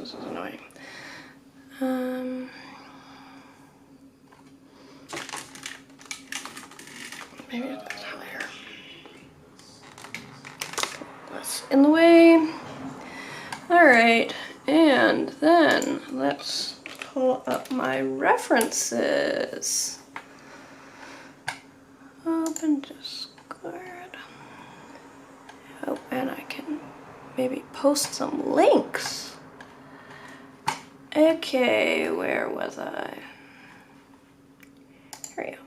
This is annoying. Maybe it's higher. That's in the way. Alright, and then let's pull up my references. Open Discord. Oh, and I can maybe post some links. Okay, where was I? Here we go.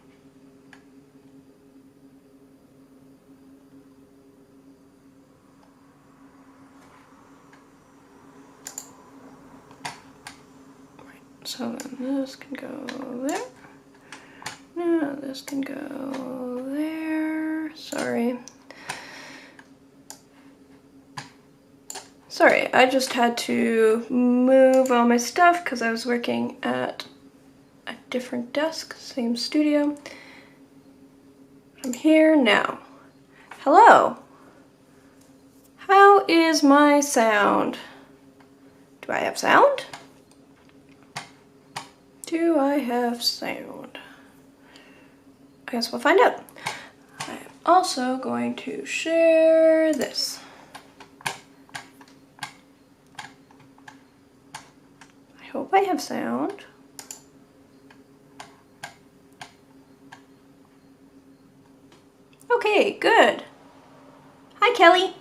So then this can go there. No, this can go there. Sorry. Sorry, I just had to move all my stuff because I was working at a different desk, same studio. I'm here now. Hello. How is my sound? Do I have sound? Do I have sound? I guess we'll find out. I'm also going to share this. I hope I have sound. Okay, good. Hi, Kelly.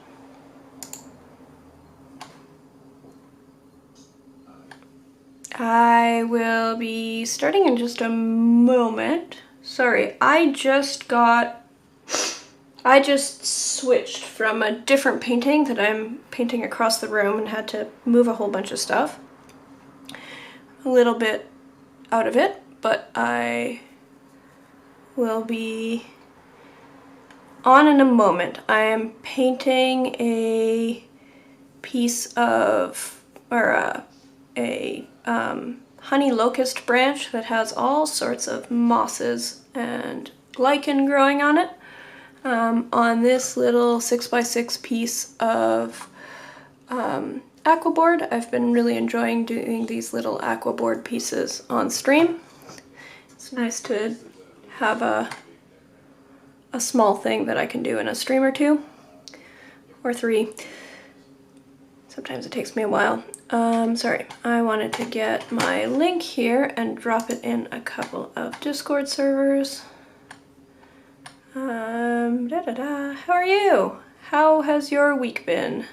I will be starting in just a moment. Sorry, I just switched from a different painting that I'm painting across the room and had to move a whole bunch of stuff. A little bit out of it, but I will be on in a moment. I am painting a piece of, or a honey locust branch that has all sorts of mosses and lichen growing on it, on this little 6x6 piece of Aquabord. I've been really enjoying doing these little Aquabord pieces on stream. It's nice to have a small thing that I can do in a stream or two, or three. Sometimes it takes me a while. Sorry, I wanted to get my link here and drop it in a couple of Discord servers. How are you? How has your week been?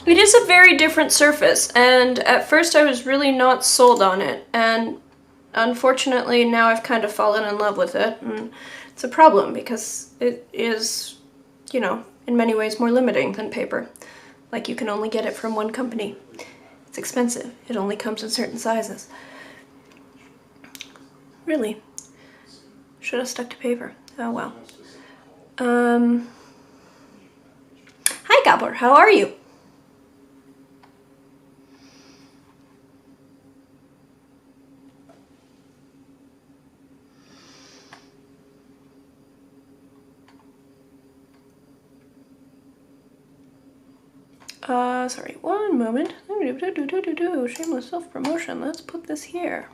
It is a very different surface, and at first I was really not sold on it, and unfortunately now I've kind of fallen in love with it, and it's a problem because it is, you know, in many ways more limiting than paper. Like, you can only get it from one company. It's expensive. It only comes in certain sizes. Really. Should have stuck to paper. Oh well. Hi Gabor, how are you? Sorry, one moment. Shameless self-promotion. Let's put this here.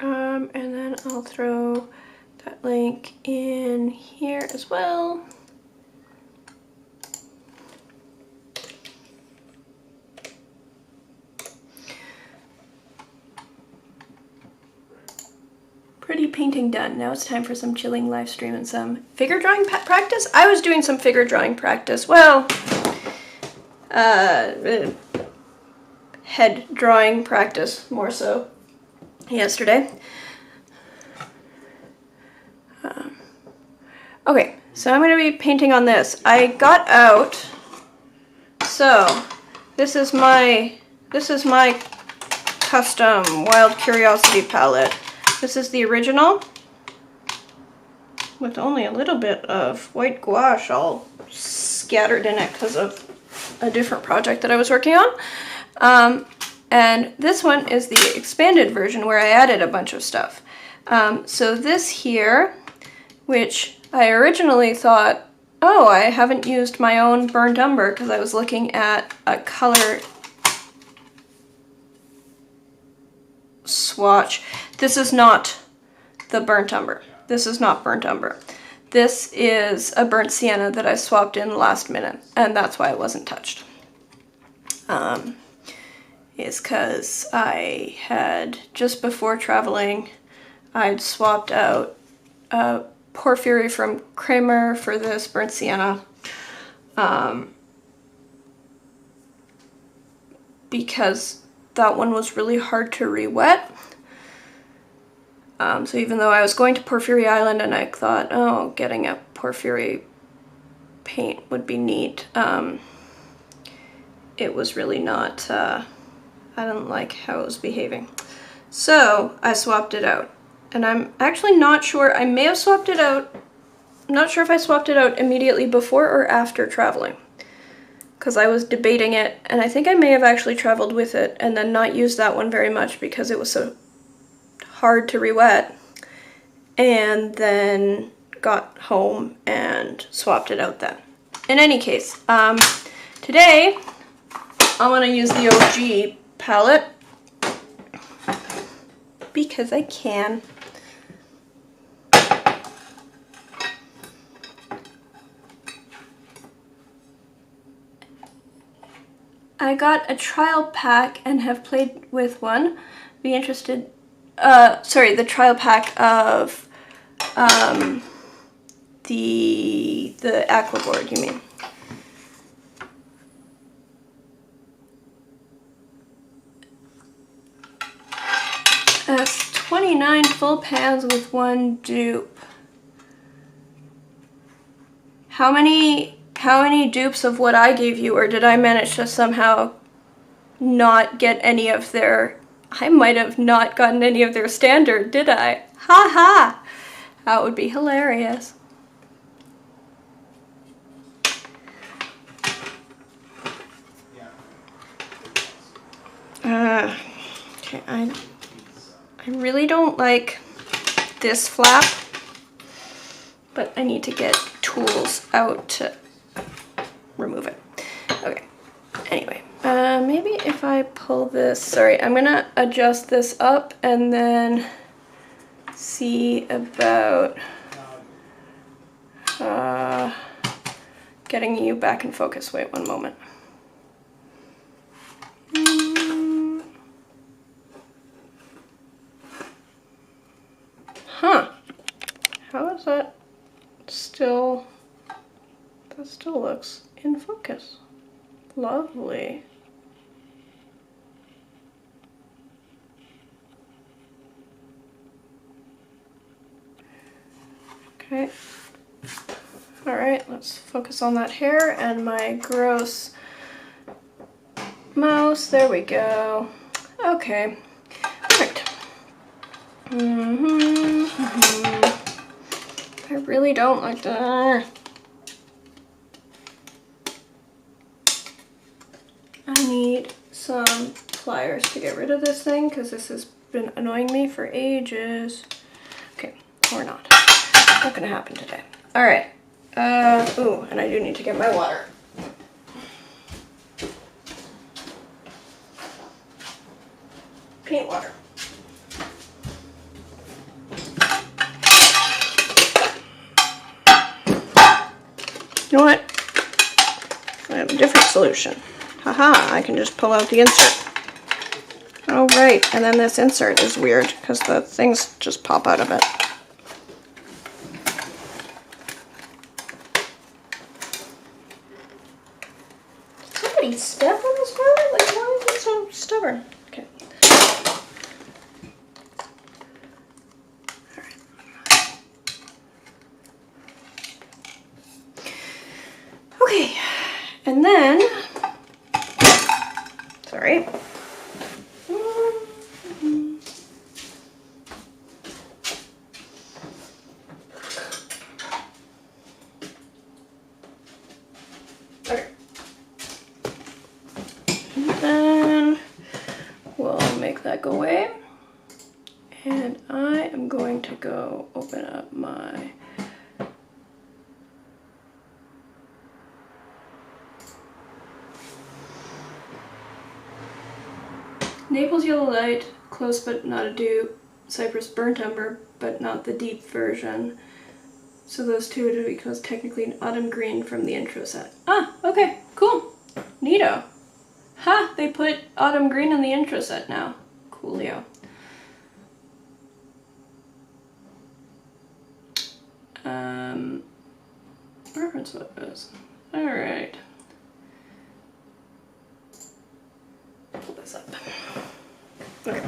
And then I'll throw that link in here as well. Pretty painting done. Now it's time for some chilling live stream and some figure drawing practice. I was doing some figure drawing practice. Well, head drawing practice more so yesterday. Okay, so I'm going to be painting on this. I got out, so this is my custom Wild Curiosity palette. This is the original with only a little bit of white gouache all scattered in it because of a different project that I was working on. And this one is the expanded version where I added a bunch of stuff. So this here, which I originally thought, oh, I haven't used my own burnt umber because I was looking at a color swatch. This is not the burnt umber. This is not burnt umber. This is a burnt sienna that I swapped in last minute, and that's why it wasn't touched. Is because I had, just before traveling, I'd swapped out Porphyry from Kramer for this burnt sienna. Because that one was really hard to re-wet. So even though I was going to Porphyry Island and I thought, oh, getting a Porphyry paint would be neat, it was really not, I didn't like how it was behaving. So I swapped it out. And I'm actually not sure, I may have swapped it out, I'm not sure if I swapped it out immediately before or after traveling. Because I was debating it, and I think I may have actually traveled with it and then not used that one very much because it was so hard to re-wet. And then got home and swapped it out then. In any case, today I want to use the OG palette because I can. I got a trial pack and have played with one. Be interested, the trial pack of the Aquabord, you mean. That's 29 full pans with one dupe. How many dupes of what I gave you, or did I manage to somehow not get any of their... I might have not gotten any of their standard, did I? Ha ha! That would be hilarious. Okay, I really don't like this flap, but I need to get tools out to remove it. Okay, anyway, maybe if I pull this, sorry, I'm gonna adjust this up and then see about getting you back in focus. Wait one moment. Huh, how is that still, that still looks in focus. Lovely. Okay. All right, let's focus on that hair and my gross mouse. There we go. Okay, perfect. I really don't like that. I need some pliers to get rid of this thing because this has been annoying me for ages. Okay, or not. Not gonna happen today. All right. Ooh, and I do need to get my water. Paint water. You know what? I have a different solution. Haha, I can just pull out the insert. Oh right, and then this insert is weird because the things just pop out of it. Did somebody step on this part? Like, why is it so stubborn? Okay. And then, sorry. Okay. And then we'll make that go away. And I am going to go open up my Naples Yellow Light, Close but not a dupe, Cypress Burnt Umber, but not the deep version. So those two would because technically an autumn green from the intro set. Ah, okay, cool. Neato. Ha, they put autumn green in the intro set now. Coolio. Reference photos. Alright. Pull this up. Okay.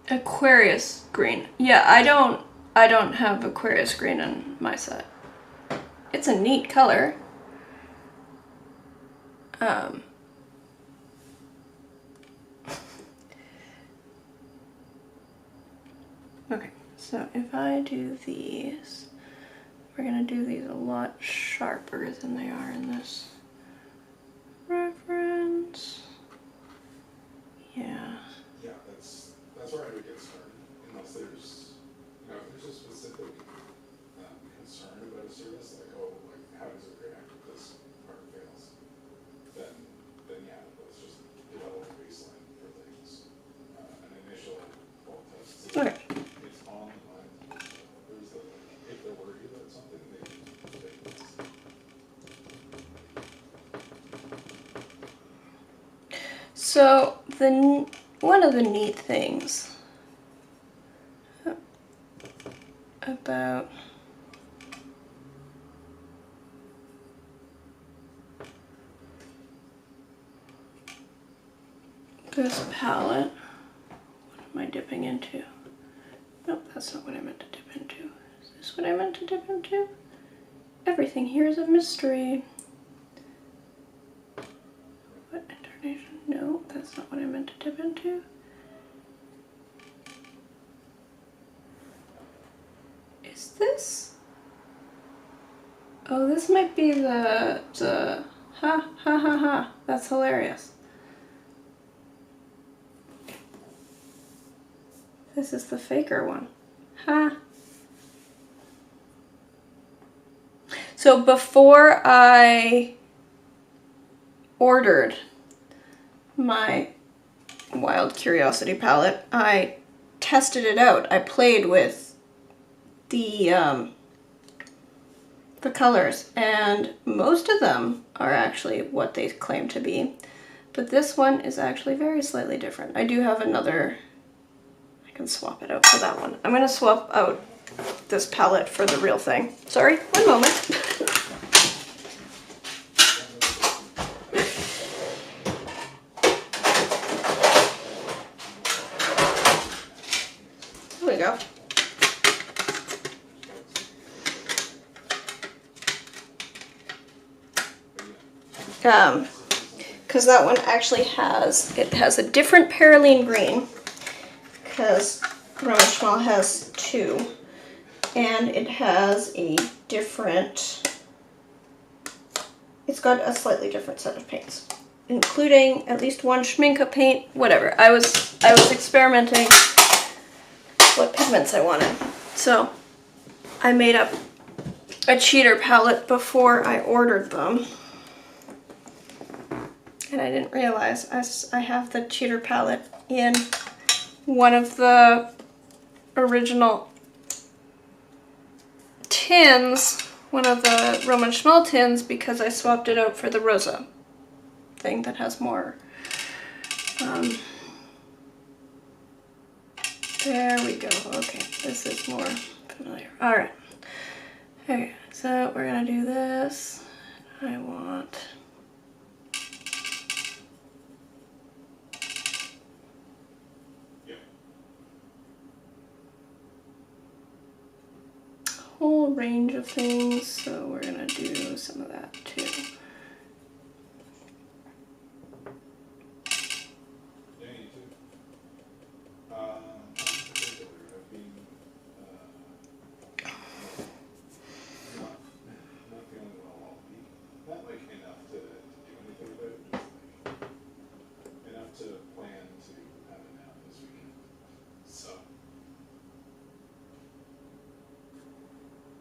Aquarius green. Yeah, I don't have Aquarius green in my set. It's a neat color. Okay, so if I do these, we're gonna do these a lot sharper than they are in this reference. Yeah. Yeah, that's where I would get started, unless there's, if there's a specific concern about a service, like, oh, like, how does it react if this part fails? Then yeah, let's just develop a baseline for things. An initial fault test. So Okay. it's on the line. If they're worried about something, they take this. So one of the neat things about this palette, what am I dipping into? Nope, that's not what I meant to dip into. Is this what I meant to dip into? Everything here is a mystery. What intonation? No, that's not what I meant to dip into. Is this? Oh, this might be the ha ha ha ha. That's hilarious. This is the faker one. Ha. So before I ordered my Wild Curiosity palette, I tested it out. I played with the colors, and most of them are actually what they claim to be, but this one is actually very slightly different. I do have another, I can swap it out for that one. I'm gonna swap out this palette for the real thing. Sorry, one moment. There we go. Because that one actually has a different Paraline green, because Roman Schmal has 2, and it has a different, it's got a slightly different set of paints, including at least one Schminke paint, whatever. I was experimenting what pigments I wanted. So I made up a cheater palette before I ordered them. And I didn't realize I have the cheater palette in one of the original tins, one of the Roman Schmal tins, because I swapped it out for the Rosa thing that has more. There we go. Okay, this is more familiar. All right. Okay, so we're gonna do this. I want whole range of things, so we're gonna do some of that too.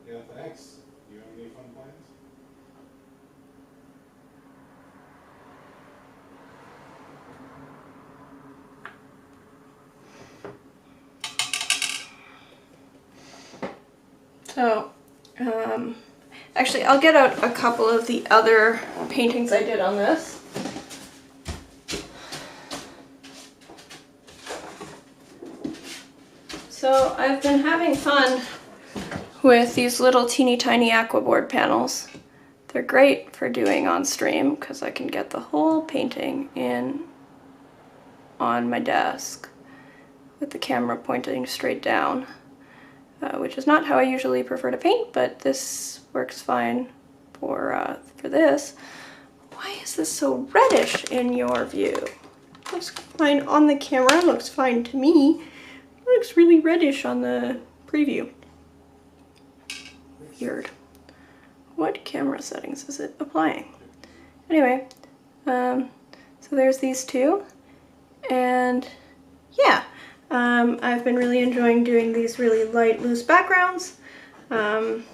Yeah, thanks. You have any fun plans? So, actually, I'll get out a couple of the other paintings I did on this. So, I've been having fun with these little teeny tiny Aquabord panels. They're great for doing on stream because I can get the whole painting in on my desk with the camera pointing straight down. Which is not how I usually prefer to paint, but this works fine for this. Why is this so reddish in your view? Looks fine on the camera, looks fine to me. It looks really reddish on the preview. Weird. What camera settings is it applying? Anyway, so there's these two, and yeah. I've been really enjoying doing these really light, loose backgrounds. And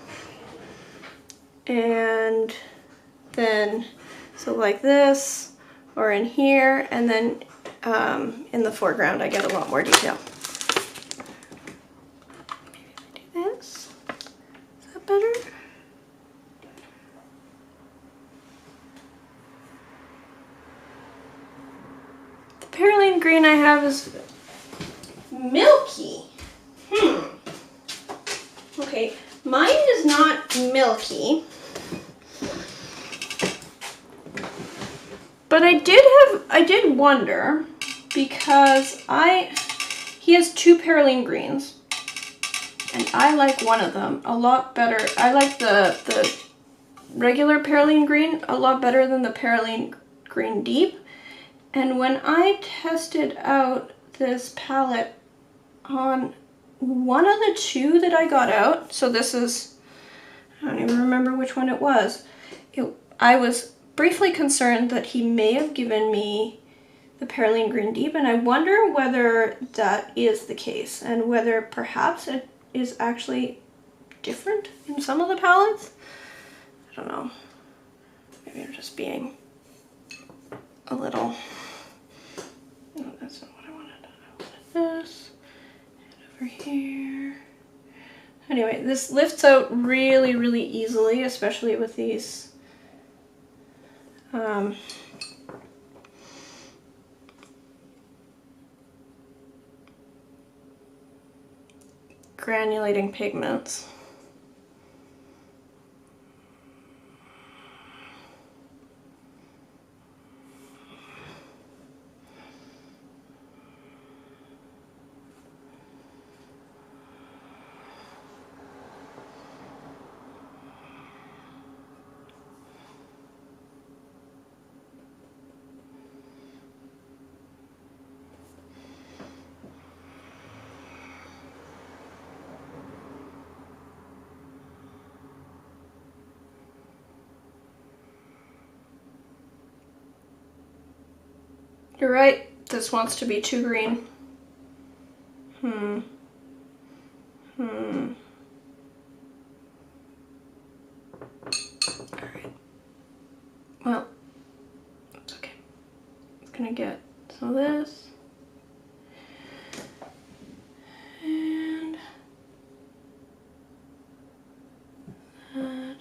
then, so like this, or in here, and then in the foreground I get a lot more detail. Maybe if I do this, is that better? The Perylene green I have is milky. Okay, mine is not milky. But I did wonder, because he has 2 Perylene greens, and I like one of them a lot better. I like the regular Perylene green a lot better than the Perylene green deep. And when I tested out this palette on one of the 2 that I got out, so this is, I don't even remember which one it was. I was briefly concerned that he may have given me the Perylene green deep, and I wonder whether that is the case, and whether perhaps it is actually different in some of the palettes. I don't know. Maybe I'm just being a little, no, that's not what I wanted. I wanted this, and over here. Anyway, this lifts out really, really easily, especially with these granulating pigments. You're right, this wants to be too green. Alright. Well, it's okay. I'm gonna get some of this. And that.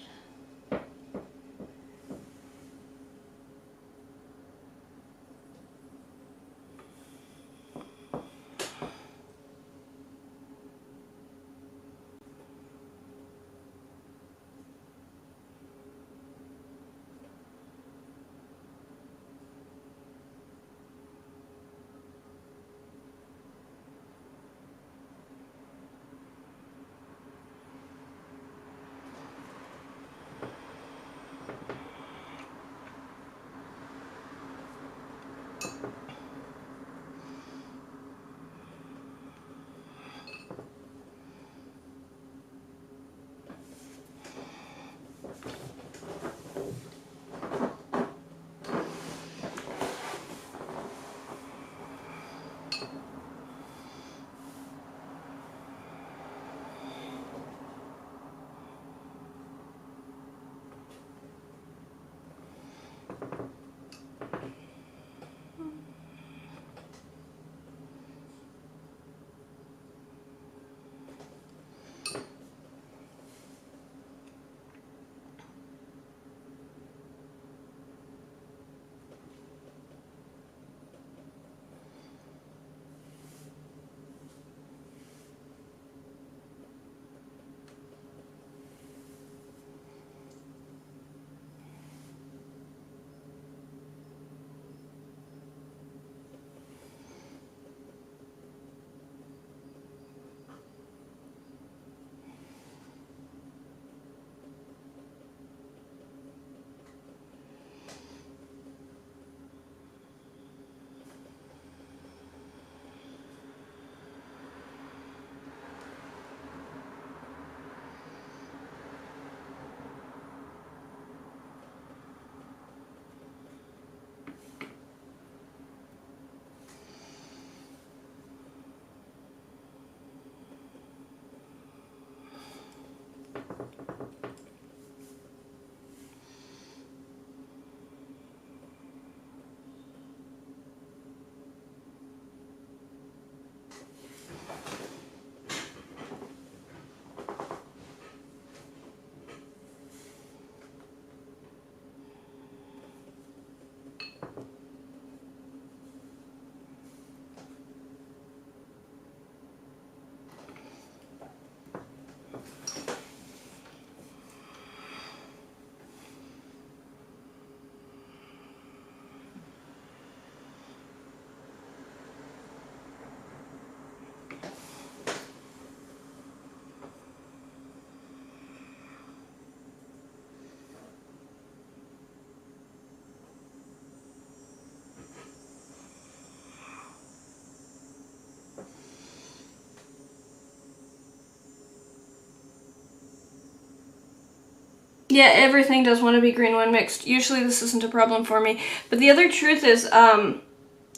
Yeah, everything does want to be green when mixed. Usually this isn't a problem for me. But the other truth is, and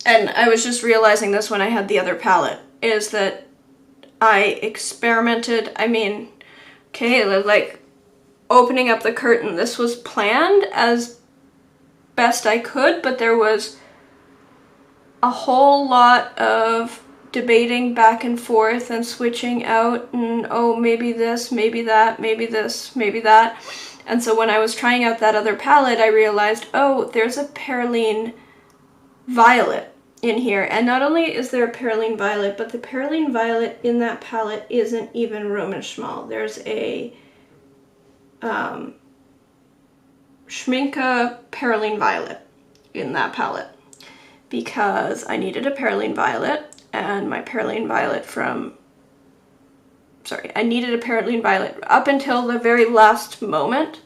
I was just realizing this when I had the other palette, is that I experimented. I mean, okay, like opening up the curtain, this was planned as best I could, but there was a whole lot of debating back and forth and switching out and, oh, maybe this, maybe that, maybe this, maybe that. And so when I was trying out that other palette, I realized, oh, there's a Perylene Violet in here. And not only is there a Perylene Violet, but the Perylene Violet in that palette isn't even Roman Schmal. There's a Schminke Perylene Violet in that palette, because I needed a Perylene Violet, and my Perylene Violet I needed a Perylene Violet. Up until the very last moment,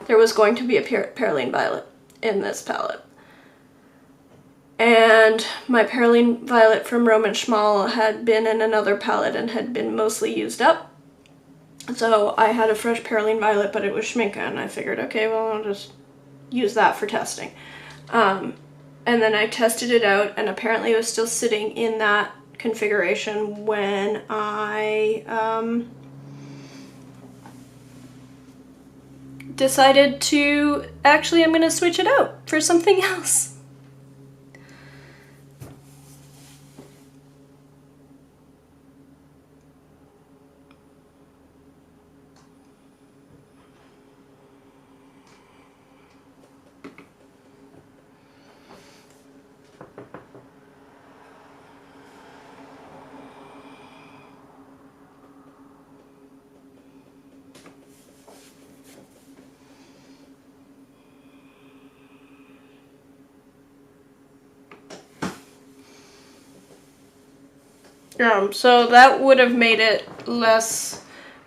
there was going to be a Perylene Violet in this palette. And my Perylene Violet from Roman Schmal had been in another palette and had been mostly used up. So I had a fresh Perylene Violet, but it was Schminke, and I figured, okay, well, I'll just use that for testing. And then I tested it out, and apparently it was still sitting in that configuration when I decided to, actually I'm going to switch it out for something else. So that would have made it less.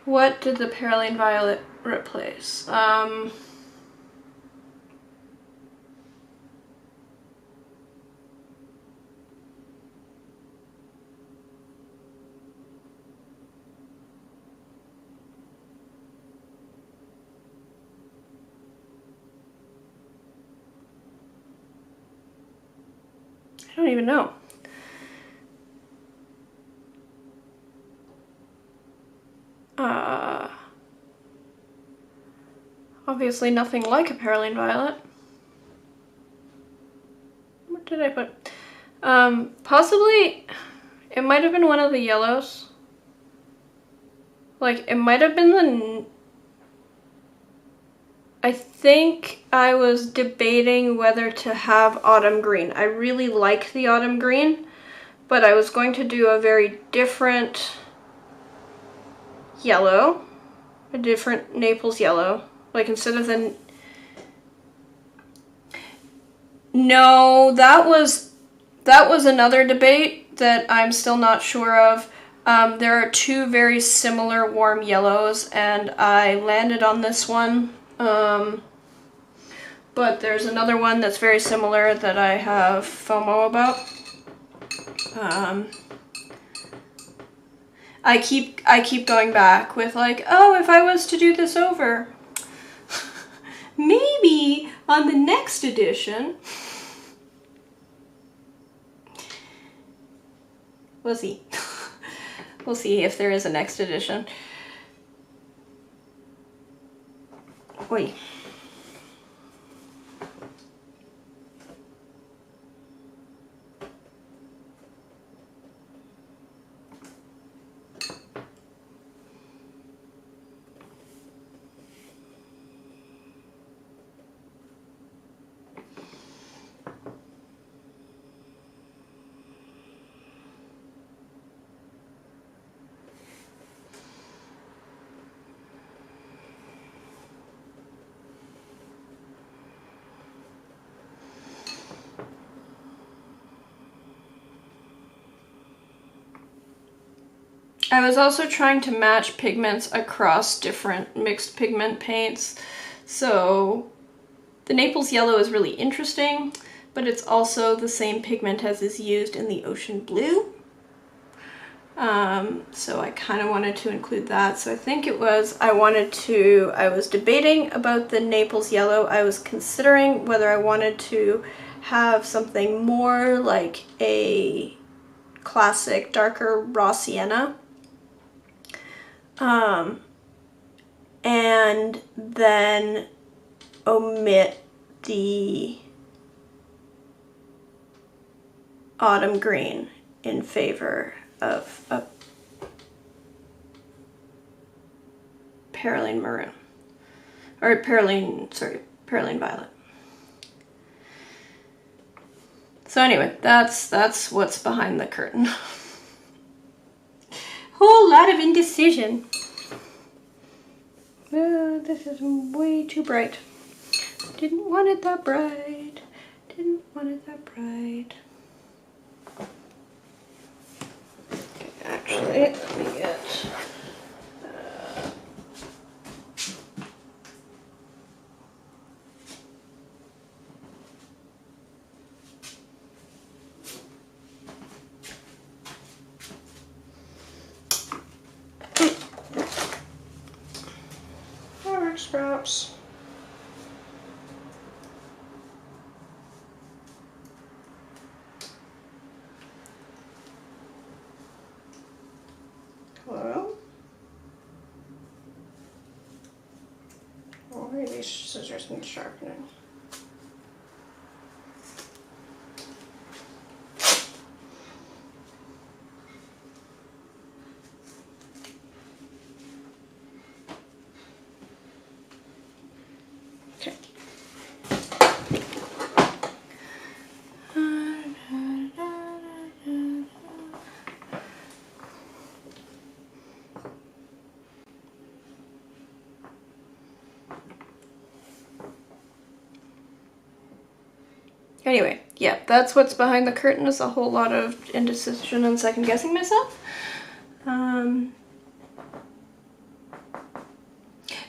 What did the Perylene Violet replace? I don't even know. Obviously nothing like a Perylene Violet. What did I put? Possibly, it might have been one of the yellows. Like, it might have been the... I think I was debating whether to have autumn green. I really like the autumn green, but I was going to do a very different yellow, a different Naples yellow. Like, instead of the... No, that was another debate that I'm still not sure of. There are two very similar warm yellows, and I landed on this one. But there's another one that's very similar that I have FOMO about. I keep going back with like, oh, if I was to do this over, maybe on the next edition. We'll see. We'll see if there is a next edition. Oi. I was also trying to match pigments across different mixed pigment paints. So the Naples yellow is really interesting, but it's also the same pigment as is used in the ocean blue. So I kind of wanted to include that. So I think it was, I was debating about the Naples yellow. I was considering whether I wanted to have something more like a classic darker raw sienna. And then omit the autumn green in favor of a Perylene maroon, or Perylene violet. So anyway, that's what's behind the curtain. Whole lot of indecision. Oh, this is way too bright. Didn't want it that bright. Didn't want it that bright. Okay, actually, let me get... Orange, perhaps. Hello? Oh, maybe these scissors need sharpening. Okay. Anyway, yeah, that's what's behind the curtain, is a whole lot of indecision and second guessing myself.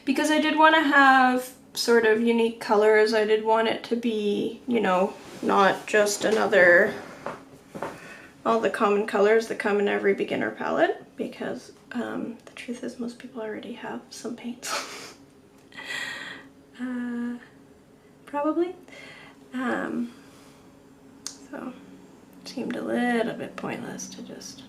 Because I did want to have sort of unique colors. I did want it to be, you know, not just another, all the common colors that come in every beginner palette, because the truth is most people already have some paints. Probably. So it seemed a little bit pointless to just...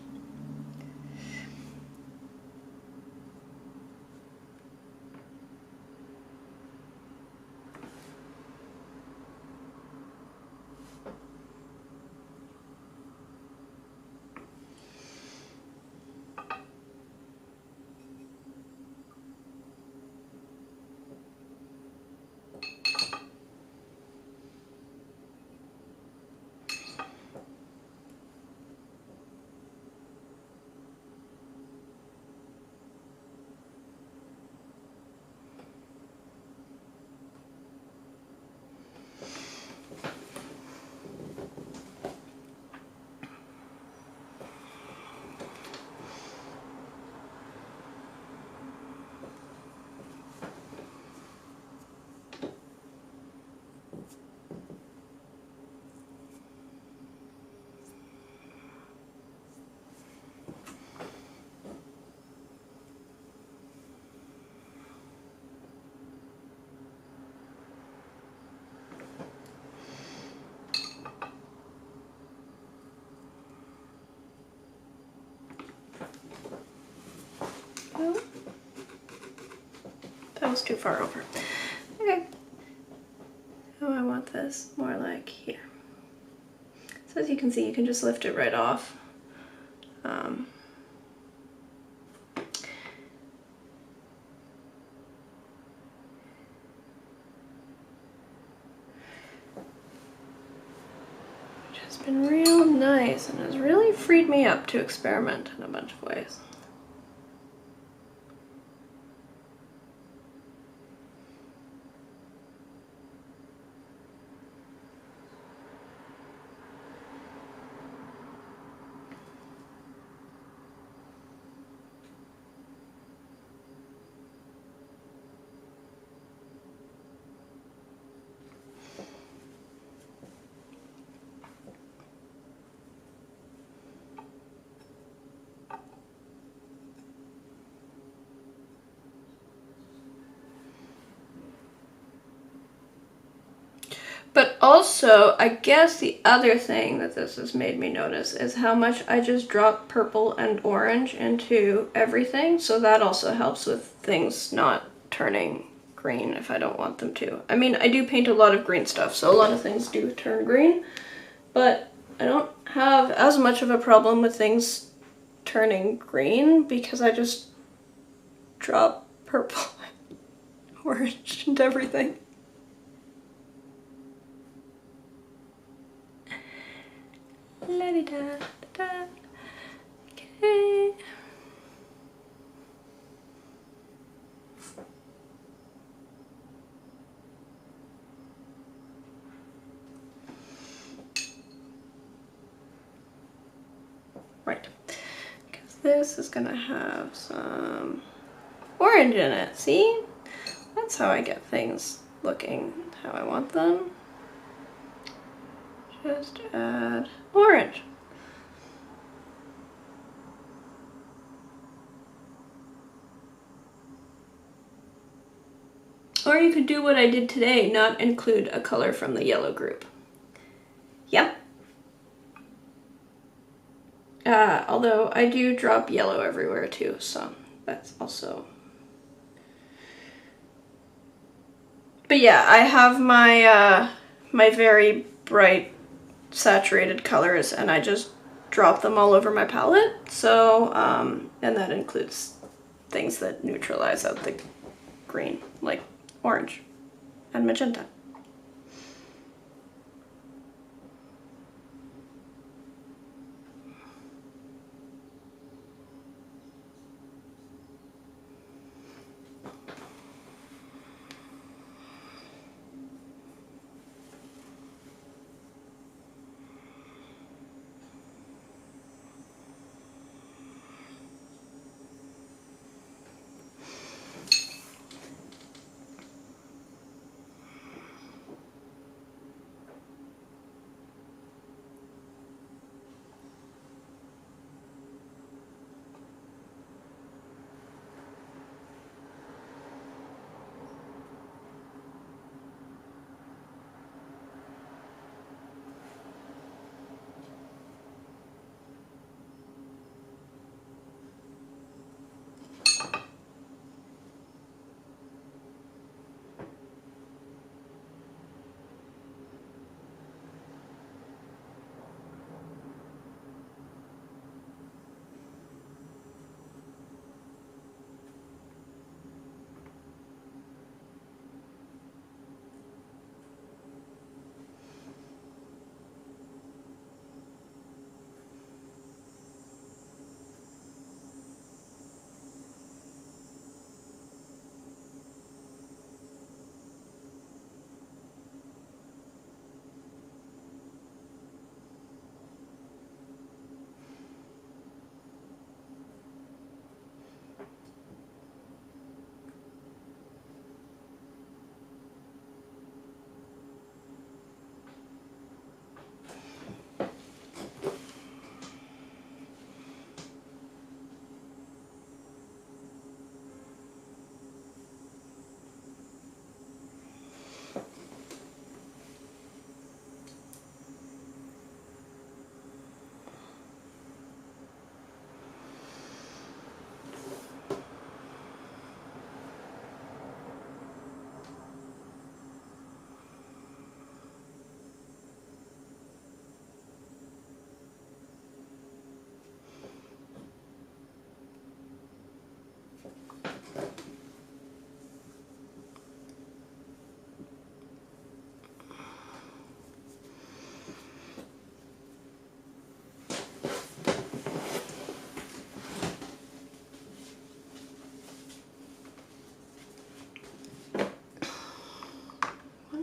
Oh, that was too far over. Okay. Oh, I want this more like here. So as you can see, you can just lift it right off. Which has been real nice and has really freed me up to experiment in a bunch of ways. But also, I guess the other thing that this has made me notice is how much I just drop purple and orange into everything. So that also helps with things not turning green if I don't want them to. I mean, I do paint a lot of green stuff, so a lot of things do turn green. But I don't have as much of a problem with things turning green because I just drop purple and orange into everything. La-di-da-da-da. Okay. Right. Because this is gonna have some orange in it. See? That's how I get things looking how I want them. Just add orange. Or you could do what I did today, not include a color from the yellow group. Yep. Although I do drop yellow everywhere too, so that's also... But yeah, I have my my very bright saturated colors, and I just drop them all over my palette. So, and that includes things that neutralize out the green, like orange and magenta.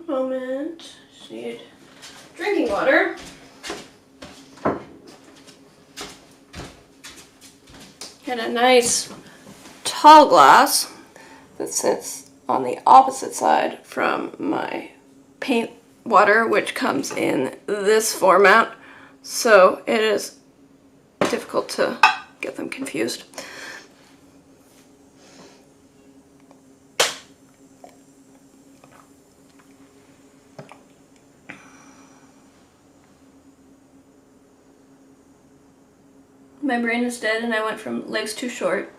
Moment. Just need drinking water. And a nice tall glass that sits on the opposite side from my paint water, which comes in this format. So it is difficult to get them confused. My brain is dead and I went from legs too short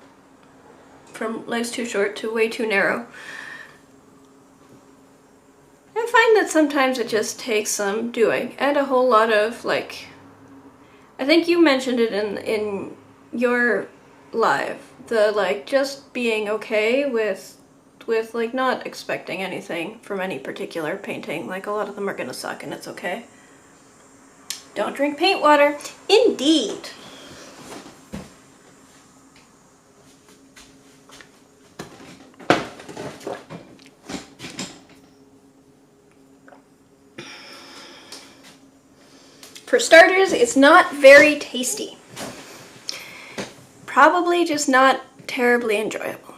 to way too narrow. I find that sometimes it just takes some doing and a whole lot of, like, I think you mentioned it in your live, the, like, just being okay with like not expecting anything from any particular painting. Like, a lot of them are gonna suck and it's okay. Don't drink paint water. Indeed. For starters, it's not very tasty. Probably just not terribly enjoyable.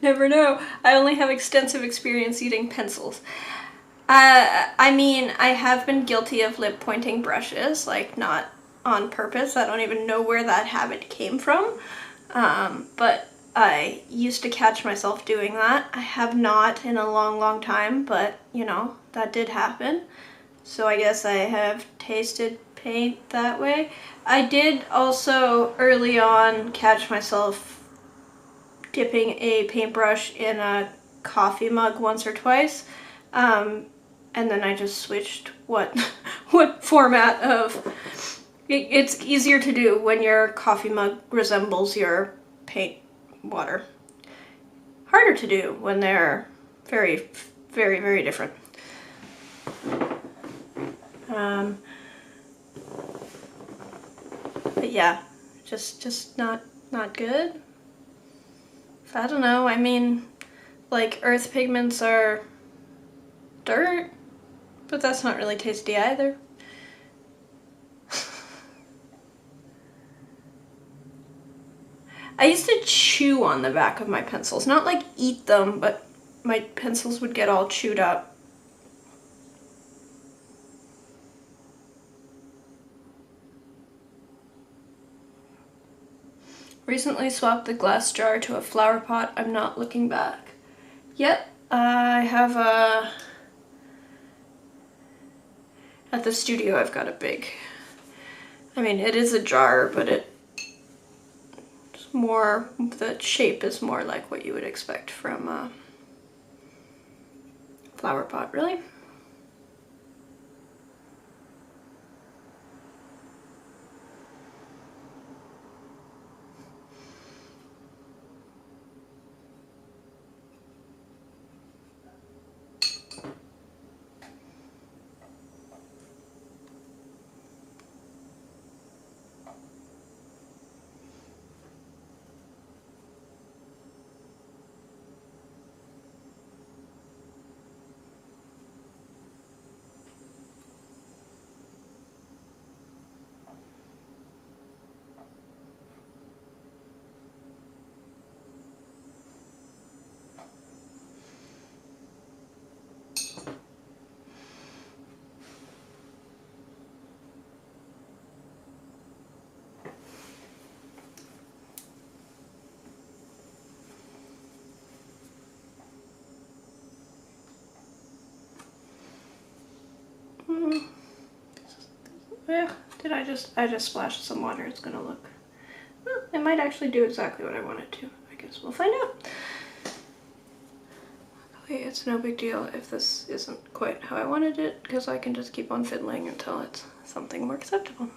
Never know. I only have extensive experience eating pencils. I mean, I have been guilty of lip pointing brushes, like not on purpose. I don't even know where that habit came from. But I used to catch myself doing that. I have not in a long, long time, but you know, that did happen. So I guess I have tasted paint that way. I did also early on catch myself dipping a paintbrush in a coffee mug once or twice. And then I just switched what format of... It's easier to do when your coffee mug resembles your paint water. Harder to do when they're very, very, very different. But yeah, just not good. I don't know, I mean, like earth pigments are dirt, but that's not really tasty either. I used to chew on the back of my pencils, not like eat them, but my pencils would get all chewed up. Recently swapped the glass jar to a flower pot. I'm not looking back. Yep, I have a... At the studio I've got a big... I mean, it is a jar, but it's more... The shape is more like what you would expect from a flower pot, really. Yeah, I just splashed some water. It's gonna look, well, it might actually do exactly what I want it to. I guess we'll find out. Okay, it's no big deal if this isn't quite how I wanted it, because I can just keep on fiddling until it's something more acceptable.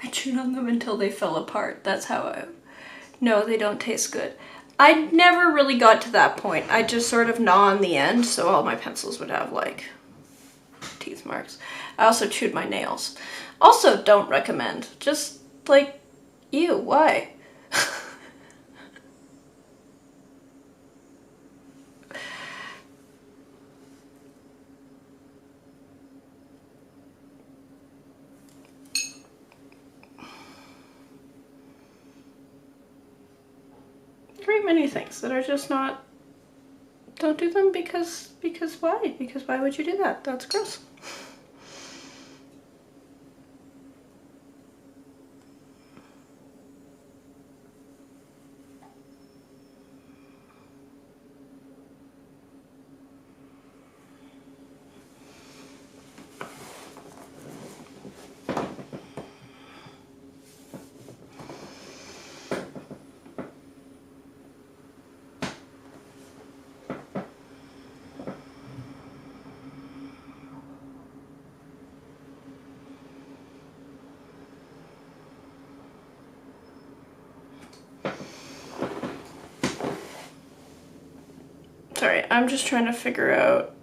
I chewed on them until they fell apart. That's how I... No, they don't taste good. I never really got to that point. I just sort of gnaw on the end, so all my pencils would have, like, teeth marks. I also chewed my nails. Also don't recommend. Just, like, ew, why? Great many things that are just not, don't do them because why? Because why would you do that? That's gross. Sorry, I'm just trying to figure out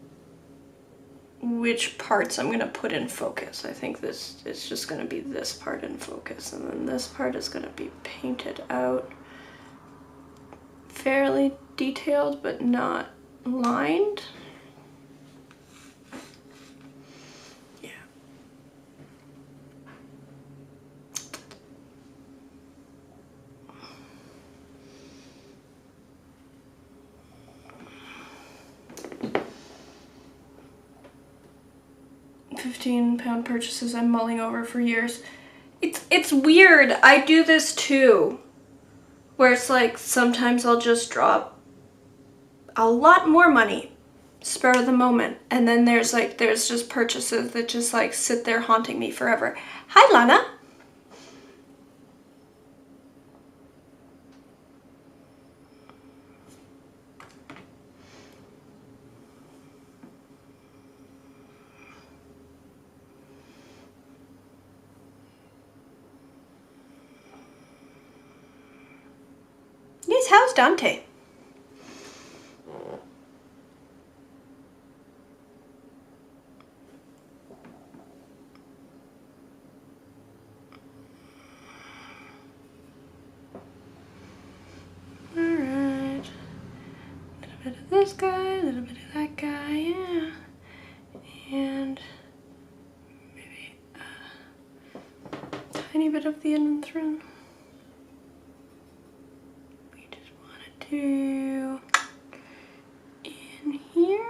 which parts I'm gonna put in focus. I think this is just gonna be this part in focus, and then this part is gonna be painted out fairly detailed, but not lined. Yeah. £15 purchases I'm mulling over for years. It's weird. I do this too, where it's like sometimes I'll just drop a lot more money, spur of the moment, and then there's just purchases that just like sit there haunting me forever. Hi, Lana. Yes, how's Dante? Alright. A little bit of this guy, a little bit of that guy, yeah. And maybe a tiny bit of the enthron. We just want to do in here.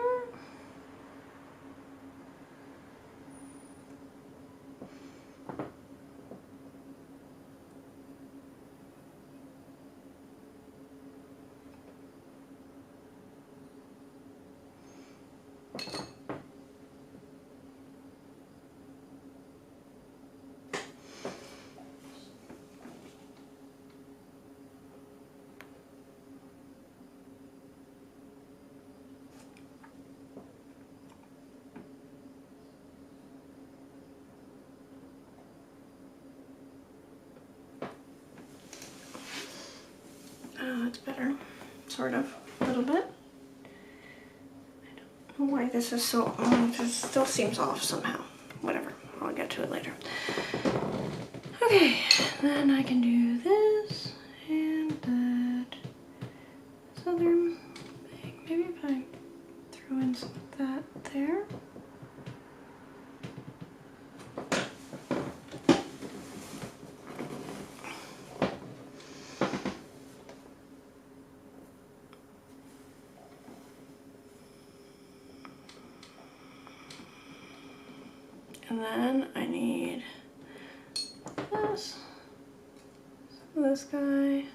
Oh, that's better. Sort of. A little bit. I don't know why this is so... this still seems off somehow. Whatever. I'll get to it later. Okay. Then I can do this and that. This other thing. Maybe if I throw in some of that there. And then I need this, this guy.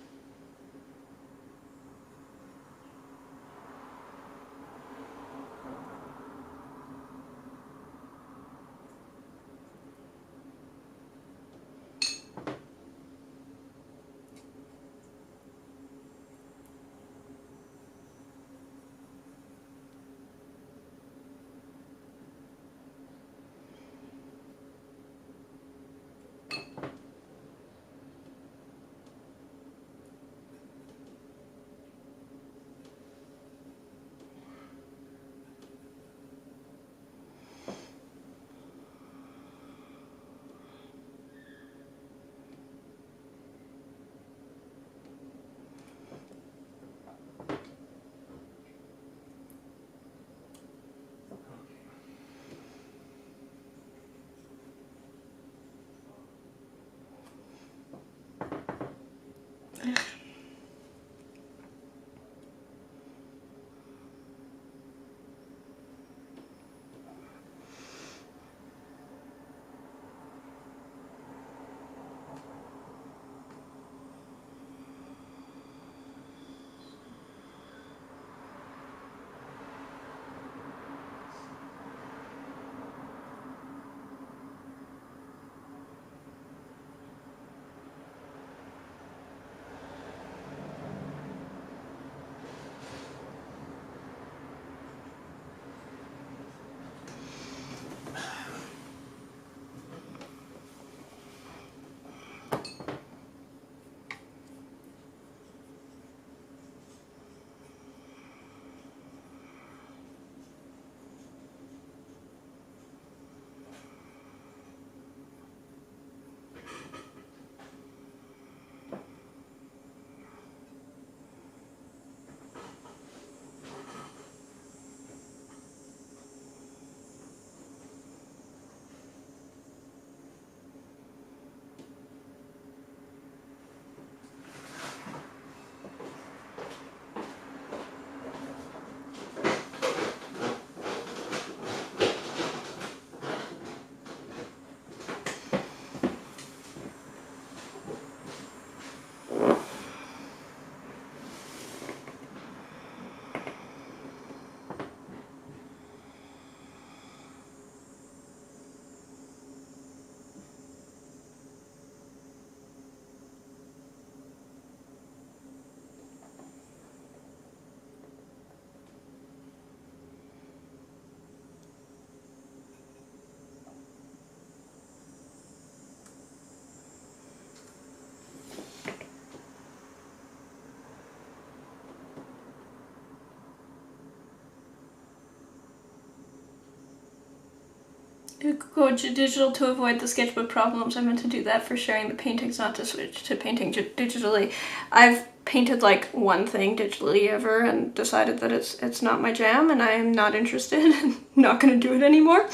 go digital to avoid the sketchbook problems. I meant to do that for sharing the paintings, not to switch to painting digitally. I've painted like one thing digitally ever and decided that it's not my jam and I'm not interested and not going to do it anymore.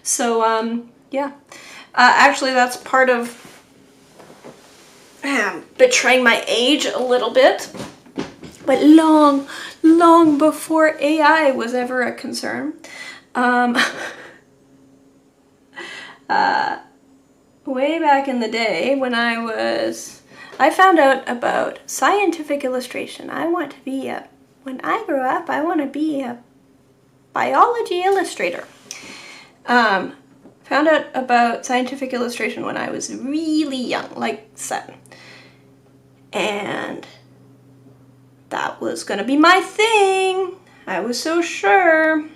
So yeah, actually that's part of betraying my age a little bit, but long before AI was ever a concern. Way back in the day when I found out about scientific illustration. When I grow up, I want to be a biology illustrator. Found out about scientific illustration when I was really young, like 7. And that was gonna be my thing. I was so sure.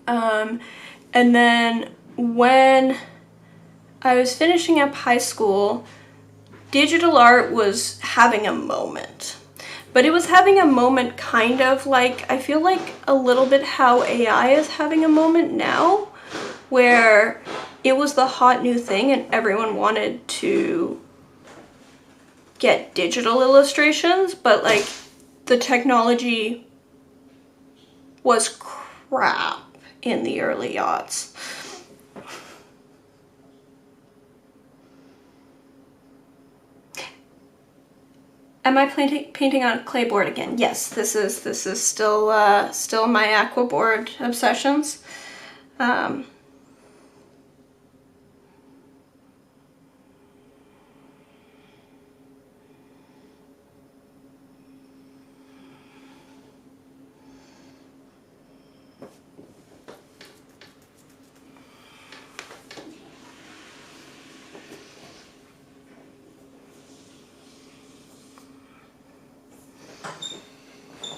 And then when I was finishing up high school, digital art was having a moment. But it was having a moment kind of like, I feel like a little bit how AI is having a moment now, where it was the hot new thing and everyone wanted to get digital illustrations, but like the technology was crap in the early aughts. Am I painting on Claybord again? Yes, this is still my Aquabord obsessions.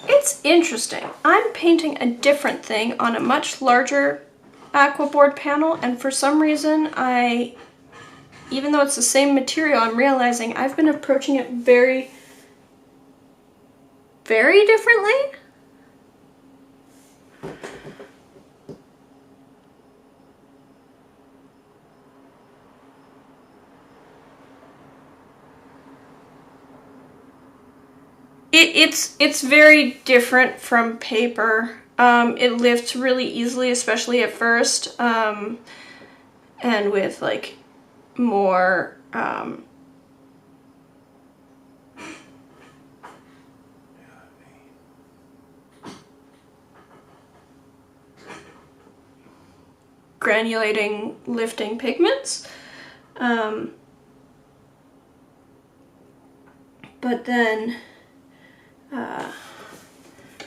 It's interesting. I'm painting a different thing on a much larger Aquabord panel, and for some reason even though it's the same material, I'm realizing I've been approaching it very, very differently. It's very different from paper. It lifts really easily, especially at first, and with like more granulating, lifting pigments. But then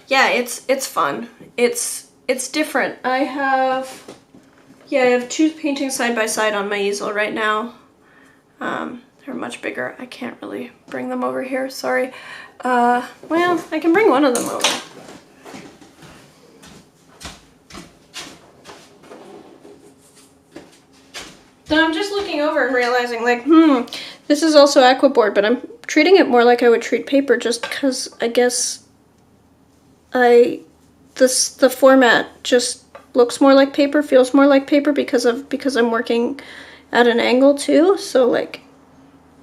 yeah, it's fun. It's different. I have 2 paintings side by side on my easel right now. They're much bigger. I can't really bring them over here, sorry. Well, I can bring one of them over. So I'm just looking over and realizing, like, this is also Aquabord, but I'm treating it more like I would treat paper just because I guess the format just looks more like paper, feels more like paper because I'm working at an angle too, so like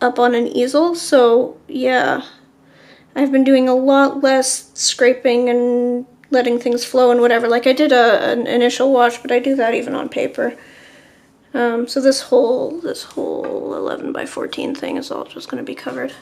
up on an easel. So yeah, I've been doing a lot less scraping and letting things flow and whatever. Like I did an initial wash, but I do that even on paper. So this whole 11 by 14 thing is all just going to be covered.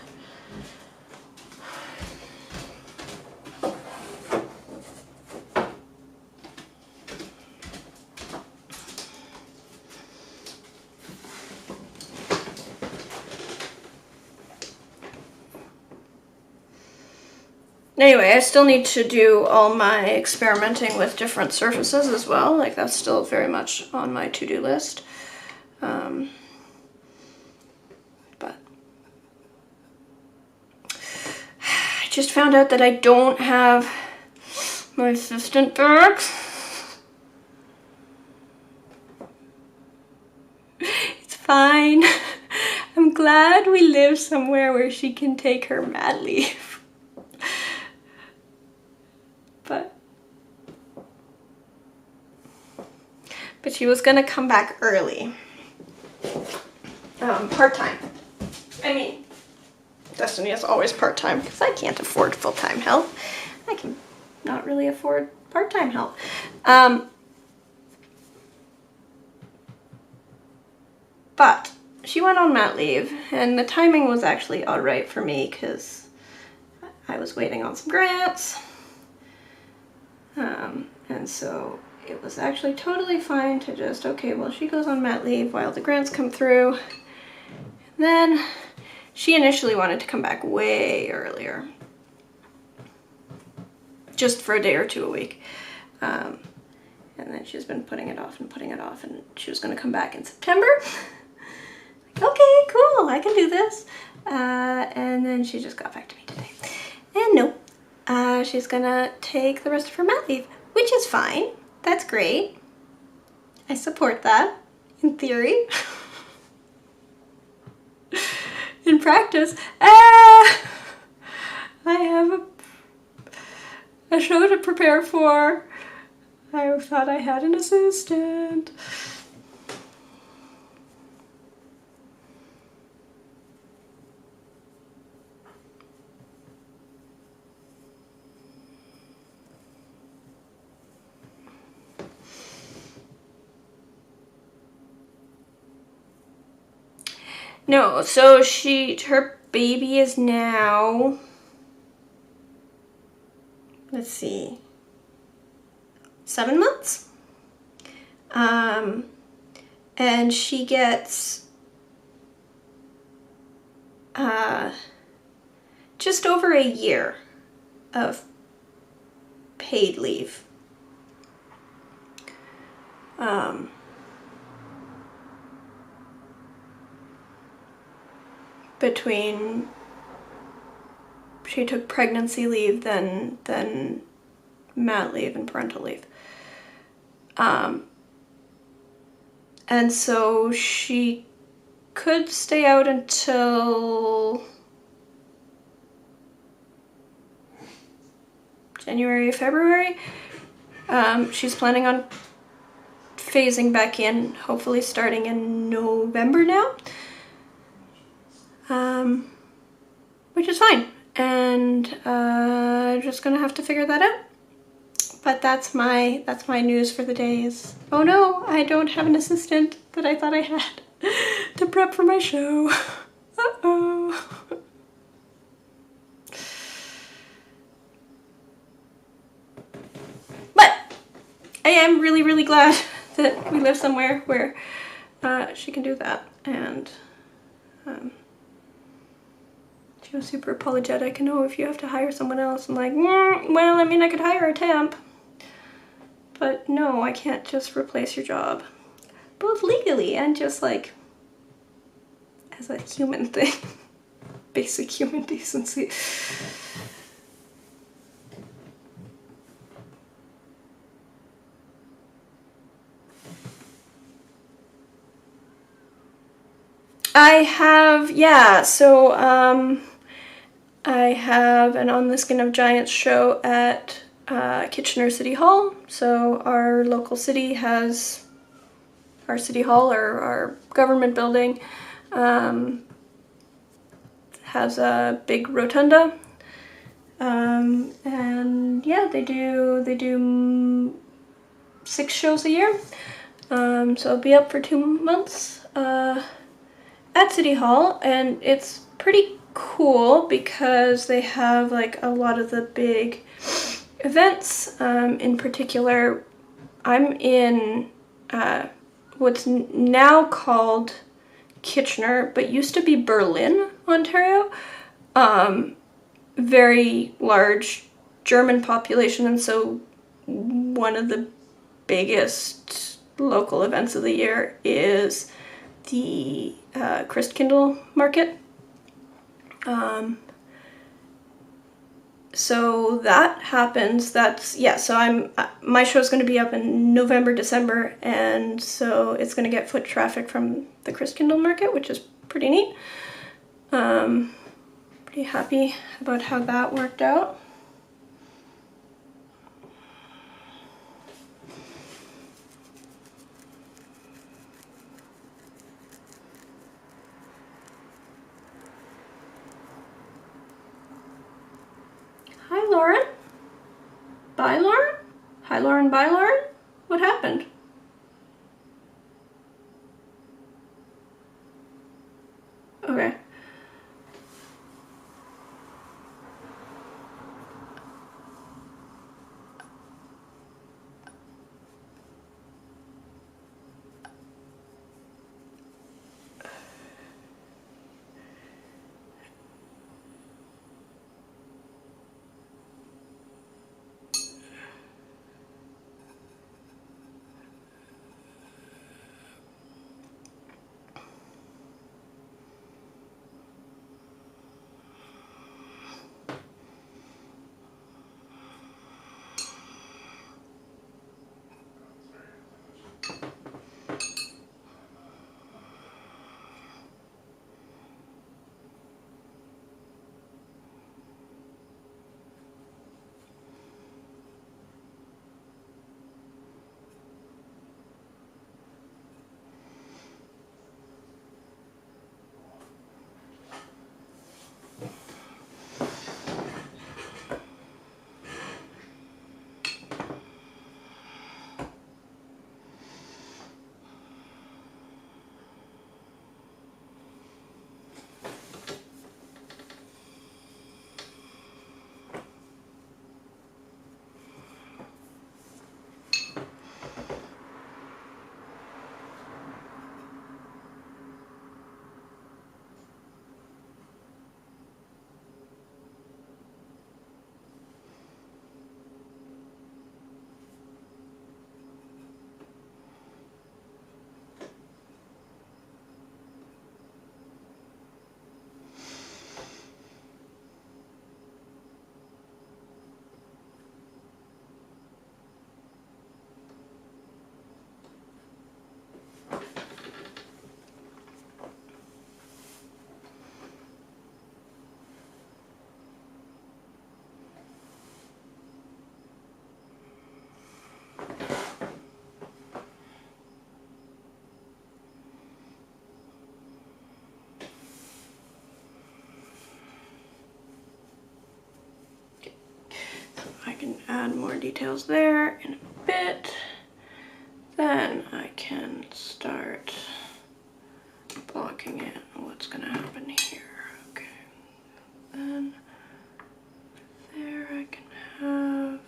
Anyway, I still need to do all my experimenting with different surfaces as well. Like that's still very much on my to-do list. But I just found out that I don't have my assistant back. It's fine. I'm glad we live somewhere where she can take her mat leave. but she was gonna come back early. Part-time. I mean, Destiny is always part-time because I can't afford full-time help. I can not really afford part-time help. But she went on mat leave, and the timing was actually all right for me because I was waiting on some grants. And so it was actually totally fine to just, okay, well, she goes on mat leave while the grants come through. And then she initially wanted to come back way earlier, just for a day or two a week. And then she's been putting it off, and she was going to come back in September. Like, okay, cool, I can do this. And then she just got back to me today. And no, she's gonna take the rest of her mat leave, which is fine. That's great. I support that, in theory. In practice, I have a show to prepare for. I thought I had an assistant. No, so her baby is now, let's see, 7 months. And she gets just over a year of paid leave. Between she took pregnancy leave, then mat leave and parental leave. And so she could stay out until January, February. She's planning on phasing back in, hopefully starting in November now. Which is fine, and just gonna have to figure that out. But that's my news for the day is, oh no, I don't have an assistant that I thought I had to prep for my show. Uh-oh. But I am really, really glad that we live somewhere where she can do that, and she was super apologetic, and oh, if you have to hire someone else, I'm like, well, I mean, I could hire a temp, but no, I can't just replace your job, both legally and just like as a human thing. Basic human decency. I have, yeah, so I have an On the Skin of Giants show at Kitchener City Hall. So our local city has, our city hall, or our government building, has a big rotunda. And yeah, they do 6 shows a year. So I'll be up for 2 months at City Hall, and it's pretty cool because they have like a lot of the big events. In particular, I'm in what's now called Kitchener, but used to be Berlin, Ontario. Very large German population, and so one of the biggest local events of the year is the Christkindl market. So that happens. That's, yeah, so my show's going to be up in November, December, and so it's going to get foot traffic from the Christkindl market, which is pretty neat. Pretty happy about how that worked out. Lauren? Bye, Lauren? Hi, Lauren. Bye, Lauren? What happened? Okay. I can add more details there in a bit. Then I can start blocking in what's gonna happen here. Okay. Then there I can have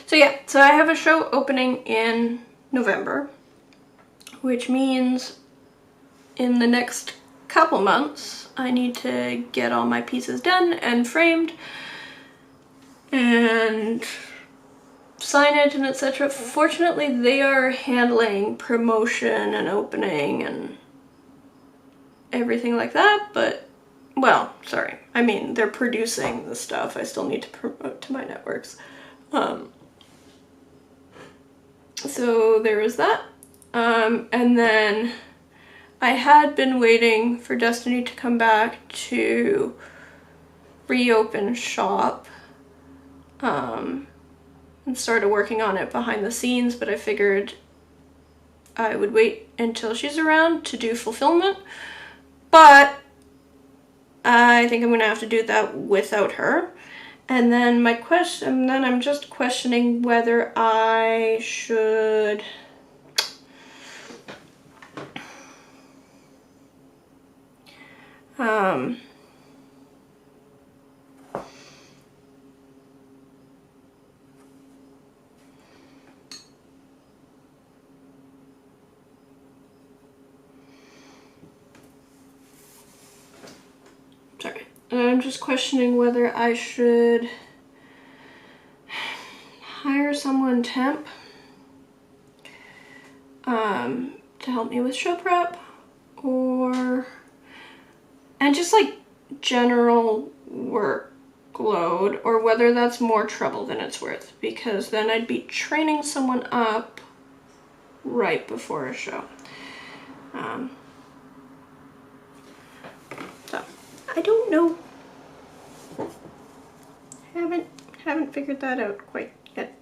So yeah, so I have a show opening in November, which means in the next couple months I need to get all my pieces done and framed and signage and etc. Fortunately, they are handling promotion and opening and everything like that, but, well, sorry, I mean, they're producing the stuff. I still need to promote to my networks. So there is that. And then I had been waiting for Destiny to come back to reopen shop. and started working on it behind the scenes, but I figured I would wait until she's around to do fulfillment. But I think I'm gonna have to do that without her. And then I'm just questioning whether I should sorry. I'm just questioning whether I should hire someone temp to help me with show prep, and just like general workload, or whether that's more trouble than it's worth, because then I'd be training someone up right before a show. So I don't know. Haven't figured that out quite yet.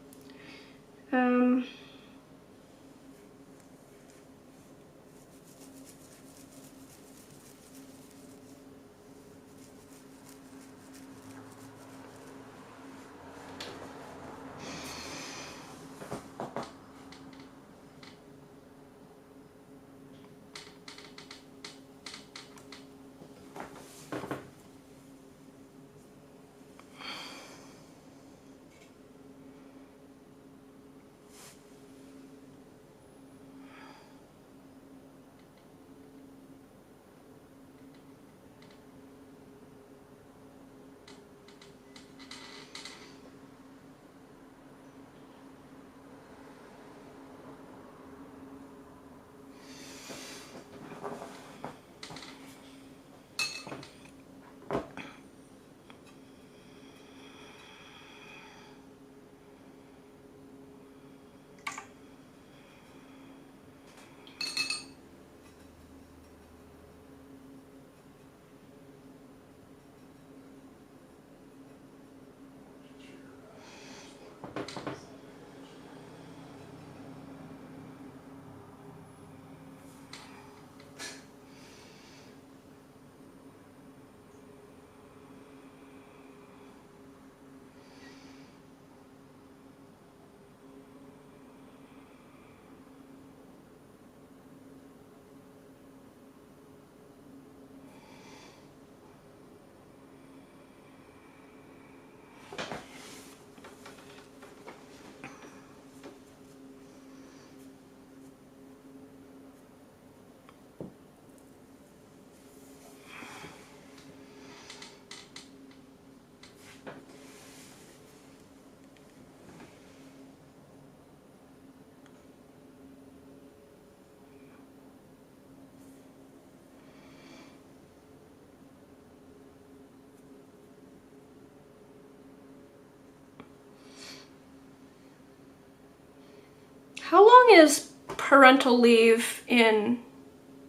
How long is parental leave in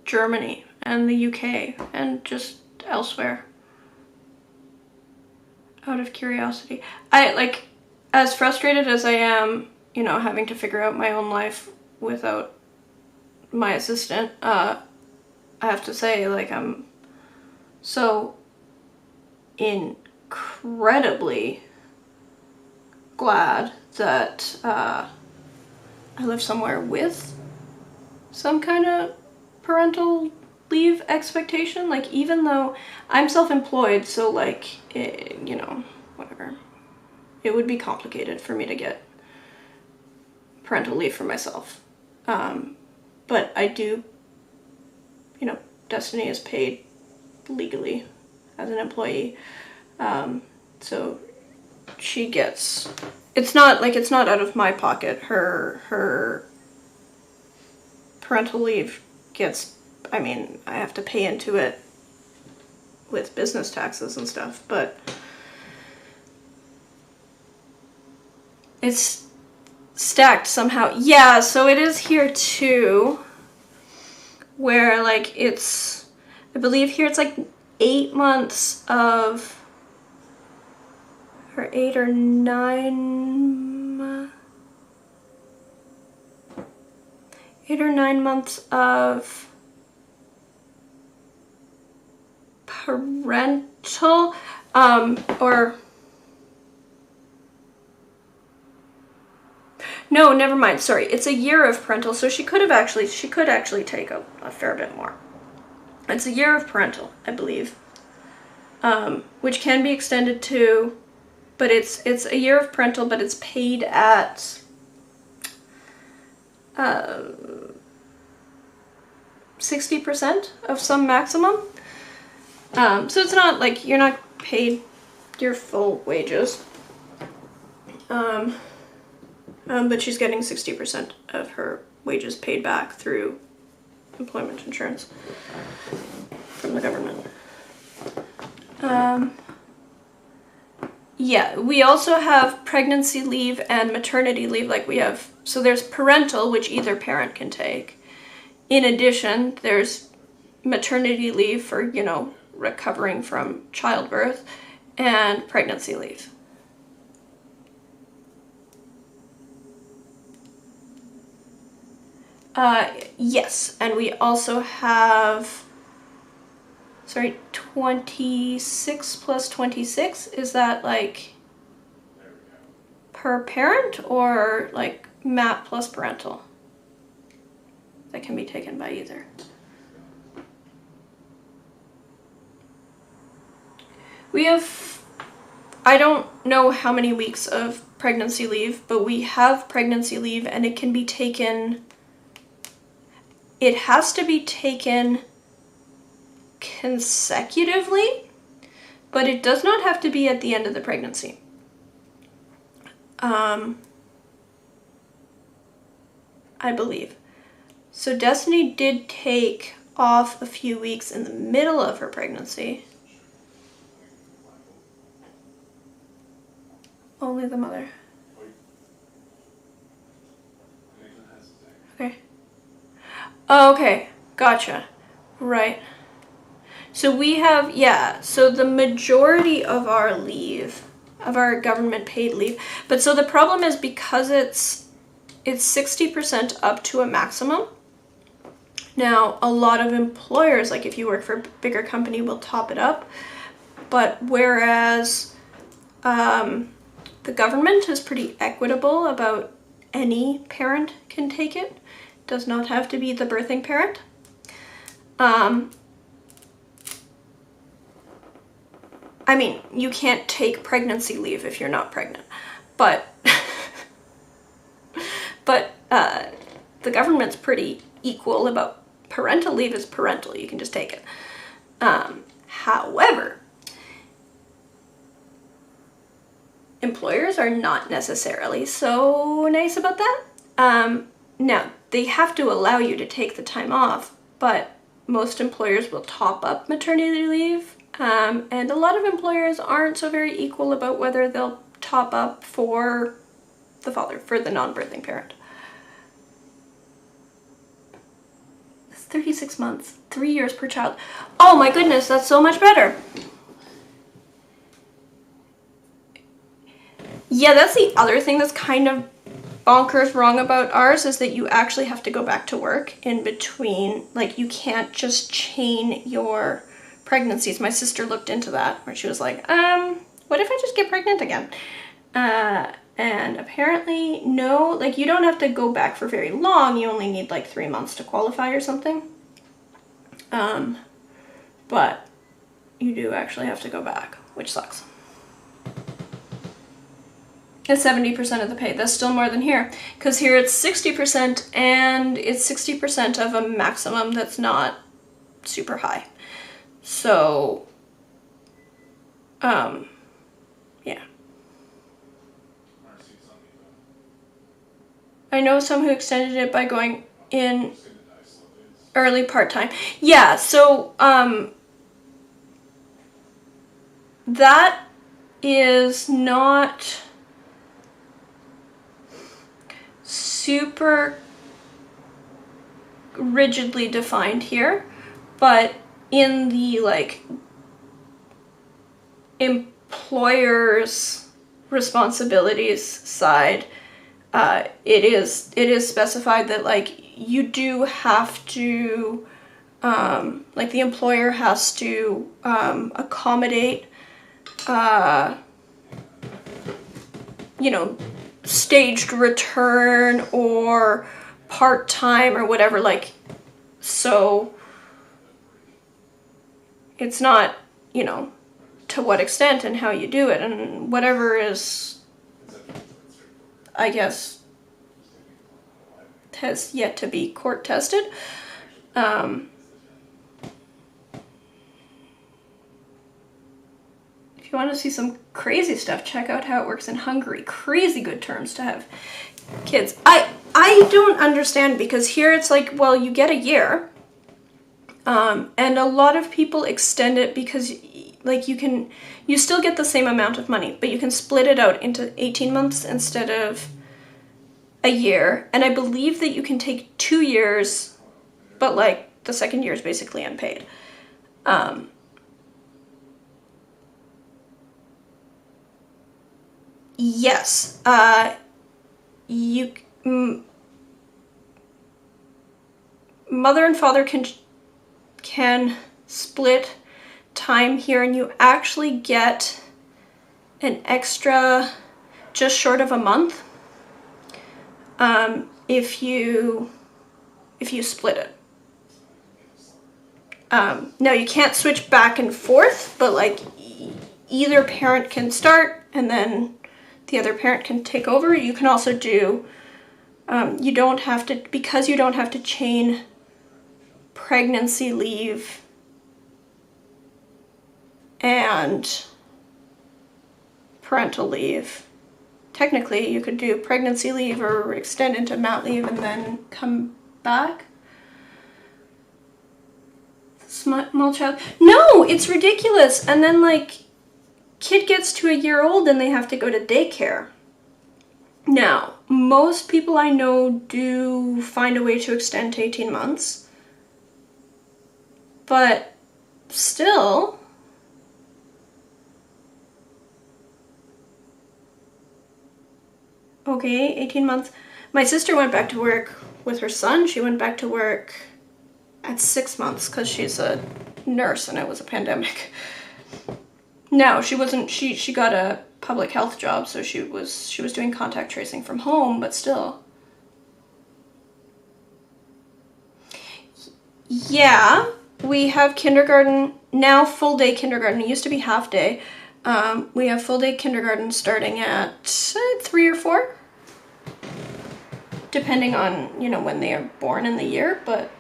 Germany and the UK and just elsewhere? Out of curiosity. As frustrated as I am, having to figure out my own life without my assistant, I have to say, I'm so incredibly glad that I live somewhere with some kind of parental leave expectation. Even though I'm self-employed, so whatever, it would be complicated for me to get parental leave for myself. But I do, Destiny is paid legally as an employee. So she gets, it's not out of my pocket. Her parental leave gets, I have to pay into it with business taxes and stuff, but it's stacked somehow. Yeah, so it is here too, where I believe here it's 8 months of, or 8 or 9 8 or 9 months of parental, or no, never mind, sorry, it's a year of parental, so she could actually take a fair bit more. It's a year of parental, I believe, which can be extended to, but it's a year of parental, but it's paid at 60% of some maximum. So it's not like you're not paid your full wages. But she's getting 60% of her wages paid back through employment insurance from the government. Yeah, we also have pregnancy leave and maternity leave, like we have. So there's parental, which either parent can take. In addition, there's maternity leave for, you know, recovering from childbirth, and pregnancy leave. Yes, and we also have, sorry, 26 plus 26, is that like per parent or like MAP plus parental? That can be taken by either. We have, I don't know how many weeks of pregnancy leave, but we have pregnancy leave, and it can be taken, it has to be taken consecutively, but it does not have to be at the end of the pregnancy. I believe. So Destiny did take off a few weeks in the middle of her pregnancy. Only the mother. Okay. Oh, okay, gotcha. Right. So we have, yeah, so the majority of our leave, of our government paid leave, but so the problem is because it's 60% up to a maximum. Now, a lot of employers, like if you work for a bigger company, will top it up, but whereas the government is pretty equitable about any parent can take it, does not have to be the birthing parent. I mean, you can't take pregnancy leave if you're not pregnant, but the government's pretty equal about parental leave is parental. You can just take it. However, employers are not necessarily so nice about that. Now, they have to allow you to take the time off, but most employers will top up maternity leave, and a lot of employers aren't so very equal about whether they'll top up for the father, for the non-birthing parent. It's 36 months, 3 years per child. Oh my goodness, that's so much better. Yeah, that's the other thing that's kind of bonkers wrong about ours, is that you actually have to go back to work in between. Like, you can't just chain your pregnancies. My sister looked into that, where she was like, what if I just get pregnant again? And apparently, no, like, you don't have to go back for very long. You only need like 3 months to qualify or something. But you do actually have to go back, which sucks. It's 70% of the pay. That's still more than here, because here it's 60%, and it's 60% of a maximum that's not super high. So, yeah. I know some who extended it by going in early part-time. Yeah, so, that is not super rigidly defined here, but in the like employer's responsibilities side, it is specified that like you do have to, like the employer has to accommodate, you know, staged return or part-time or whatever, like, so it's not, you know, to what extent and how you do it and whatever is, I guess, has yet to be court tested. If you want to see some crazy stuff, check out how it works in Hungary. Crazy good terms to have kids. I don't understand, because here it's like, well, you get a year, and a lot of people extend it because like you still get the same amount of money, but you can split it out into 18 months instead of a year. And I believe that you can take 2 years, but like the second year is basically unpaid. Yes, mother and father can split time here, and you actually get an extra just short of a month if you split it. Now you can't switch back and forth, but like either parent can start and then the other parent can take over. You can also do, you don't have to, because you don't have to chain pregnancy leave and parental leave. Technically, you could do pregnancy leave or extend into mat leave and then come back. Small child. No, it's ridiculous. And then like, kid gets to a year old and they have to go to daycare. Now, most people I know do find a way to extend to 18 months. But still, okay, 18 months. My sister went back to work with her son. She went back to work at 6 months because she's a nurse and it was a pandemic. No, she wasn't. She got a public health job, so she was doing contact tracing from home, but still. Yeah, we have kindergarten now, full day kindergarten. It used to be half day. We have full day kindergarten starting at 3 or 4, depending on, you know, when they are born in the year, but.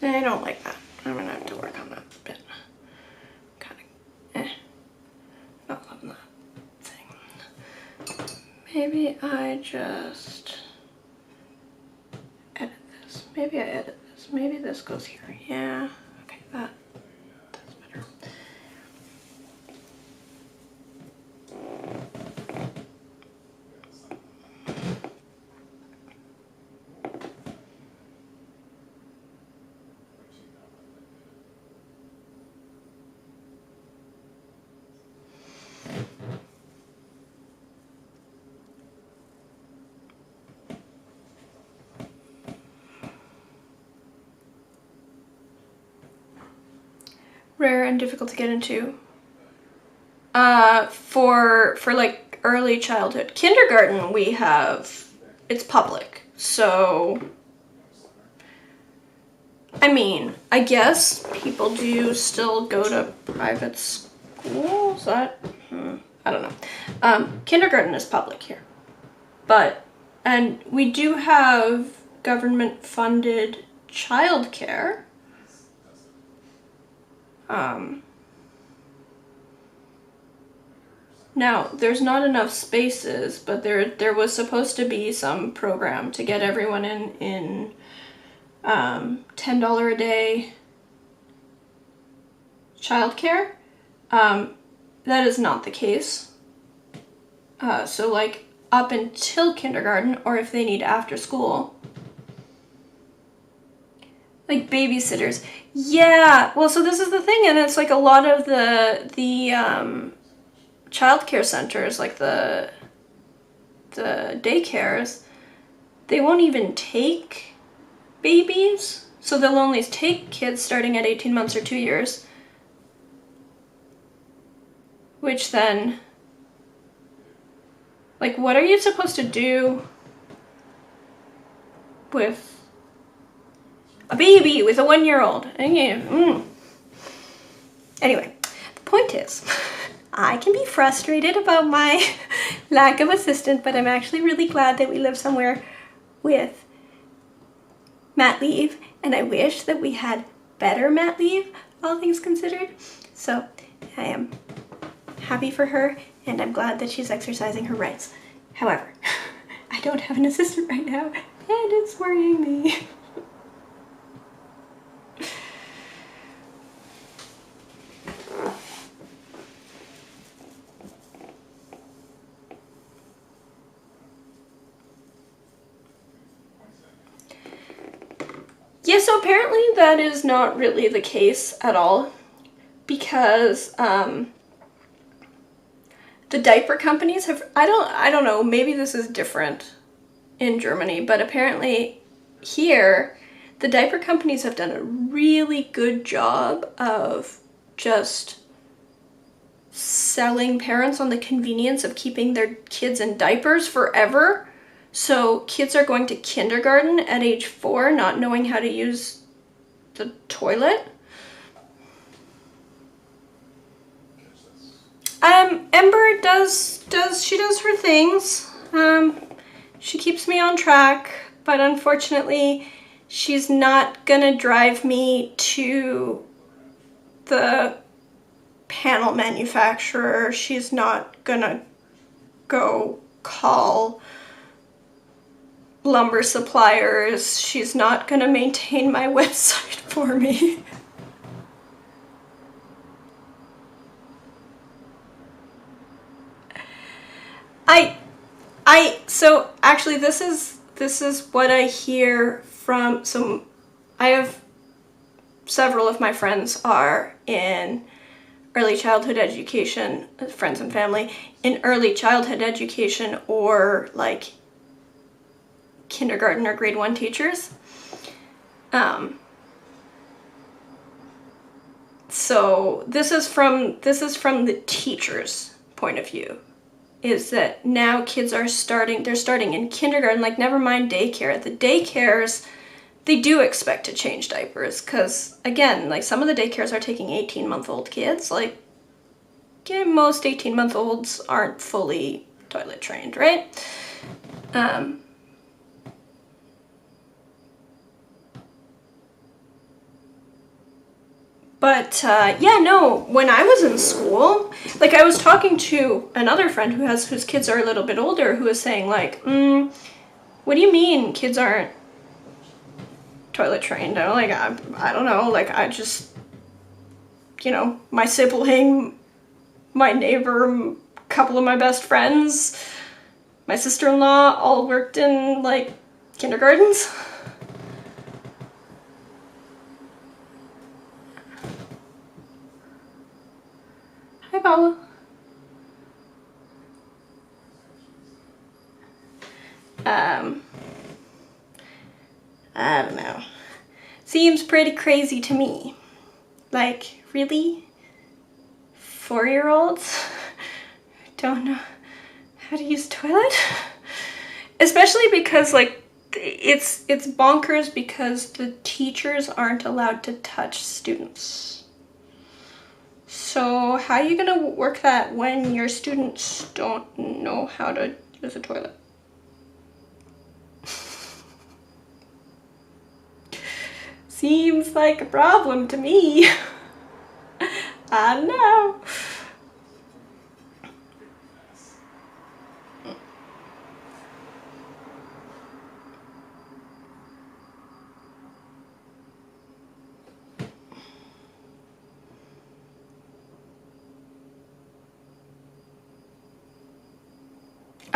I don't like that. I'm gonna have to work on that a bit. Kinda, not loving that thing. Maybe I just edit this. Maybe I edit this. Maybe this goes here. Yeah, okay, that's better. Rare and difficult to get into. For like early childhood. Kindergarten we have, it's public, so I mean, I guess people do still go to private schools. I don't know. Kindergarten is public here, and we do have government funded childcare. Now, there's not enough spaces, but there was supposed to be some program to get everyone in $10 a day childcare. That is not the case. So like up until kindergarten, or if they need after school. Like babysitters. Yeah, well, so this is the thing, and it's like a lot of the childcare centers, like the daycares, they won't even take babies. So they'll only take kids starting at 18 months or 2 years. Which then, like, what are you supposed to do with a baby, with a 1-year-old? Anyway, the point is, I can be frustrated about my lack of assistant, but I'm actually really glad that we live somewhere with mat leave, and I wish that we had better mat leave, all things considered. So I am happy for her, and I'm glad that she's exercising her rights. However, I don't have an assistant right now, and it's worrying me. Yeah, so apparently that is not really the case at all, because the diaper companies have, I don't know, maybe this is different in Germany, but apparently here the diaper companies have done a really good job of just selling parents on the convenience of keeping their kids in diapers forever. So kids are going to kindergarten at age 4 not knowing how to use the toilet. Ember does her things. She keeps me on track, but unfortunately she's not gonna drive me to the panel manufacturer. She's not gonna go call lumber suppliers. She's not gonna maintain my website for me. So actually this is what I hear from, so I have several of my friends are in early childhood education, friends and family, in early childhood education or like kindergarten or grade 1 teachers. So this is from the teacher's point of view, is that now kids are starting in kindergarten, like never mind daycare. The daycares, they do expect to change diapers, because again, like some of the daycares are taking 18-month-old kids. Like, yeah, most 18-month-olds aren't fully toilet trained, right? But yeah, no, when I was in school, like I was talking to another friend whose kids are a little bit older, who was saying like, what do you mean kids aren't toilet trained? I'm like, I don't know, like I just, you know, my sibling, my neighbor, a couple of my best friends, my sister-in-law all worked in like kindergartens. Hi, Paula. I don't know. Seems pretty crazy to me. Like, really? 4-year-olds don't know how to use a toilet? Especially because, like, it's bonkers because the teachers aren't allowed to touch students. So how are you gonna work that when your students don't know how to use a toilet? Seems like a problem to me. I don't know.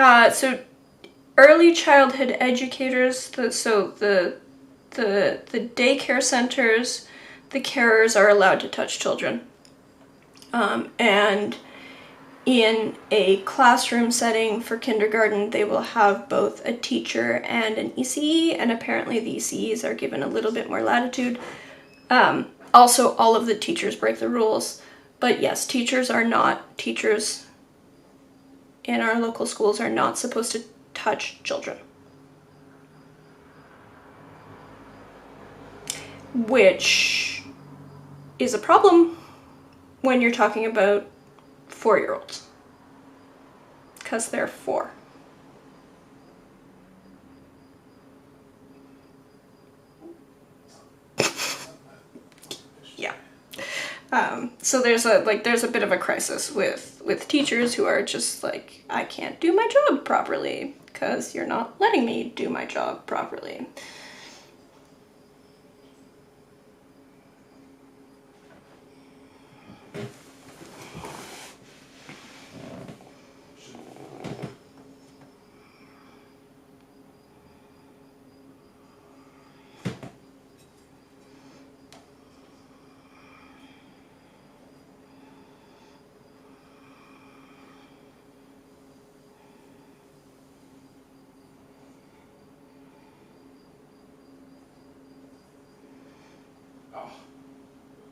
So early childhood educators, the daycare centers, the carers are allowed to touch children. And in a classroom setting for kindergarten, they will have both a teacher and an ECE, and apparently the ECEs are given a little bit more latitude. Also, all of the teachers break the rules, but yes, teachers in our local schools are not supposed to touch children. Which is a problem when you're talking about 4-year-olds, because they're 4. Yeah. So there's a bit of a crisis with teachers who are just like, I can't do my job properly because you're not letting me do my job properly. Oh,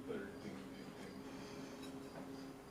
better ding, ding, ding. It was largely accidental.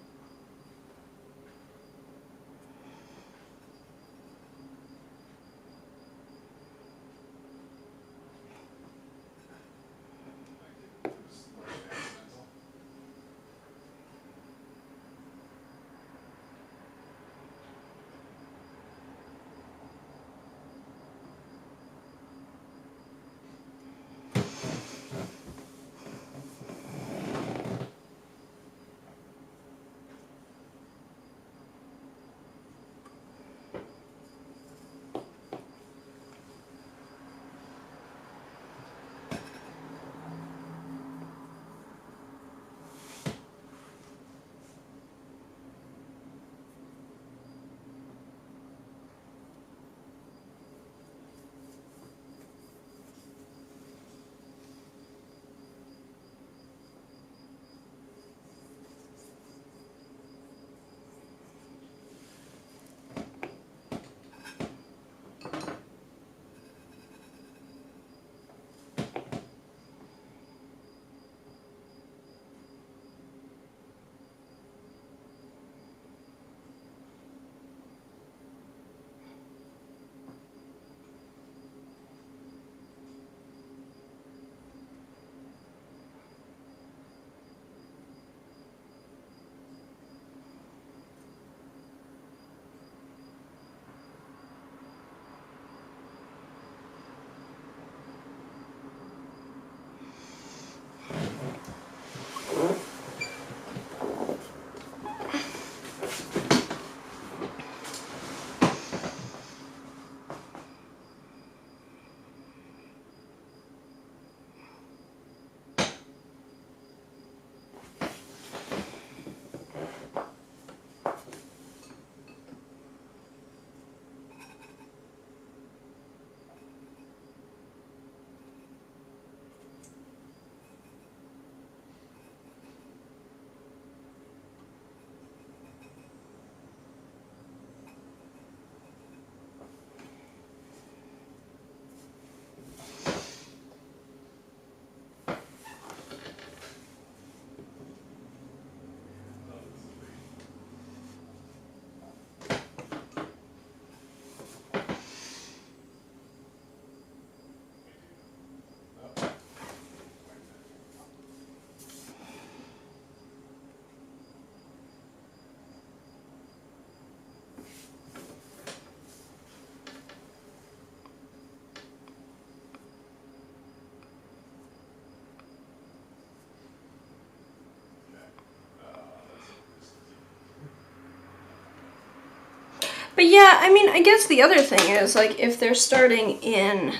But yeah, I mean, I guess the other thing is, like, if they're starting in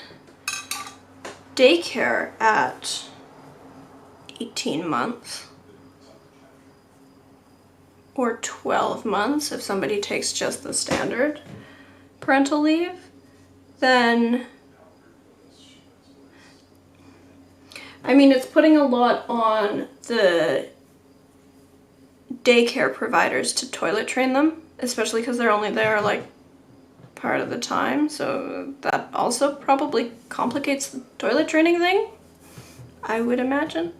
daycare at 18 months or 12 months, if somebody takes just the standard, parental leave, then I mean, it's putting a lot on the daycare providers to toilet train them, especially because they're only there like part of the time, so that also probably complicates the toilet training thing, I would imagine.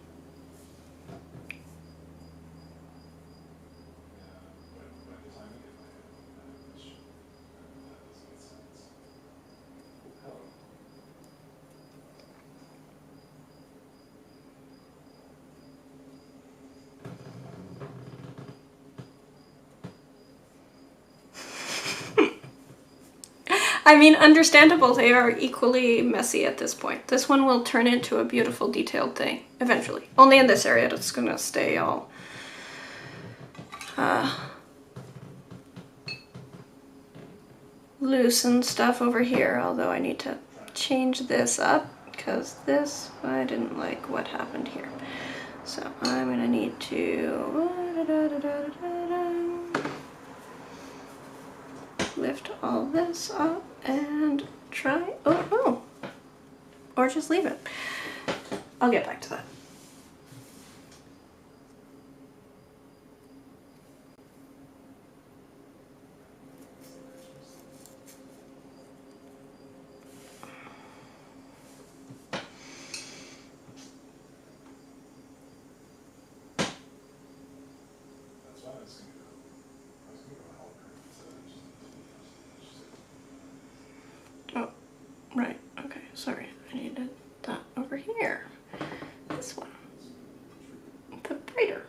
I mean, understandable, they are equally messy at this point. This one will turn into a beautiful detailed thing, eventually. Only in this area it's gonna stay all loose and stuff over here, although I need to change this up, because this, I didn't like what happened here. So I'm gonna need to lift all this up and try, oh, or just leave it. I'll get back to that. Oh, right, okay, sorry, I needed that over here. This one, the brighter.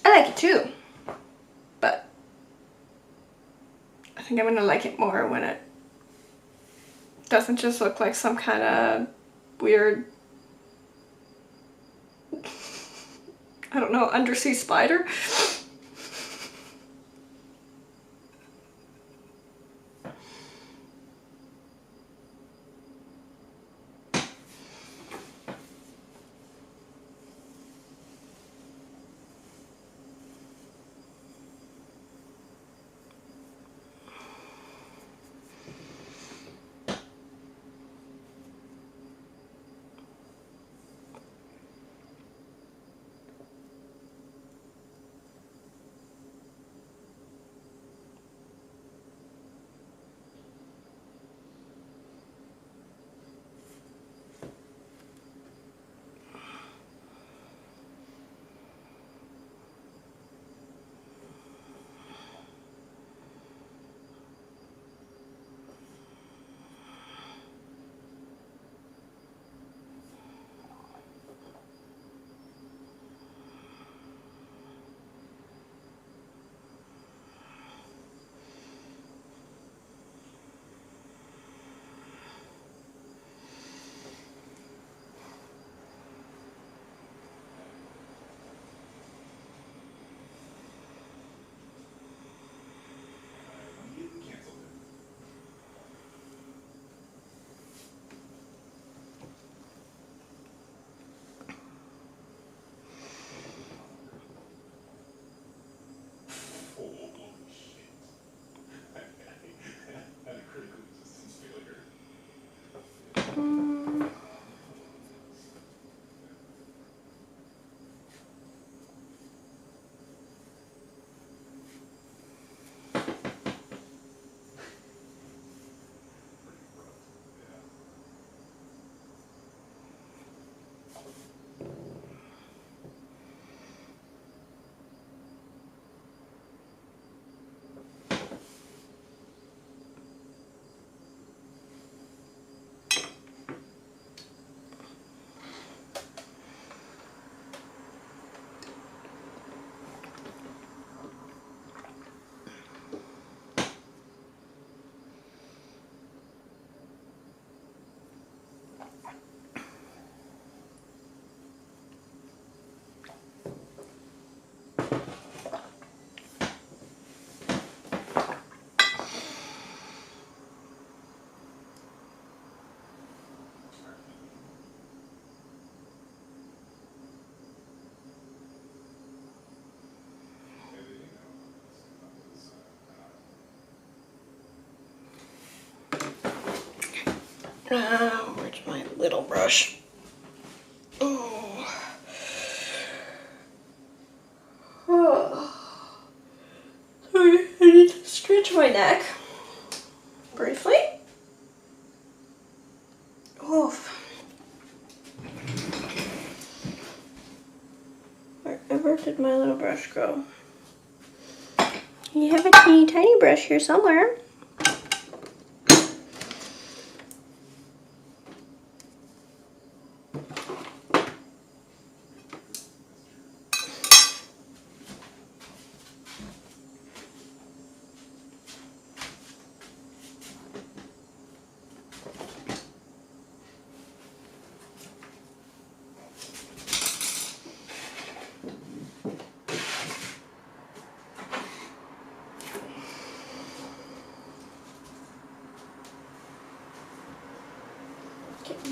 I like it too, but I think I'm gonna like it more when it doesn't just look like some kind of weird, I don't know, undersea spider. Where's my little brush? Oh. Sorry, I need to stretch my neck briefly. Oof. Wherever did my little brush go? You have a teeny tiny brush here somewhere.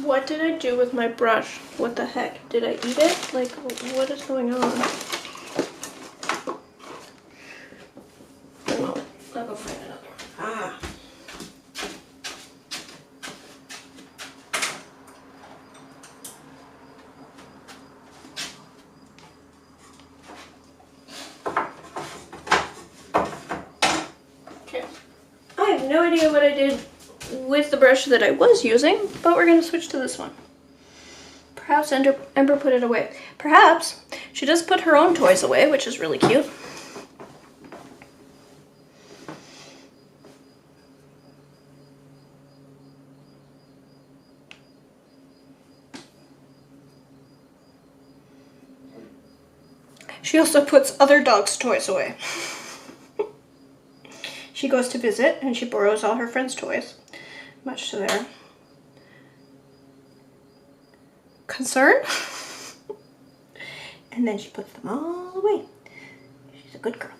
What did I do with my brush? What the heck? Did I eat it? Like, what is going on? No, I'll go find another one. Ah. Okay. I have no idea what I did with the brush that I was using, but we're gonna switch to this one. Perhaps Ember put it away. Perhaps she does put her own toys away, which is really cute. She also puts other dogs' toys away. She goes to visit and she borrows all her friends' toys, much to their concern. And then she puts them all away. She's a good girl.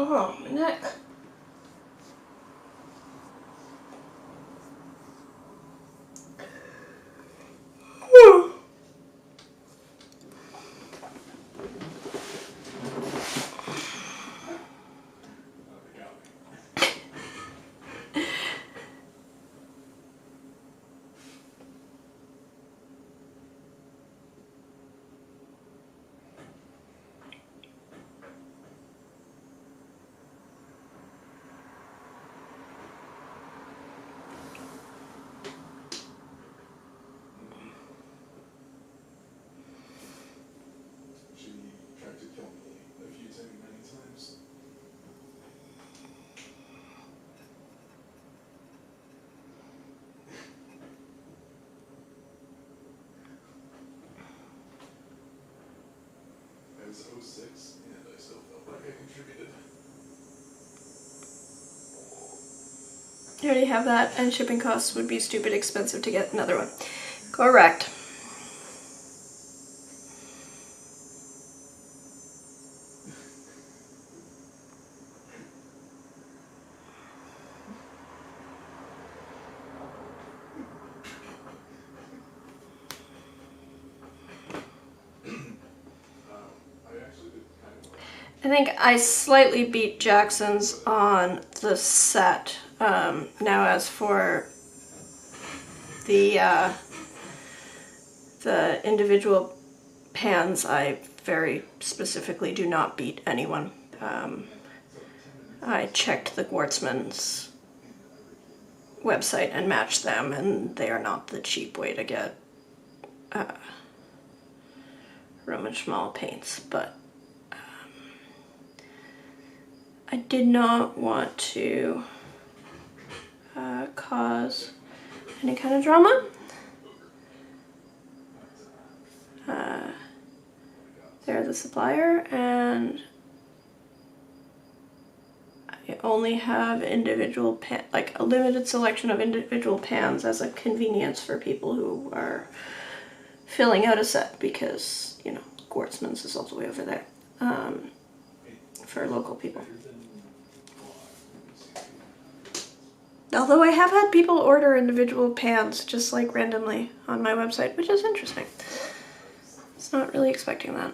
Oh, my neck. You already have that, and shipping costs would be stupid expensive to get another one. Correct. I think I slightly beat Jackson's on the set. Now as for the individual pans, I very specifically do not beat anyone. I checked the Gwartzman's website and matched them, and they are not the cheap way to get Roman Schmal paints, but I did not want to cause any kind of drama. They're the supplier, and I only have individual like a limited selection of individual pans as a convenience for people who are filling out a set, because, you know, Gwartzman's is all the way over there, for local people. Although I have had people order individual pans just like randomly on my website, which is interesting. It's not really expecting that.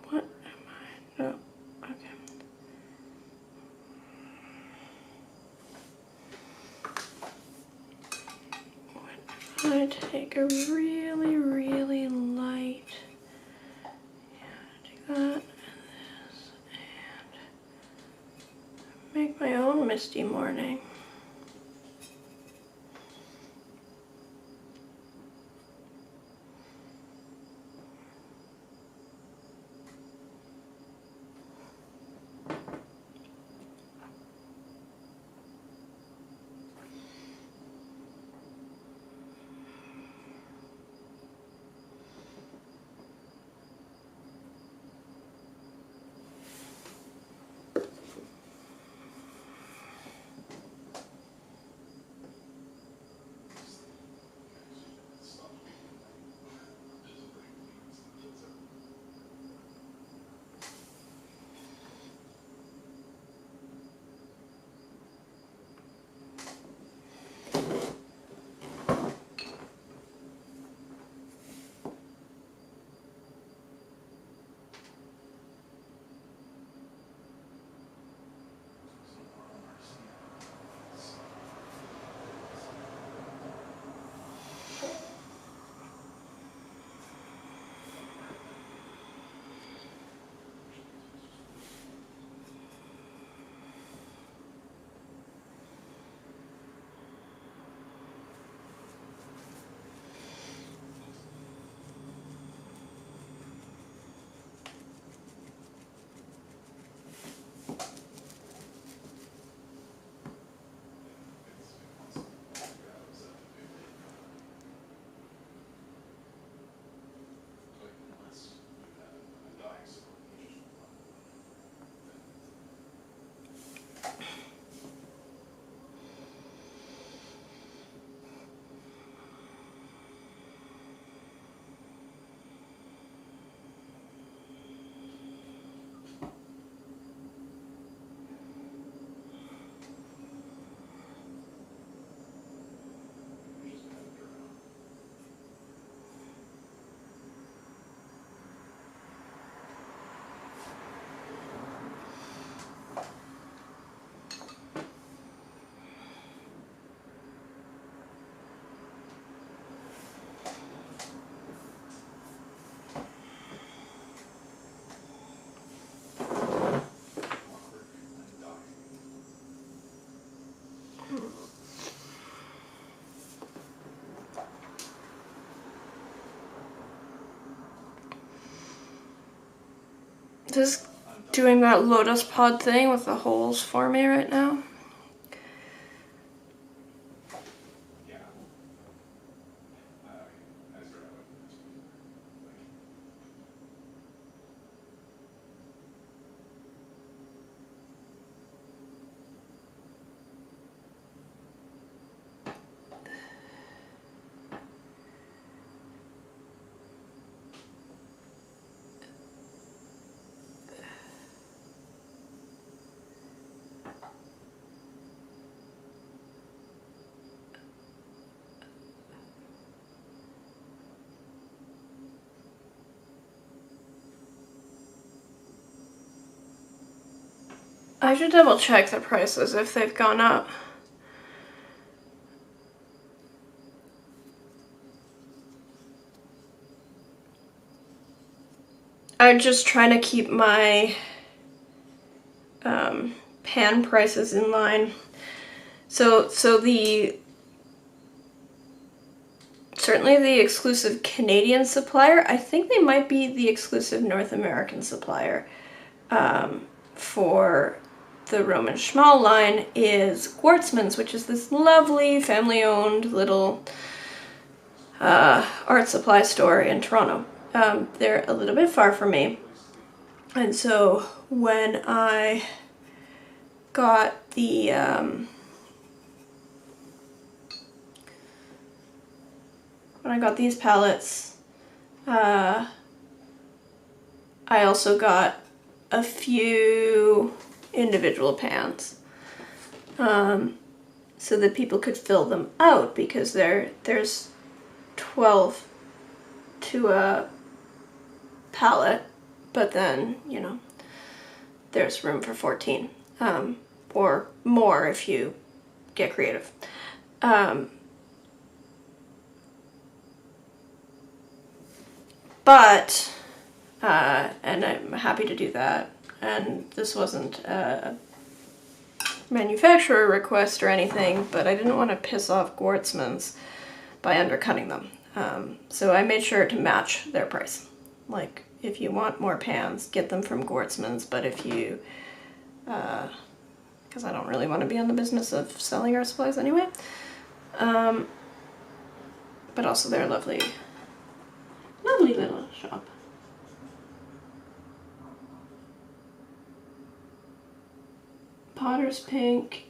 What am I? Oh, okay. I take a really, really light, take that and this, and make my own misty morning. Just doing that lotus pod thing with the holes for me right now. I should double check the prices if they've gone up. I'm just trying to keep my pan prices in line. So certainly the exclusive Canadian supplier, I think they might be the exclusive North American supplier for the Roman Schmal line is Gwartzman's, which is this lovely family-owned little art supply store in Toronto. They're a little bit far from me, and so when I got the when I got these palettes, I also got a few individual pans so that people could fill them out, because there's 12 to a palette, but then, you know, there's room for 14 or more if you get creative. But and I'm happy to do that, and this wasn't a manufacturer request or anything, but I didn't want to piss off Gwartzman's by undercutting them. So I made sure to match their price. Like, if you want more pans, get them from Gwartzman's, but if you, because I don't really want to be in the business of selling art supplies anyway. But also they're a lovely little shop. Potter's Pink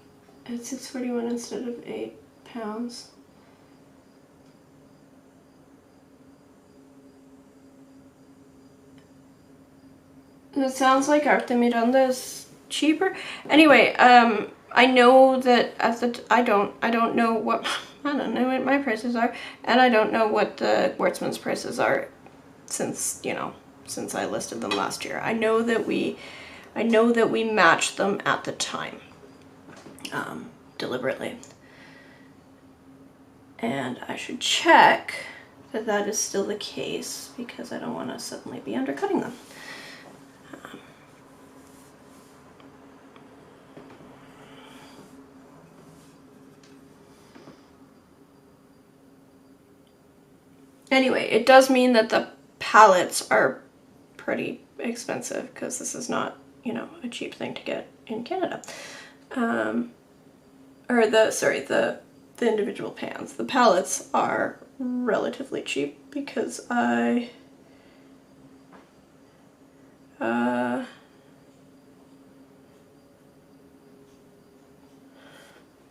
at $6.41 instead of £8. It sounds like Arte Miranda is cheaper. Anyway, I know that I don't know what my prices are, and I don't know what the Gwartzman's prices are since I listed them last year. I know that we matched them at the time, deliberately, and I should check that is still the case, because I don't want to suddenly be undercutting them. Anyway, it does mean that the palettes are pretty expensive, because this is not, a cheap thing to get in Canada. Or the individual pans. The palettes are relatively cheap, because I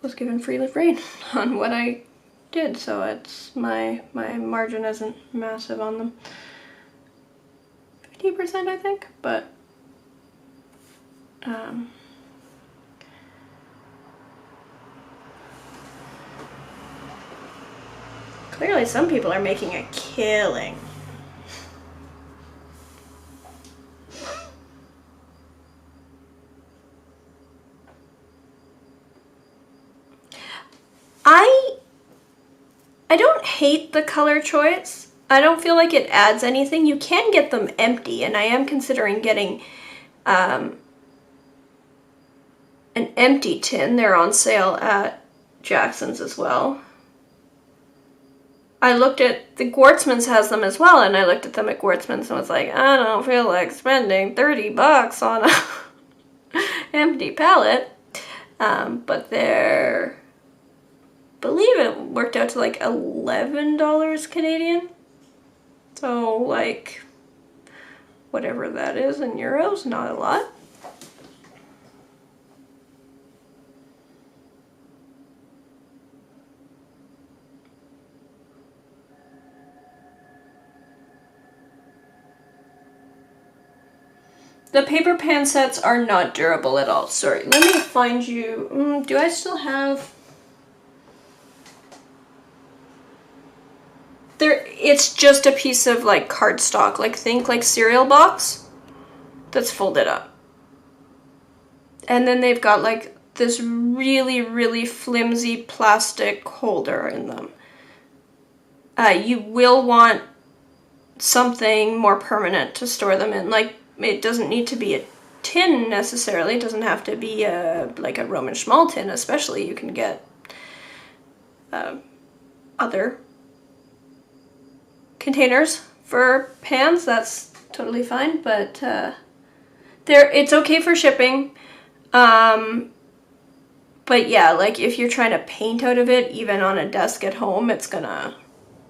was given free rein on what I did, so it's my margin isn't massive on them. 50%, I think, but clearly some people are making a killing. I don't hate the color choice. I don't feel like it adds anything. You can get them empty, and I am considering getting an empty tin. They're on sale at Jackson's as well. I looked at, the Gwartzman's has them as well, and I looked at them at Gwartzman's and was like, I don't feel like spending $30 on a empty palette. But they're, I believe it worked out to like $11 Canadian. So like, whatever that is in euros, not a lot. The paper pan sets are not durable at all. Sorry, let me find you. Do I still have? It's just a piece of like cardstock, like think like cereal box that's folded up. And then they've got like this really, really flimsy plastic holder in them. You will want something more permanent to store them in. Like, it doesn't need to be a tin necessarily. It doesn't have to be like a Roman schmal tin, especially. You can get other containers for pans. That's totally fine, but it's okay for shipping. But yeah, like if you're trying to paint out of it, even on a desk at home, it's gonna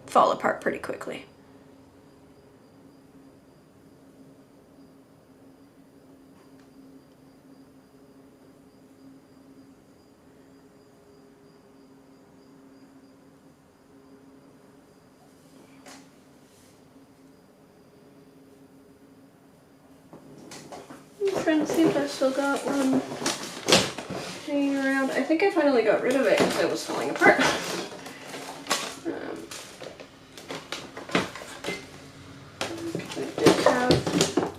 fall apart pretty quickly. I'm trying to see if I've still got one hanging around. I think I finally got rid of it because it was falling apart.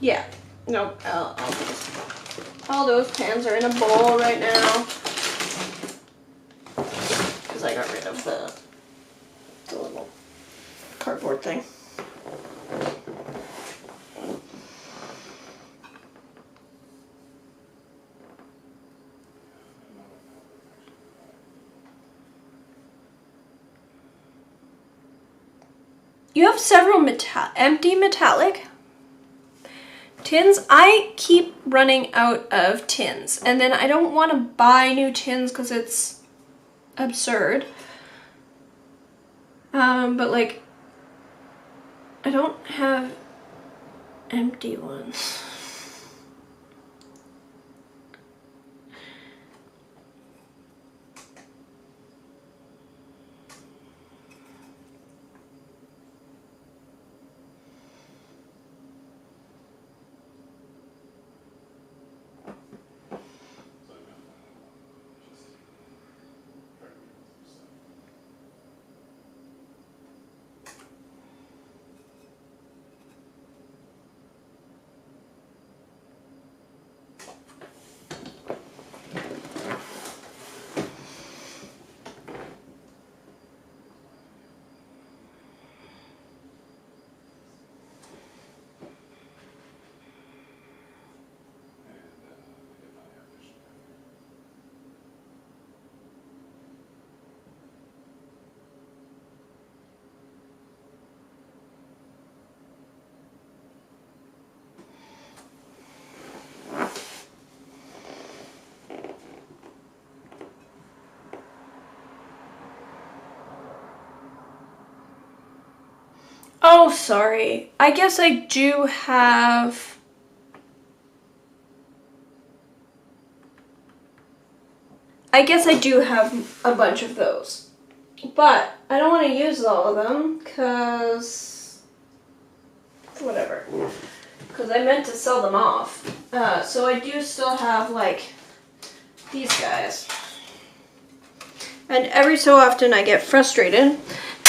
Yeah, no, all those pans are in a bowl right now because I got rid of the little cardboard thing. You have several empty metallic tins. I keep running out of tins, and then I don't want to buy new tins because it's absurd. But like, I don't have empty ones. Oh, sorry. I guess I do have... I guess I do have a bunch of those. But I don't want to use all of them because... whatever. Because I meant to sell them off. So I do still have, like, these guys. And every so often I get frustrated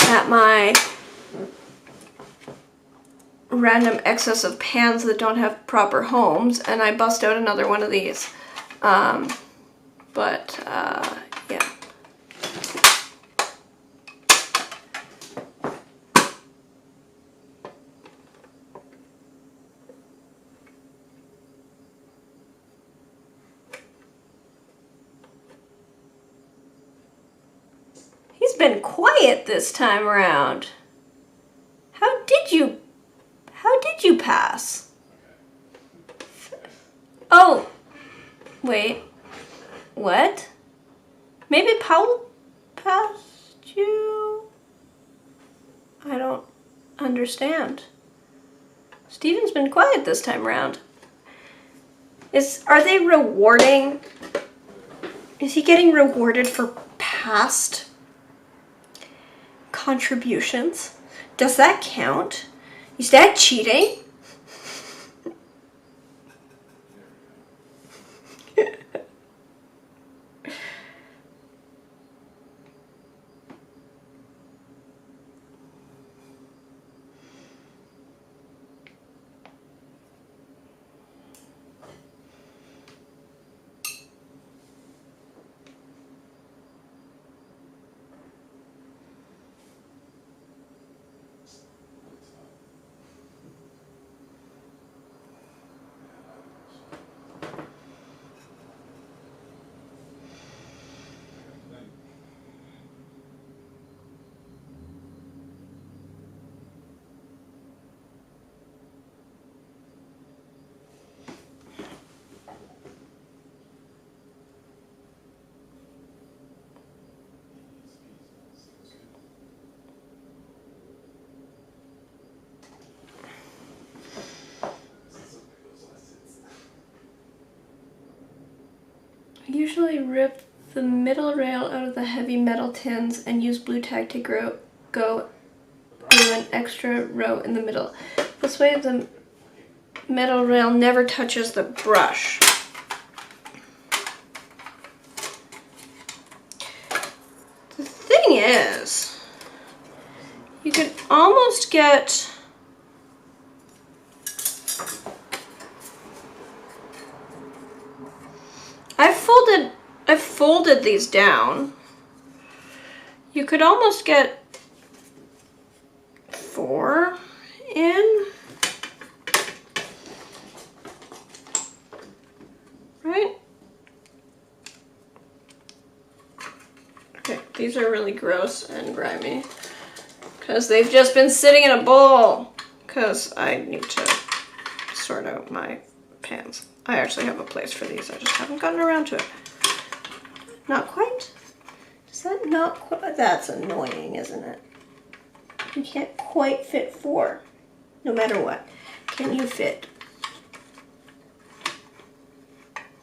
at my random excess of pans that don't have proper homes, and I bust out another one of these. Yeah. He's been quiet this time around. How did you pass? Oh, wait, what? Maybe Paul passed you? I don't understand. Steven's been quiet this time around. Are they rewarding? Is he getting rewarded for past contributions? Does that count? Is that cheating? Usually rip the middle rail out of the heavy metal tins and use blue tack to go glue an extra row in the middle. This way the metal rail never touches the brush. The thing is, you could almost get I've folded these down. You could almost get 4 in, right? Okay, these are really gross and grimy because they've just been sitting in a bowl because I need to sort out my pans. I actually have a place for these, I just haven't gotten around to it. Not quite? Is that not quite? That's annoying, isn't it? You can't quite fit 4, no matter what. Can you fit?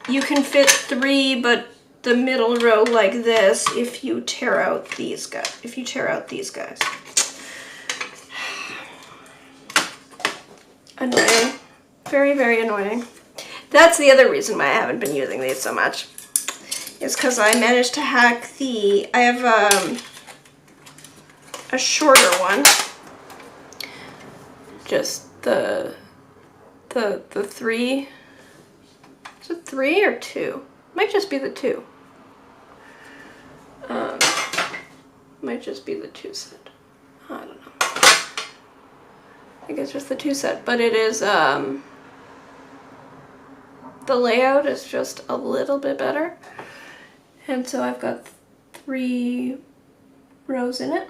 You can fit 3, but the middle row like this if you tear out these guys. If you tear out these guys. Annoying. Very, very annoying. That's the other reason why I haven't been using these so much. Is because I managed to hack the, I have a shorter one. Just the 3. Is it 3 or 2? Might just be the 2. Might just be the 2 set. I don't know. I think it's just the 2 set, but it is, the layout is just a little bit better. And so I've got 3 rows in it.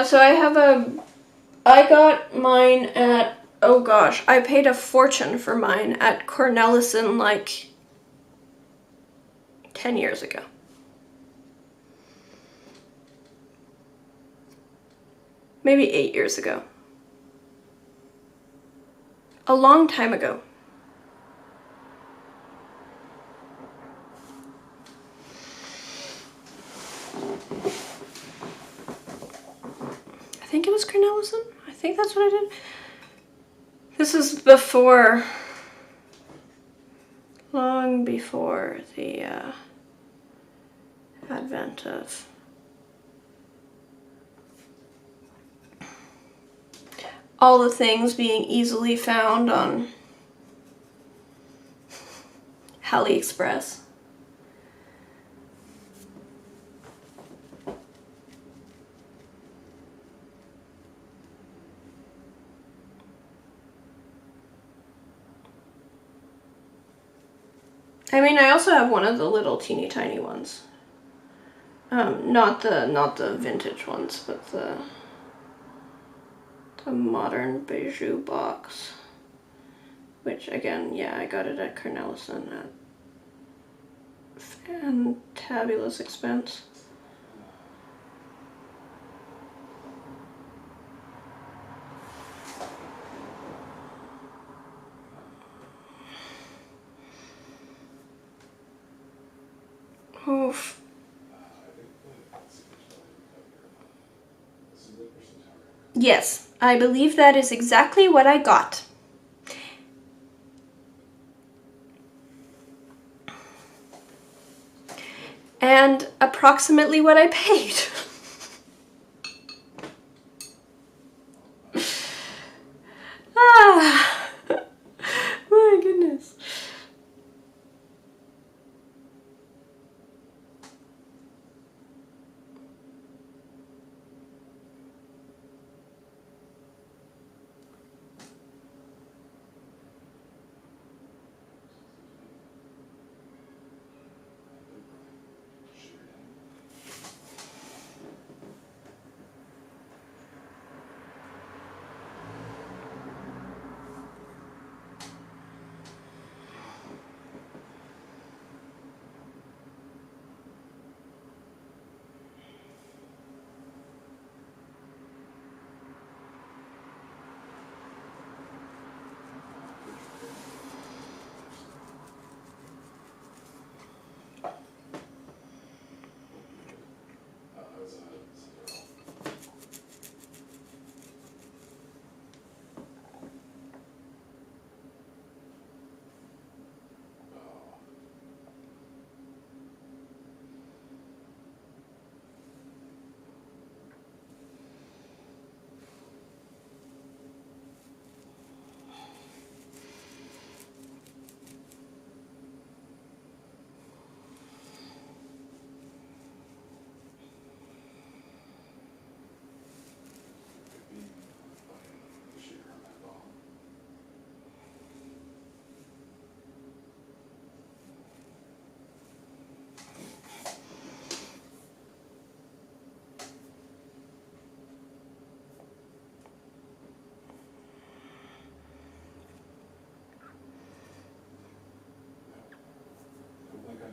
So I got mine at, oh gosh, I paid a fortune for mine at Cornellison like 10 years ago. Maybe 8 years ago. A long time ago. I think it was Cornellison. I think that's what I did. This is before, long before the advent of all the things being easily found on AliExpress. I mean, I also have one of the little teeny tiny ones. Not the vintage ones, but the modern bijou box. Which again, yeah, I got it at Cornellison at fantabulous expense. Oof. Yes, I believe that is exactly what I got. And approximately what I paid. Ah, my goodness.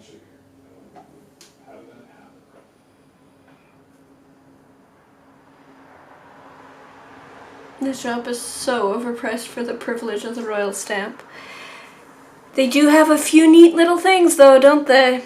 adventure here. How did that happen? This shop is so overpriced for the privilege of the royal stamp. They do have a few neat little things though, don't they?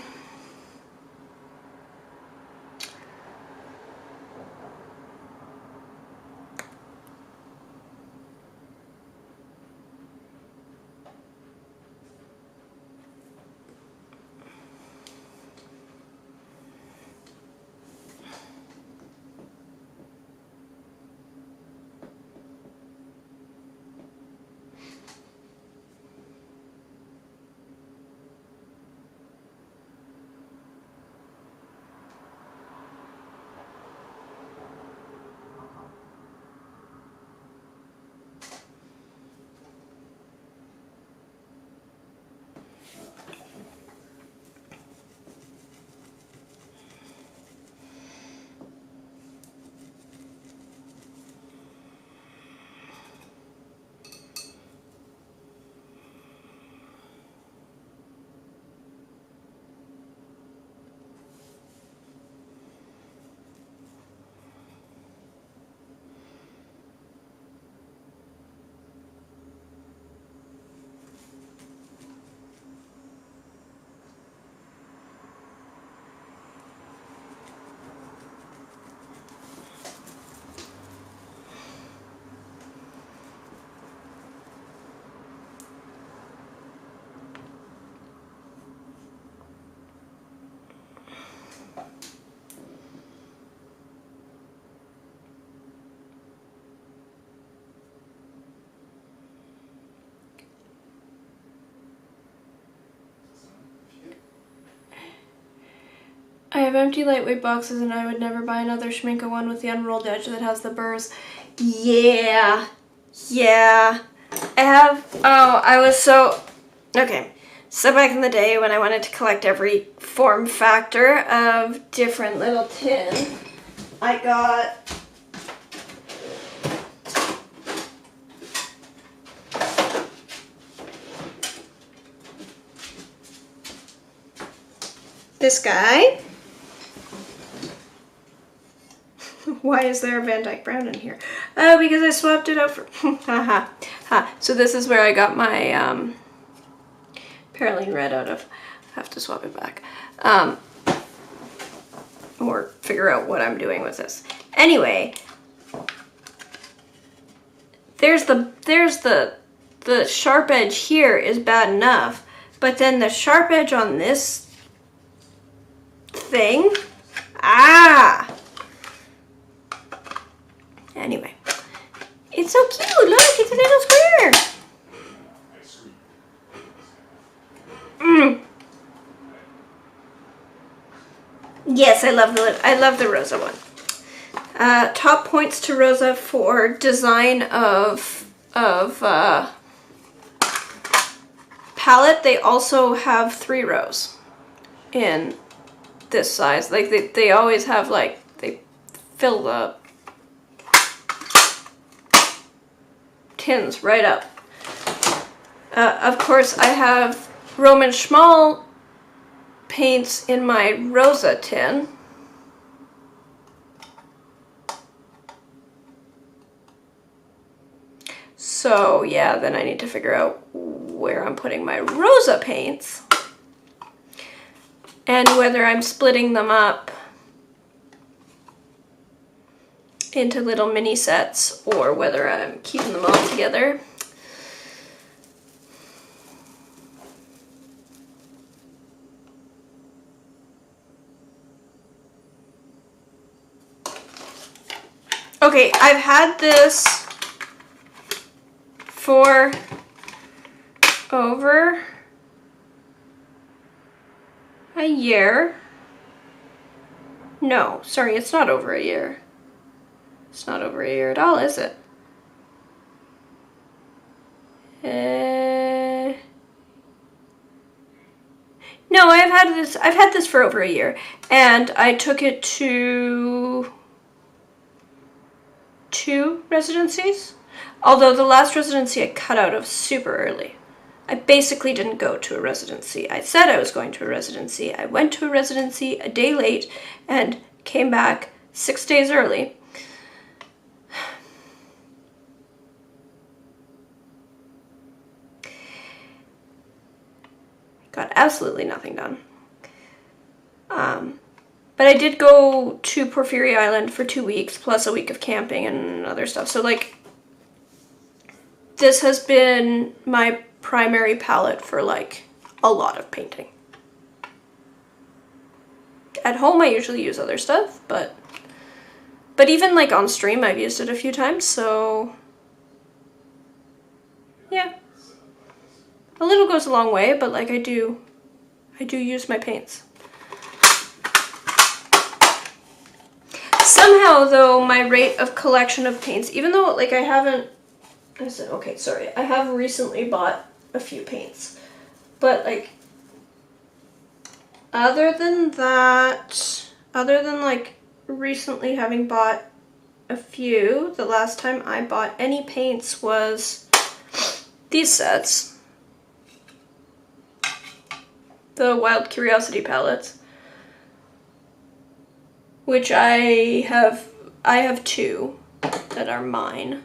I have empty lightweight boxes and I would never buy another Schminke one with the unrolled edge that has the burrs. Yeah. Yeah. I have, okay. So back in the day when I wanted to collect every form factor of different little tin, I got this guy. Why is there a Van Dyke Brown in here? Oh, because I swapped it out for... Haha. Ha. So this is where I got my Paraline Red out of. I have to swap it back. Or figure out what I'm doing with this. Anyway. There's the sharp edge here is bad enough. But then the sharp edge on this thing... Ah! Anyway, it's so cute. Look, it's a little square. Yes, I love the Rosa one. Top points to Rosa for design of palette. They also have 3 rows in this size. Like they always have, like, they fill the tins right up. Of course, I have Roman Schmal paints in my Rosa tin. So yeah, then I need to figure out where I'm putting my Rosa paints and whether I'm splitting them up into little mini sets or whether I'm keeping them all together. Okay, I've had this for over a year. No, sorry, it's not over a year. It's not over a year at all, is it? No, I've had this for over a year, and I took it to 2 residencies. Although the last residency I cut out of super early. I basically didn't go to a residency. I said I was going to a residency. I went to a residency a day late and came back 6 days early. Got absolutely nothing done. But I did go to Porphyry Island for 2 weeks, plus a week of camping and other stuff. So, like, this has been my primary palette for, like, a lot of painting. At home, I usually use other stuff, but even, like, on stream, I've used it a few times, so yeah. A little goes a long way, but, like, I do use my paints. Somehow, though, my rate of collection of paints, even though, like, I have recently bought a few paints, but, like, other than, like, recently having bought a few, the last time I bought any paints was these sets, the Wild Curiosity palettes, which I have 2 that are mine.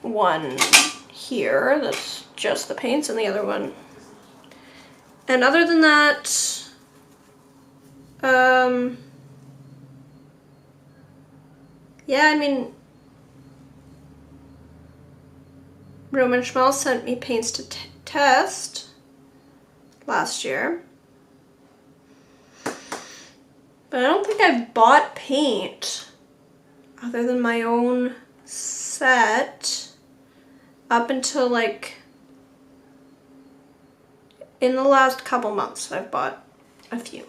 One here that's just the paints, and the other one. And other than that, yeah, I mean, Roman Schmal sent me paints to test last year. But I don't think I've bought paint other than my own set up until, like, in the last couple months I've bought a few.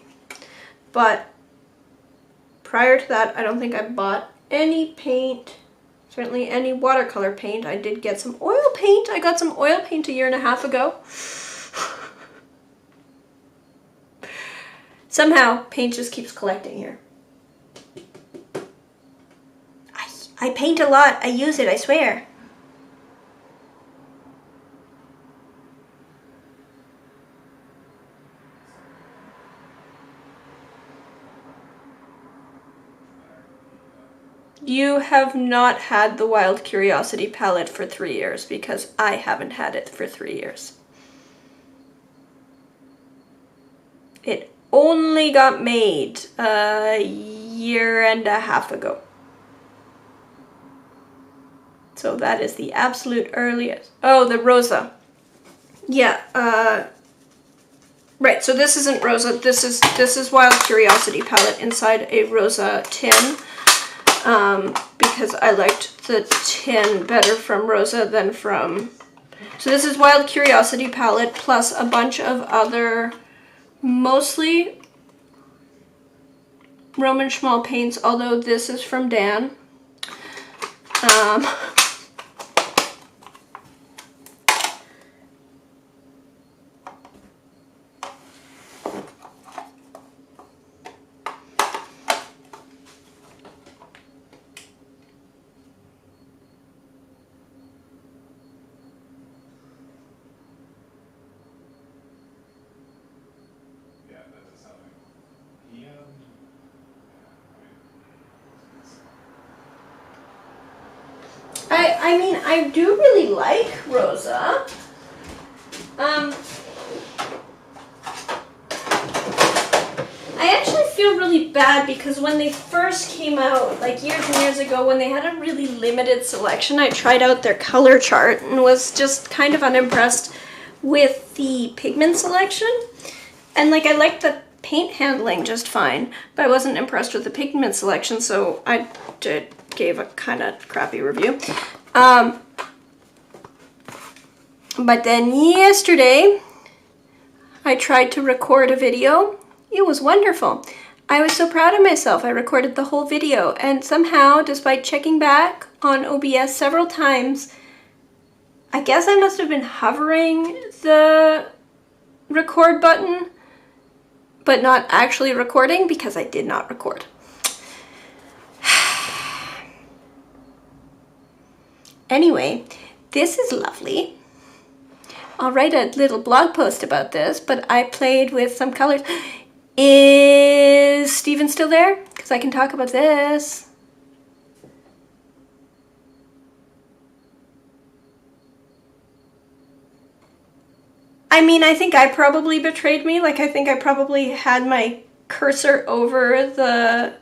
But prior to that, I don't think I bought any paint, certainly any watercolor paint. I did get some oil paint. I got some oil paint a year and a half ago. Somehow, paint just keeps collecting here. I paint a lot. I use it, I swear. You have not had the Wild Curiosity palette for 3 years, because I haven't had it for 3 years. It only got made a year and a half ago. So that is the absolute earliest. Oh, the Rosa. Yeah, right, so this isn't Rosa. This is Wild Curiosity palette inside a Rosa tin. Because I liked the tin better from Rosa than from... So this is Wild Curiosity palette plus a bunch of other, mostly Roman Schmal paints, although this is from Dan. I mean, I do really like Rosa. I actually feel really bad because when they first came out, like years and years ago, when they had a really limited selection, I tried out their color chart and was just kind of unimpressed with the pigment selection. And, like, I liked the paint handling just fine, but I wasn't impressed with the pigment selection, so I gave a kind of crappy review. But then yesterday, I tried to record a video. It was wonderful. I was so proud of myself. I recorded the whole video, and somehow, despite checking back on OBS several times, I guess I must have been hovering the record button, but not actually recording, because I did not record. Anyway, this is lovely. I'll write a little blog post about this, but I played with some colors. Is Steven still there? Because I can talk about this. I mean, I think I probably betrayed me. Like, I think I probably had my cursor over the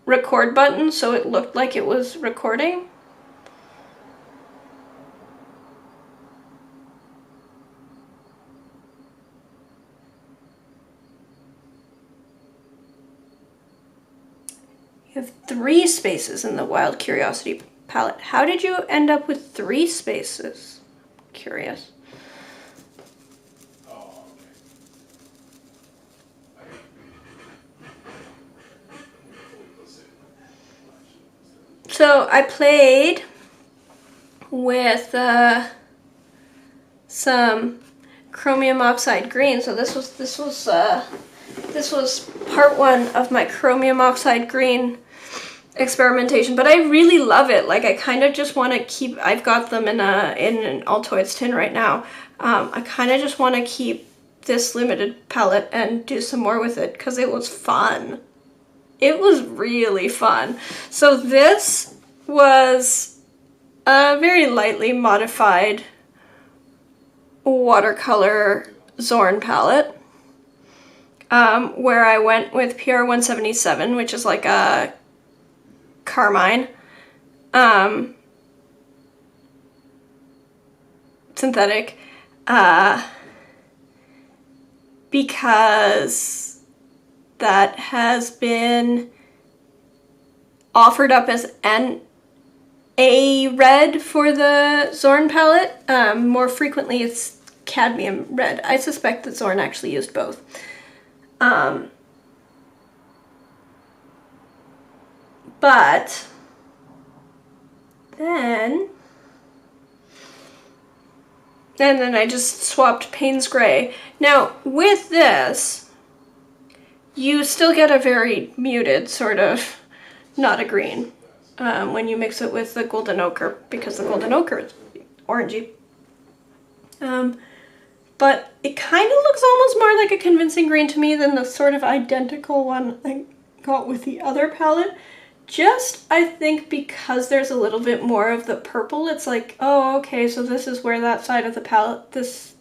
record button so it looked like it was recording. You have 3 spaces in the Wild Curiosity palette. How did you end up with 3 spaces? Curious. So I played with some chromium oxide green. So this was part 1 of my chromium oxide green experimentation. But I really love it. Like, I kind of just want to keep. I've got them in an Altoids tin right now. I kind of just want to keep this limited palette and do some more with it because it was fun. It was really fun. So this was a very lightly modified watercolor Zorn palette, where I went with PR177, which is like a carmine synthetic, because that has been offered up as a red for the Zorn palette. More frequently it's cadmium red. I suspect that Zorn actually used both. But then I just swapped Payne's Gray. Now with this, you still get a very muted sort of, not a green, when you mix it with the golden ochre, because the golden ochre is orangey. But it kind of looks almost more like a convincing green to me than the sort of identical one I got with the other palette. Just, I think, because there's a little bit more of the purple, it's like, oh, okay, so this is where that side of the palette, this,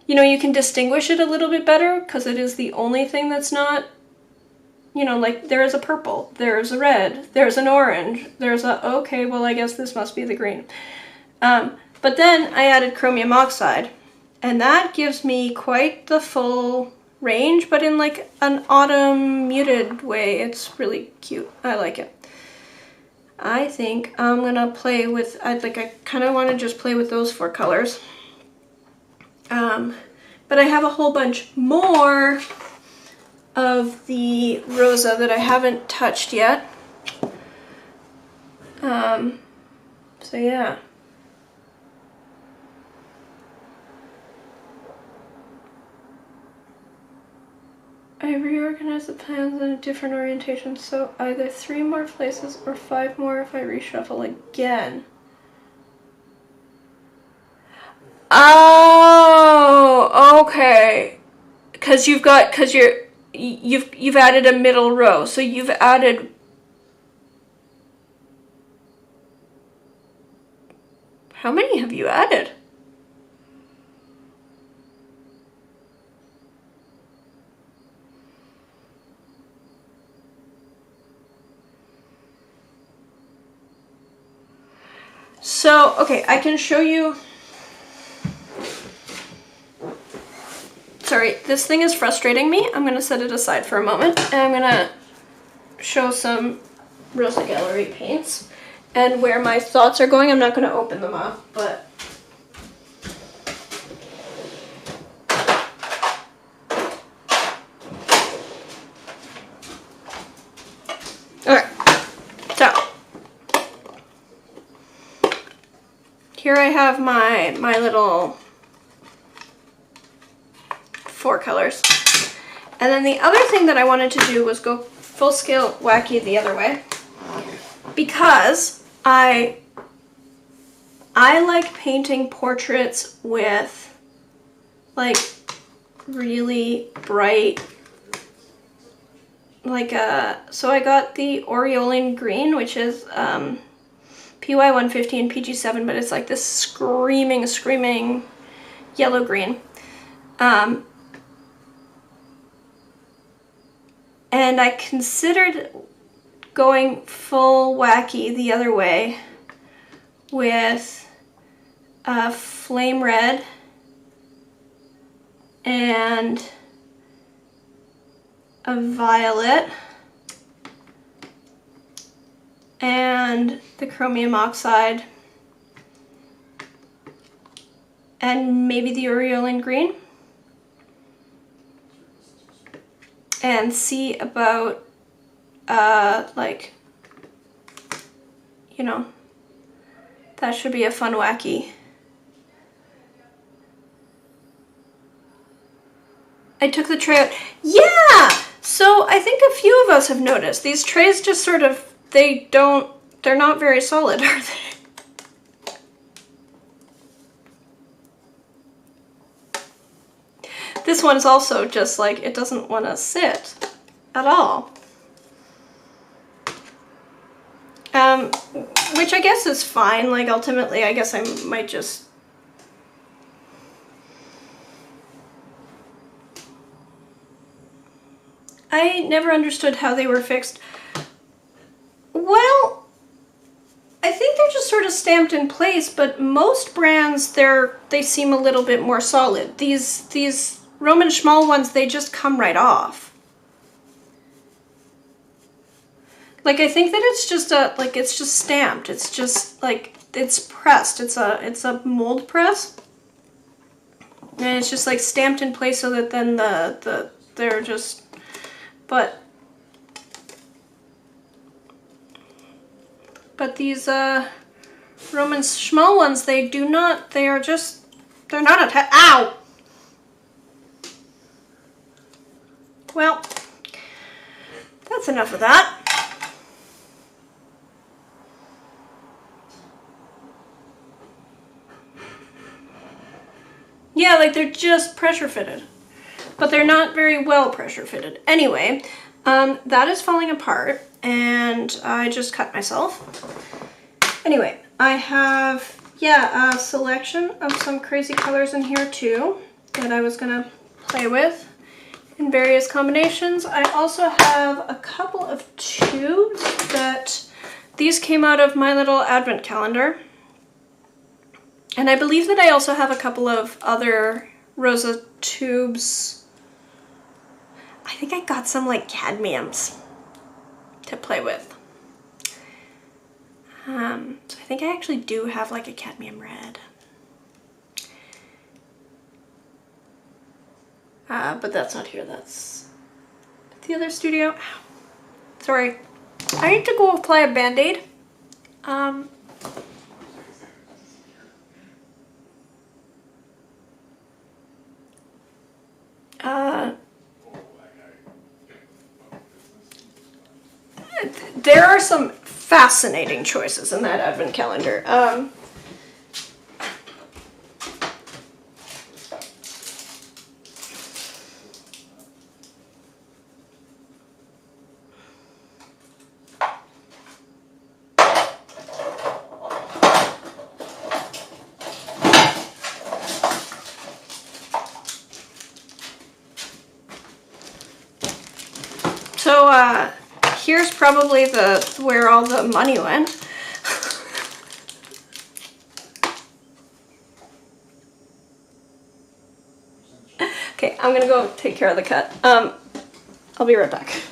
you know, you can distinguish it a little bit better because it is the only thing that's not, you know, like, there is a purple, there's a red, there's an orange, there's a, okay, well, I guess this must be the green. But then I added chromium oxide, and that gives me quite the full range, but in like an autumn muted way. It's really cute. I like it. I think I'm gonna play with, I kind of want to just play with those 4 colors. But I have a whole bunch more of the rosa that I haven't touched yet. So yeah. I reorganized the plans in a different orientation, so either 3 more places or 5 more if I reshuffle again. Oh, okay. Because you've added a middle row, so you've added. How many have you added? So, okay, I can show you. Sorry, this thing is frustrating me. I'm gonna set it aside for a moment, and I'm gonna show some Rosa Gallery paints and where my thoughts are going. I'm not gonna open them up, but. Okay, so. Here I have my little 4 colors. And then the other thing that I wanted to do was go full scale wacky the other way, because I I like painting portraits with like really bright, like so I got the Aureolin green, which is PY 150 and PG7, but it's like this screaming yellow green. And I considered going full wacky the other way with flame red and a violet and the chromium oxide and maybe the Aureolin green, and see about like, you know, that should be a fun wacky. I took the tray out. Yeah! So I think a few of us have noticed these trays just sort of, they're not very solid, are they? This one's also just like, it doesn't want to sit at all. Which I guess is fine. Like, ultimately, I guess I might just... I never understood how they were fixed. Well, I think they're just sort of stamped in place, but most brands, they seem a little bit more solid. These Roman Schmal ones, they just come right off. Like, I think that it's just it's just stamped. It's just like, it's pressed. It's a mold press. And it's just like stamped in place so that then they're just, but these Roman Schmal ones, they are just, they're not attached. Ow! Well, that's enough of that. Yeah, like they're just pressure fitted, but they're not very well pressure fitted. Anyway, that is falling apart and I just cut myself. Anyway, I have, yeah, a selection of some crazy colors in here too that I was gonna play with in various combinations. I also have a couple of tubes that, these came out of my little advent calendar. And I believe that I also have a couple of other Rosa tubes. I think I got some like cadmiums to play with. So I think I actually do have like a cadmium red. But that's not here, that's at the other studio. Ow. Sorry, I need to go apply a Band-Aid. There are some fascinating choices in that advent calendar. Here's probably where all the money went. Okay, I'm gonna go take care of the cut. I'll be right back.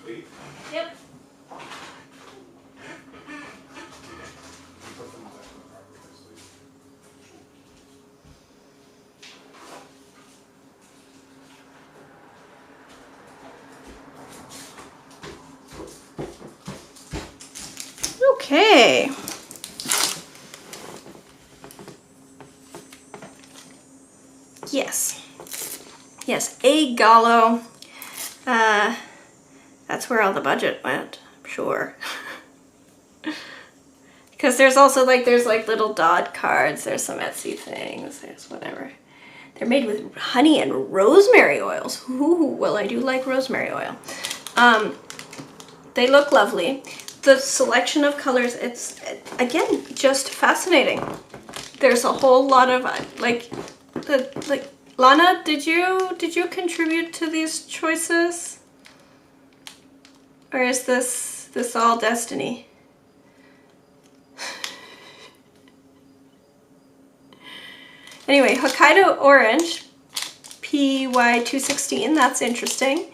Eight. Yep. Okay. Yes. Yes, a gallo. That's where all the budget went, I'm sure. Because there's also like, there's like little dot cards, there's some Etsy things, there's whatever. They're made with honey and rosemary oils. Ooh, well, I do like rosemary oil. They look lovely. The selection of colors, it's, again, just fascinating. There's a whole lot of, like, Lana, did you contribute to these choices? Or is this all destiny? Anyway, Hokkaido Orange, PY216, that's interesting.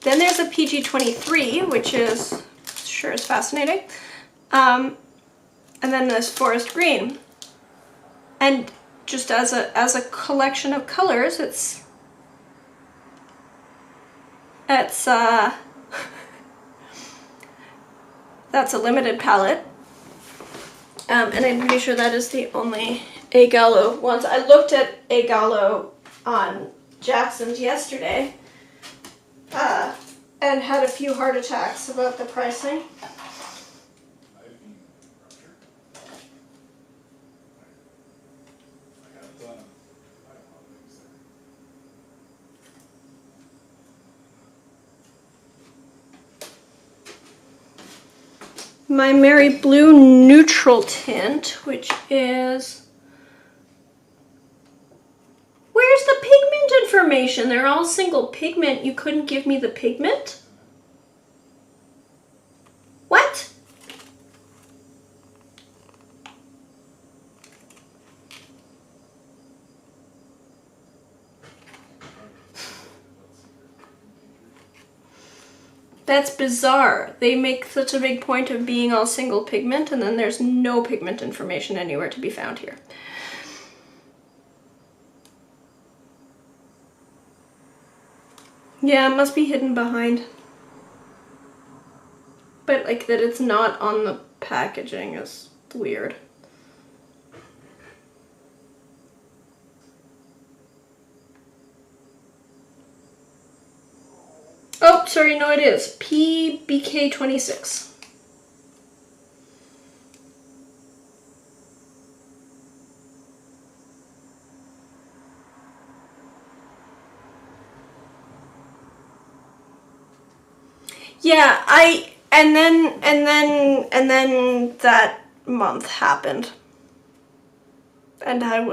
Then there's a PG23, which is sure is fascinating. And then there's Forest Green. And just as a collection of colors, it's that's a limited palette. And I'm pretty sure that is the only A Gallo ones. I looked at A Gallo on Jackson's yesterday and had a few heart attacks about the pricing. My Merry Blue Neutral Tint, which is... Where's the pigment information? They're all single pigment. You couldn't give me the pigment? What? That's bizarre. They make such a big point of being all single pigment, and then there's no pigment information anywhere to be found here. Yeah, it must be hidden behind. But like that it's not on the packaging is weird. Oh, sorry, no it is. PBK26. Yeah, and then that month happened. And I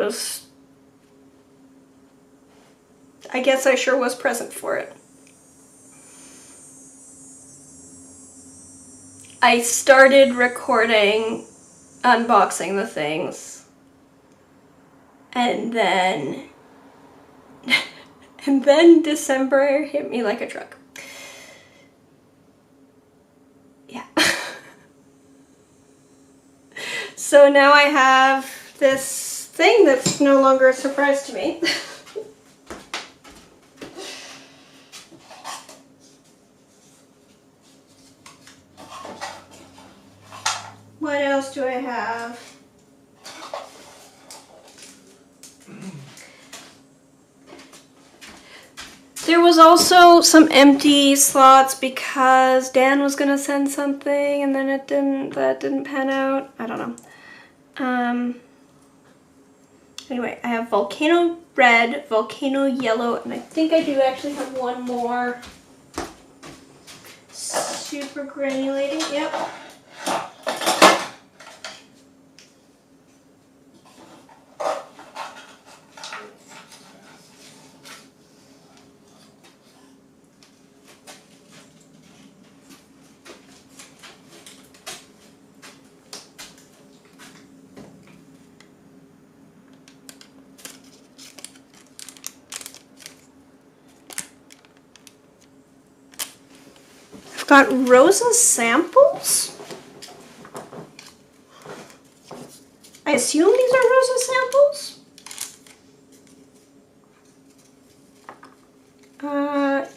guess I sure was present for it. I started recording, unboxing the things, and then December hit me like a truck. Yeah. So now I have this thing that's no longer a surprise to me. What else do I have? There was also some empty slots because Dan was gonna send something and then that didn't pan out. I don't know. Anyway, I have Volcano Red, Volcano Yellow, and I think I do actually have one more. Super granulating, yep. Got Rosa samples. I assume these are Rosa samples.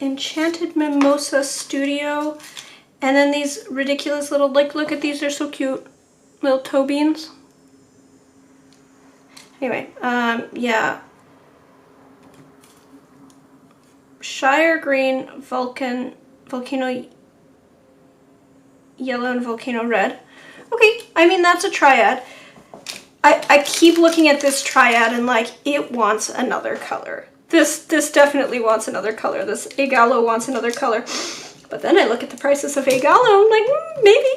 Enchanted Mimosa Studio. And then these ridiculous little, like, look at these, they're so cute. Little toe beans. Anyway, yeah. Shire Green, Volcano Yellow, and Volcano Red. Okay, I mean, that's a triad. I keep looking at this triad and like, it wants another color. This definitely wants another color. This Agalo wants another color. But then I look at the prices of Agalo, I'm like, maybe.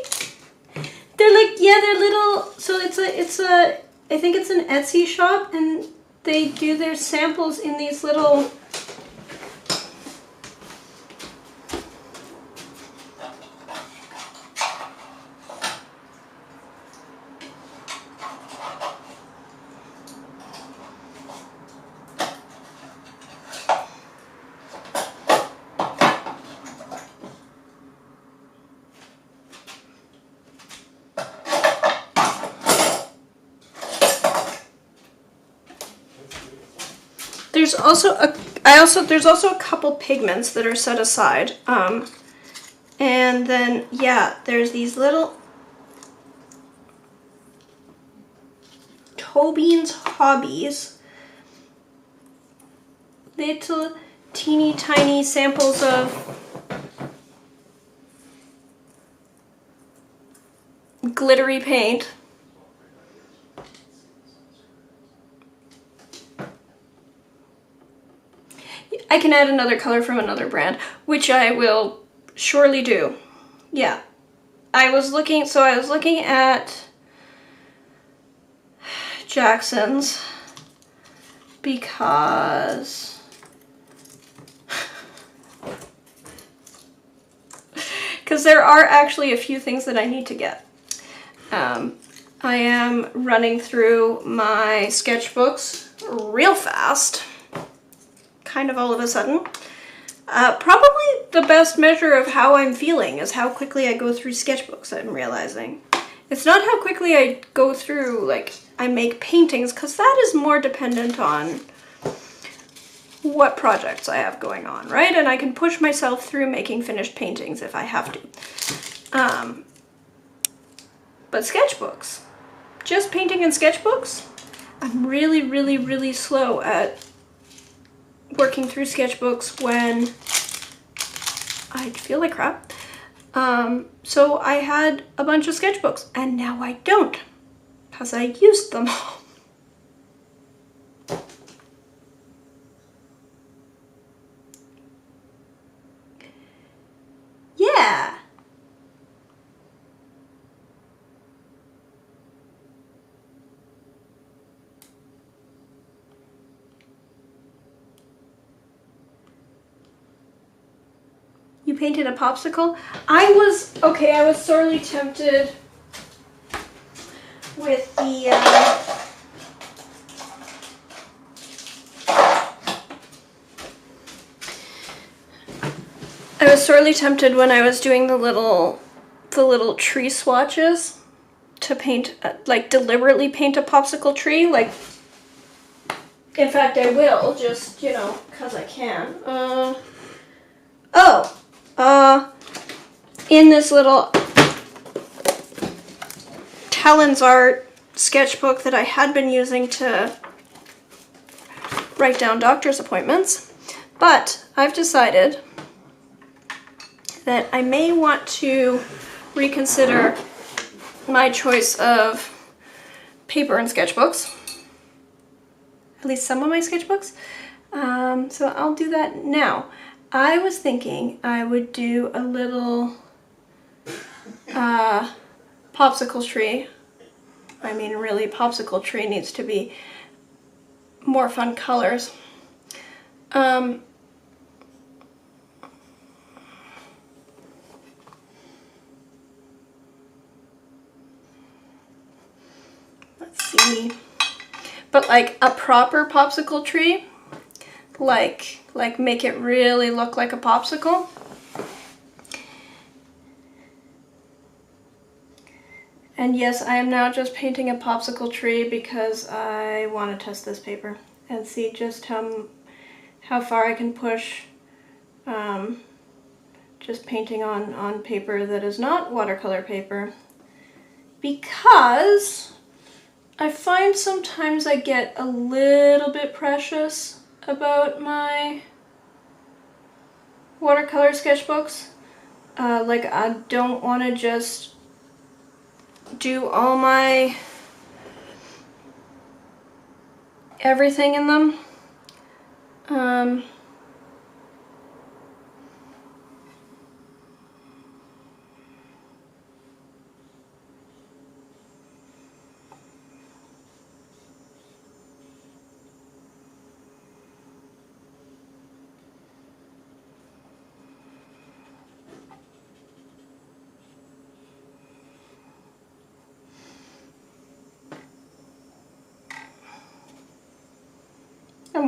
They're like, yeah, they're little, so it's a, I think it's an Etsy shop, and they do their samples in these little, there's also a couple pigments that are set aside. And then, yeah, there's these little Tobean's Hobbies. Little teeny tiny samples of glittery paint. I can add another color from another brand, which I will surely do. Yeah. I was looking at Jackson's because there are actually a few things that I need to get. I am running through my sketchbooks real fast. Kind of all of a sudden. Probably the best measure of how I'm feeling is how quickly I go through sketchbooks, I'm realizing. It's not how quickly I go through, like, I make paintings, because that is more dependent on what projects I have going on, right? And I can push myself through making finished paintings if I have to. But sketchbooks, just painting in sketchbooks, I'm really, really, really slow at working through sketchbooks when I feel like crap. So I had a bunch of sketchbooks, and now I don't, because I used them all. Yeah. You painted a popsicle? I was sorely tempted with the, I was sorely tempted when I was doing the little tree swatches to paint, like deliberately paint a popsicle tree, like, in fact I will, just, you know, cause I can. In this little Talon's Art sketchbook that I had been using to write down doctor's appointments, but I've decided that I may want to reconsider my choice of paper and sketchbooks, at least some of my sketchbooks, so I'll do that now. I was thinking I would do a little popsicle tree. I mean, really, popsicle tree needs to be more fun colors. Let's see. But like a proper popsicle tree, like make it really look like a popsicle. And yes, I am now just painting a popsicle tree because I want to test this paper and see just how far I can push just painting on paper that is not watercolor paper, because I find sometimes I get a little bit precious about my watercolor sketchbooks. Like I don't want to just do all my everything in them. I'm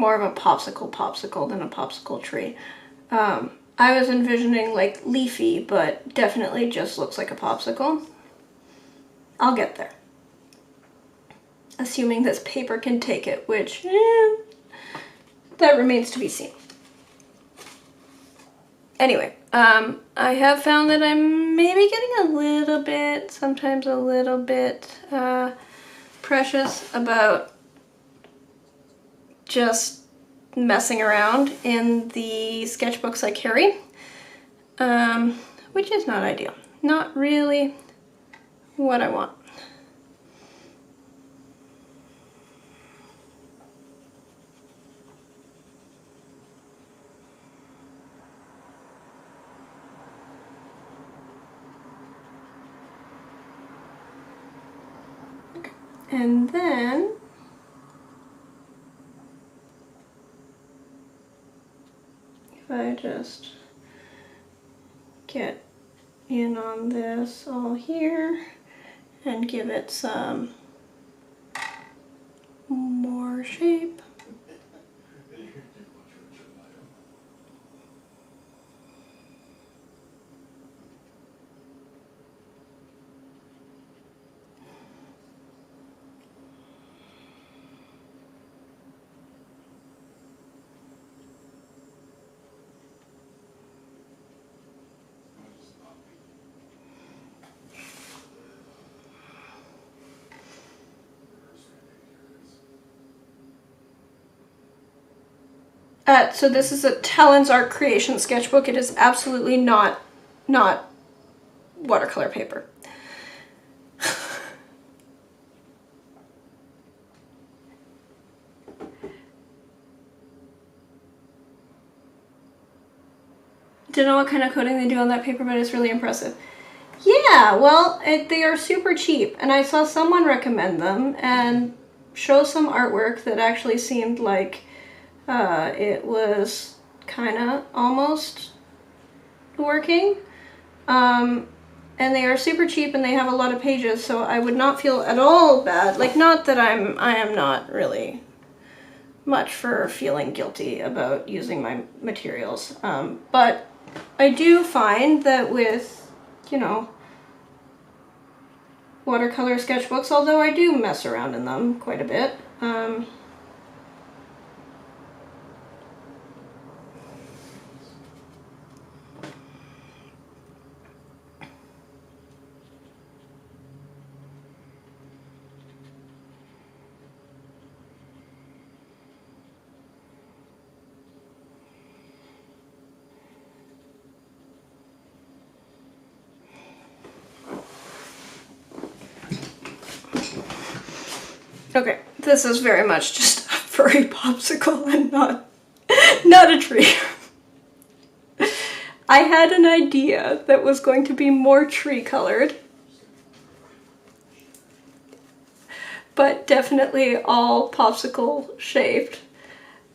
more of a popsicle than a popsicle tree. I was envisioning like leafy, but definitely just looks like a popsicle. I'll get there. Assuming this paper can take it, which, that remains to be seen. Anyway, I have found that I'm maybe getting a little bit, sometimes a little bit, precious about just messing around in the sketchbooks I carry, which is not ideal. Not really what I want. And then if I just get in on this all here and give it some more shape. So this is a Talon's Art Creation sketchbook. It is absolutely not watercolor paper. Don't know what kind of coating they do on that paper, but it's really impressive. Yeah, well, they are super cheap, and I saw someone recommend them and show some artwork that actually seemed like it was kind of almost working. And they are super cheap and they have a lot of pages, so I would not feel at all bad. Like, not that I am not really much for feeling guilty about using my materials. But I do find that with, you know, watercolor sketchbooks, although I do mess around in them quite a bit, okay, this is very much just a furry popsicle and not a tree. I had an idea that was going to be more tree colored, but definitely all popsicle shaped.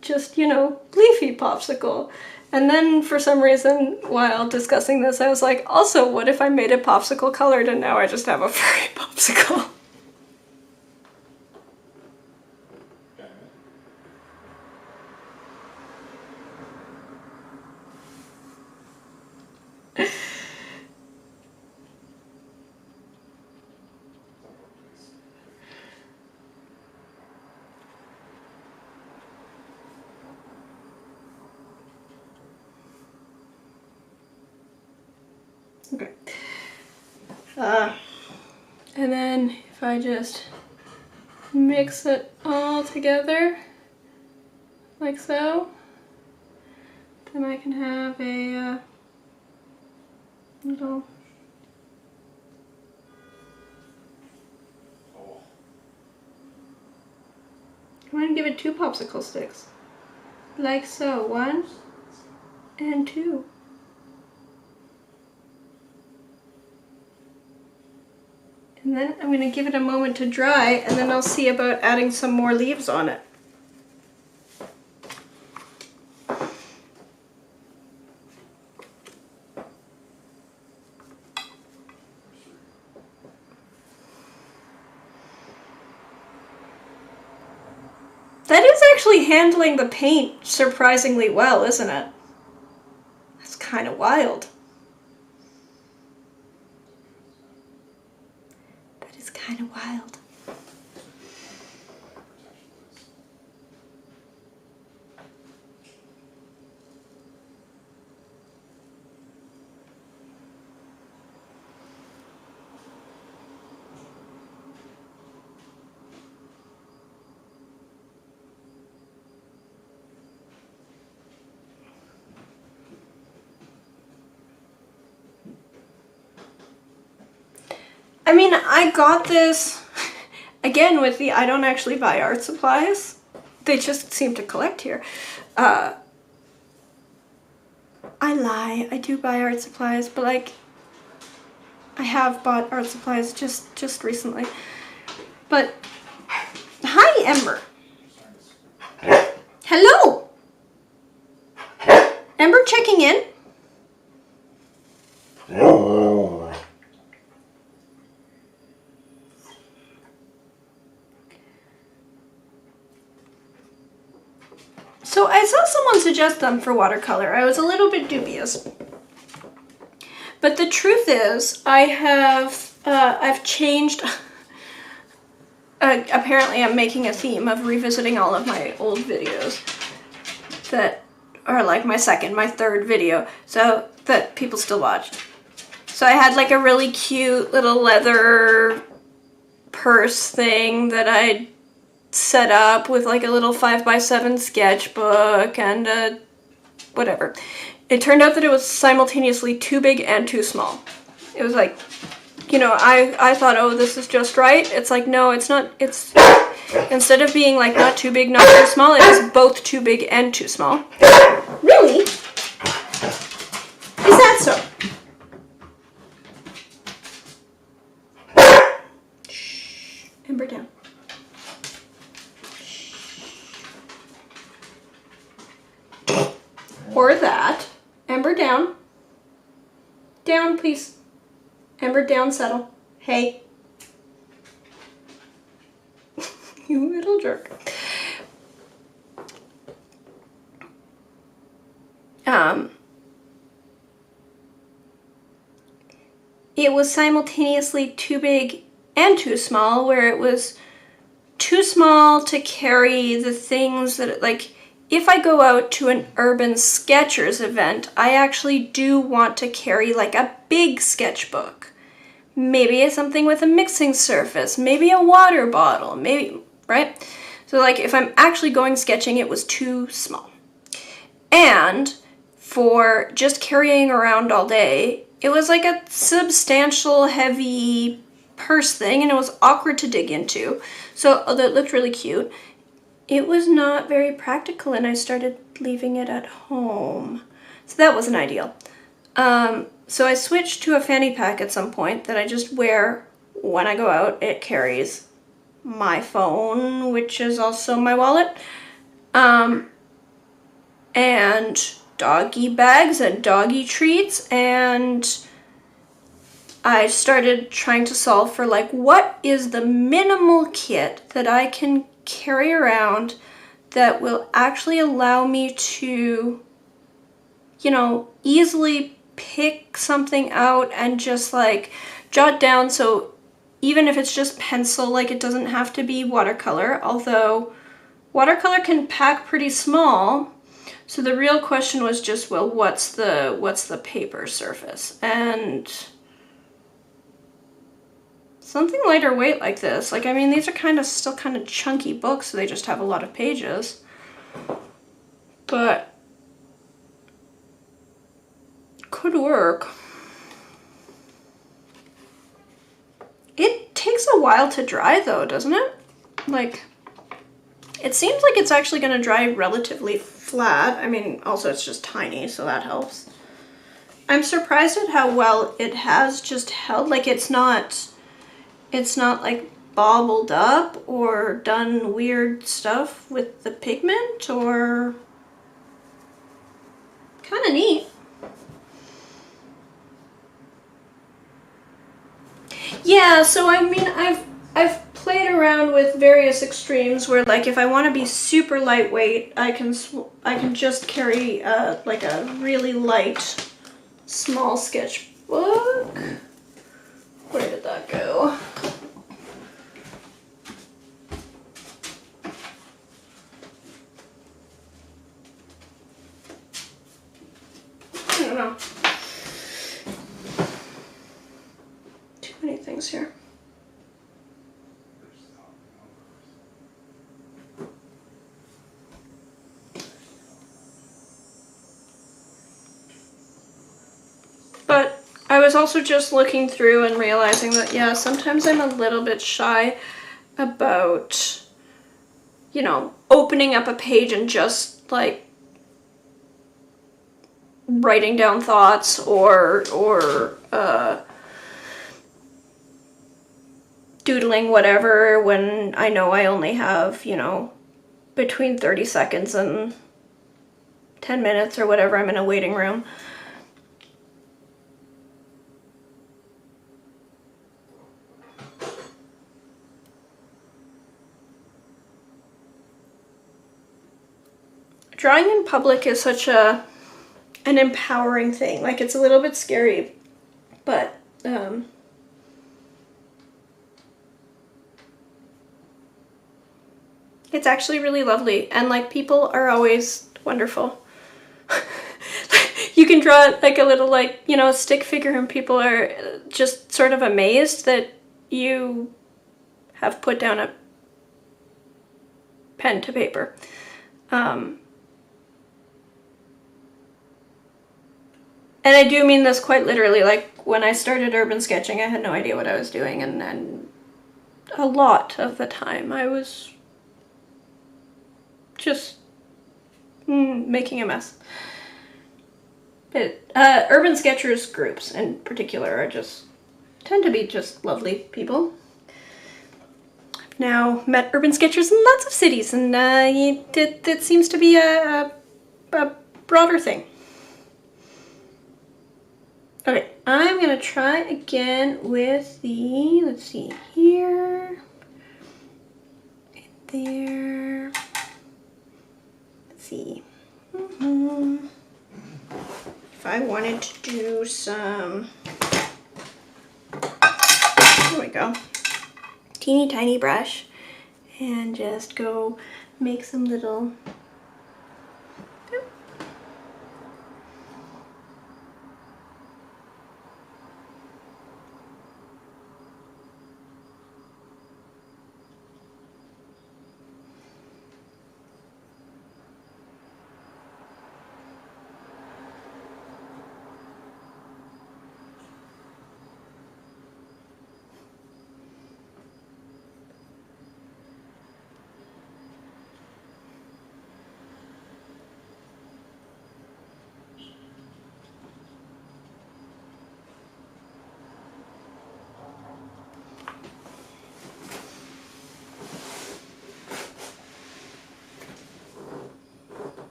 Just, you know, leafy popsicle. And then for some reason, while discussing this, I was like, also, what if I made it popsicle colored and now I just have a furry popsicle? Okay. And then if I just mix it all together, like so, then I can have a little... I'm going to give it 2 popsicle sticks. Like so. 1 and 2. And then I'm going to give it a moment to dry, and then I'll see about adding some more leaves on it. That is actually handling the paint surprisingly well, isn't it? That's kind of wild. That is kind of wild. I mean, I got this, again, with the I don't actually buy art supplies. They just seem to collect here. I lie, I do buy art supplies, but like, I have bought art supplies just recently. But, hi, Ember. Hello. Ember checking in. So I saw someone suggest them for watercolor. I was a little bit dubious. But the truth is, I've changed, apparently I'm making a theme of revisiting all of my old videos that are like my third video, so that people still watch. So I had like a really cute little leather purse thing that I set up with like a little 5x7 sketchbook and whatever. It turned out that it was simultaneously too big and too small. It was like, you know, I thought, oh, this is just right. It's like, no, it's not. It's, instead of being like not too big, not too small, it was both too big and too small. Really? Is that so? Shh. Ember down. Or that. Ember down. Down, please. Ember down, settle. Hey. You little jerk. It was simultaneously too big and too small, where it was too small to carry the things that, like, if I go out to an Urban Sketchers event, I actually do want to carry like a big sketchbook. Maybe something with a mixing surface, maybe a water bottle, maybe, right? So like if I'm actually going sketching, it was too small. And for just carrying around all day, it was like a substantial, heavy purse thing, and it was awkward to dig into. So although it looked really cute, it was not very practical, and I started leaving it at home. So that wasn't ideal. So I switched to a fanny pack at some point that I just wear when I go out. It carries my phone, which is also my wallet, and doggy bags and doggy treats, and I started trying to solve for like, what is the minimal kit that I can carry around that will actually allow me to, you know, easily pick something out and just like jot down. So even if it's just pencil, like it doesn't have to be watercolor, although watercolor can pack pretty small. So the real question was just, well, what's the paper surface? And something lighter weight like this. Like, I mean, these are still kind of chunky books, so they just have a lot of pages. But could work. It takes a while to dry though, doesn't it? Like, it seems like it's actually going to dry relatively flat. I mean, also it's just tiny, so that helps. I'm surprised at how well it has just held. Like, it's not like bobbled up or done weird stuff with the pigment, or kind of neat. Yeah, so I mean, I've played around with various extremes where, like, if I want to be super lightweight, I can just carry like a really light small sketchbook. Where did that go? I don't know. Too many things here. But I was also just looking through and realizing that, yeah, sometimes I'm a little bit shy about, you know, opening up a page and just, like, writing down thoughts or doodling whatever when I know I only have, you know, between 30 seconds and 10 minutes or whatever. I'm in a waiting room. Drawing in public is such an empowering thing. Like, it's a little bit scary, but it's actually really lovely, and, like, people are always wonderful. You can draw, like, a little, like, you know, stick figure, and people are just sort of amazed that you have put down a pen to paper. And I do mean this quite literally. Like, when I started urban sketching, I had no idea what I was doing, and a lot of the time I was just making a mess. But urban sketchers groups in particular tend to be just lovely people. I've now met urban sketchers in lots of cities, and it seems to be a broader thing. Okay, I'm gonna try again with the, let's see, here, and there, let's see. If I wanted to do some, there we go, teeny tiny brush, and just go make some little,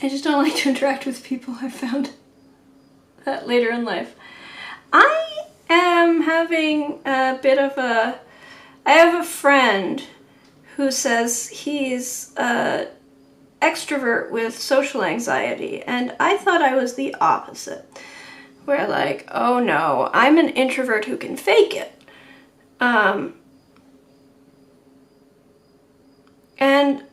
I just don't like to interact with people. I found that later in life. I am having a bit of I have a friend who says he's an extrovert with social anxiety, and I thought I was the opposite. where like, oh no, I'm an introvert who can fake it. And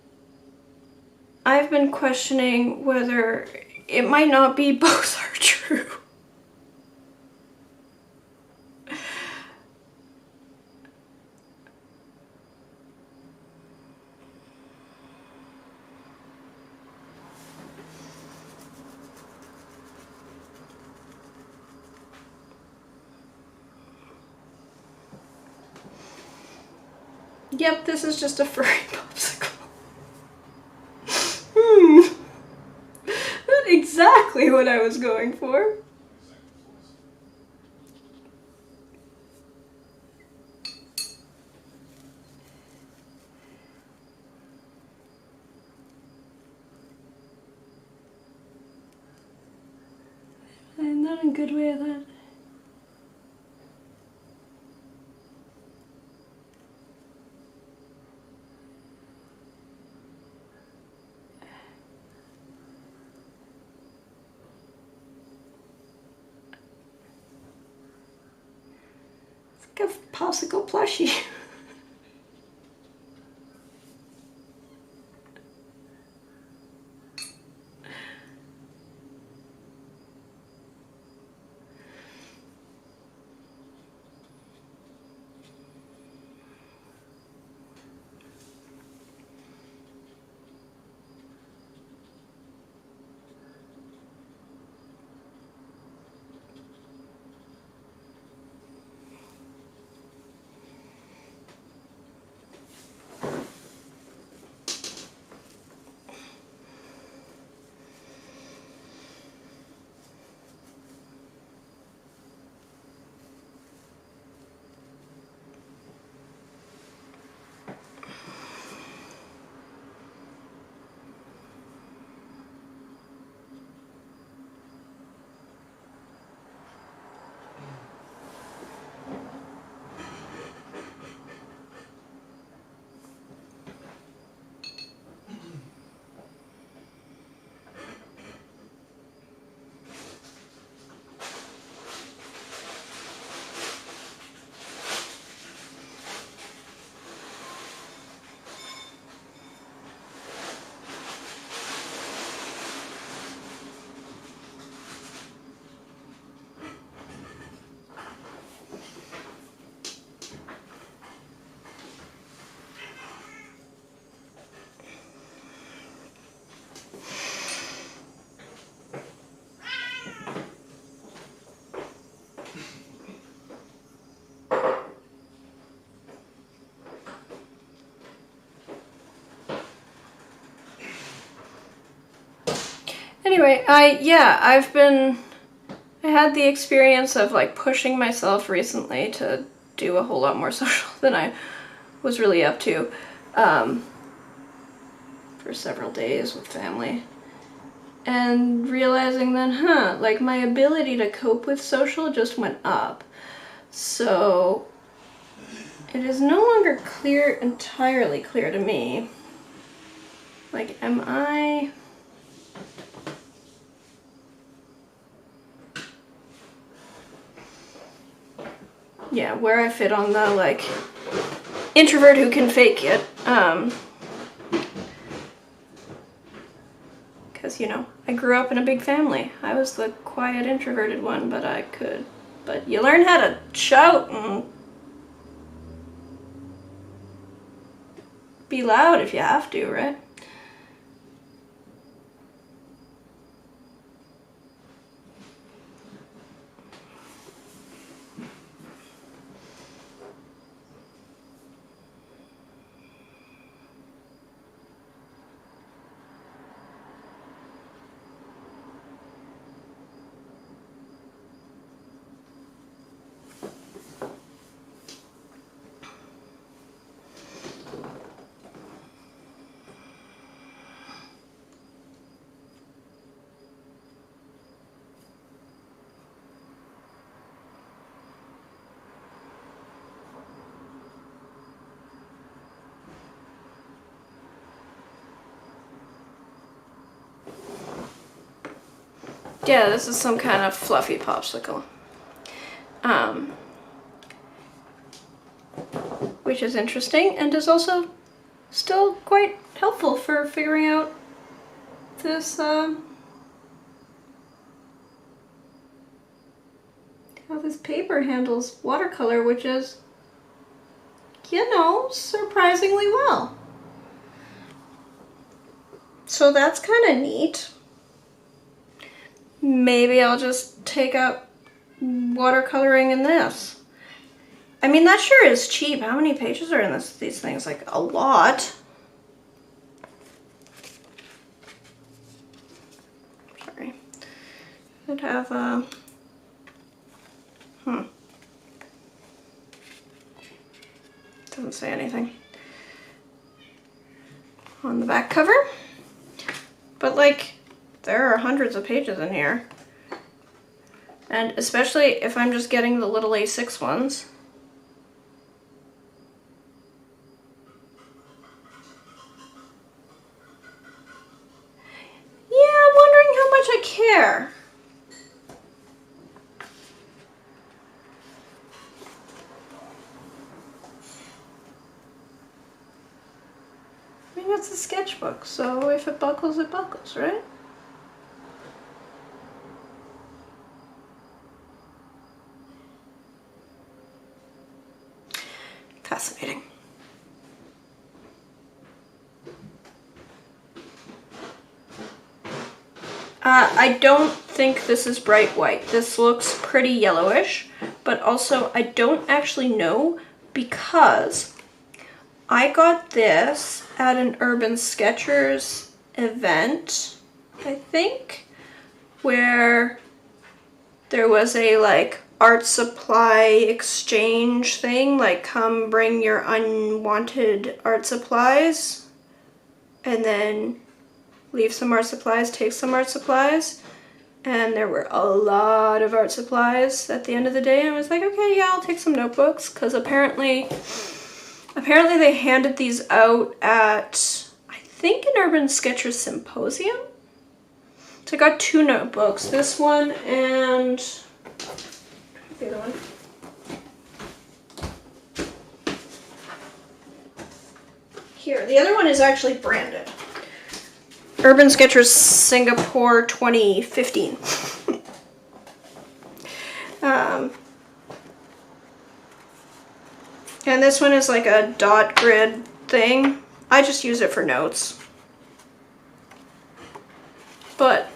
I've been questioning whether it might not be both are true. Yep, this is just a furry popsicle. Not exactly what I was going for. I'm not in a good way of that. It's like a popsicle plushie. Anyway, I had the experience of like pushing myself recently to do a whole lot more social than I was really up to, for several days with family. And realizing then, like my ability to cope with social just went up. So it is no longer entirely clear to me. Like, am I... Yeah, where I fit on the, like, introvert who can fake it. Because, you know, I grew up in a big family. I was the quiet, introverted one, but you learn how to shout and be loud if you have to, right? Yeah, this is some kind of fluffy popsicle. Which is interesting and is also still quite helpful for figuring out this, how this paper handles watercolor, which is, you know, surprisingly well. So that's kind of neat. Maybe I'll just take up watercoloring in this. I mean, that sure is cheap. How many pages are in these things? Like, a lot. Sorry. Could have doesn't say anything on the back cover. But, like, there are hundreds of pages in here. And especially if I'm just getting the little A6 ones. Yeah, I'm wondering how much I care. I mean, it's a sketchbook, so if it buckles, right? Fascinating. I don't think this is bright white. This looks pretty yellowish, but also I don't actually know because I got this at an Urban Sketchers event, I think, where there was a like art supply exchange thing, like come bring your unwanted art supplies and then leave some art supplies, take some art supplies. And there were a lot of art supplies at the end of the day. I was like, okay, yeah, I'll take some notebooks, because apparently they handed these out at, I think, an Urban Sketchers Symposium. So I got 2 notebooks, this one and the other one. Here, the other one is actually branded. Urban Sketchers Singapore 2015. And this one is like a dot grid thing. I just use it for notes. But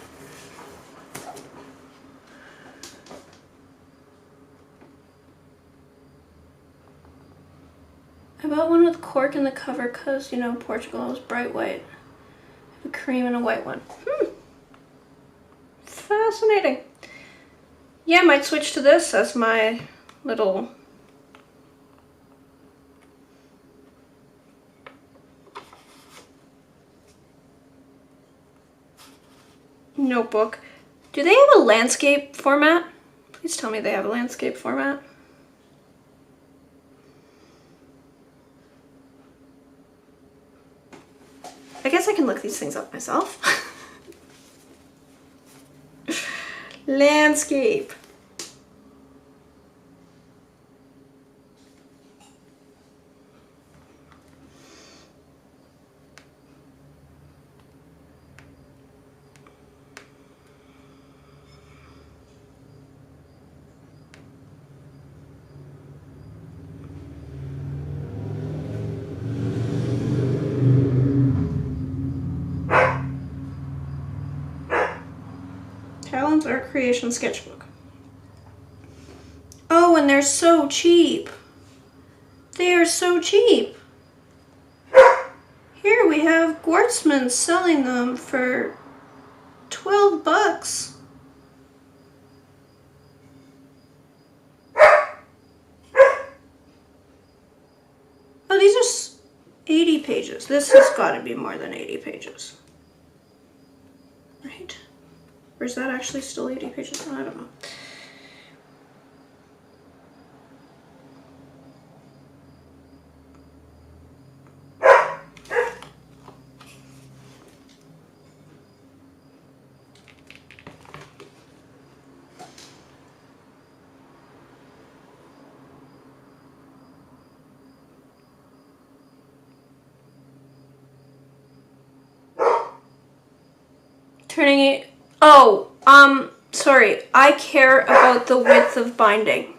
I bought one with cork in the cover because, you know, Portugal is bright white. A cream and a white one. Fascinating. Yeah, I might switch to this as my little notebook. Do they have a landscape format? Please tell me they have a landscape format. I guess I can look these things up myself. Landscape. Talon's Art Creation Sketchbook. Oh, and they're so cheap. They are so cheap. Here we have Gwartzman selling them for 12 bucks. Oh, these are 80 pages. This has got to be more than 80 pages. Right? Or is that actually still 80 pages? I don't know. turning it, oh, sorry, I care about the width of binding.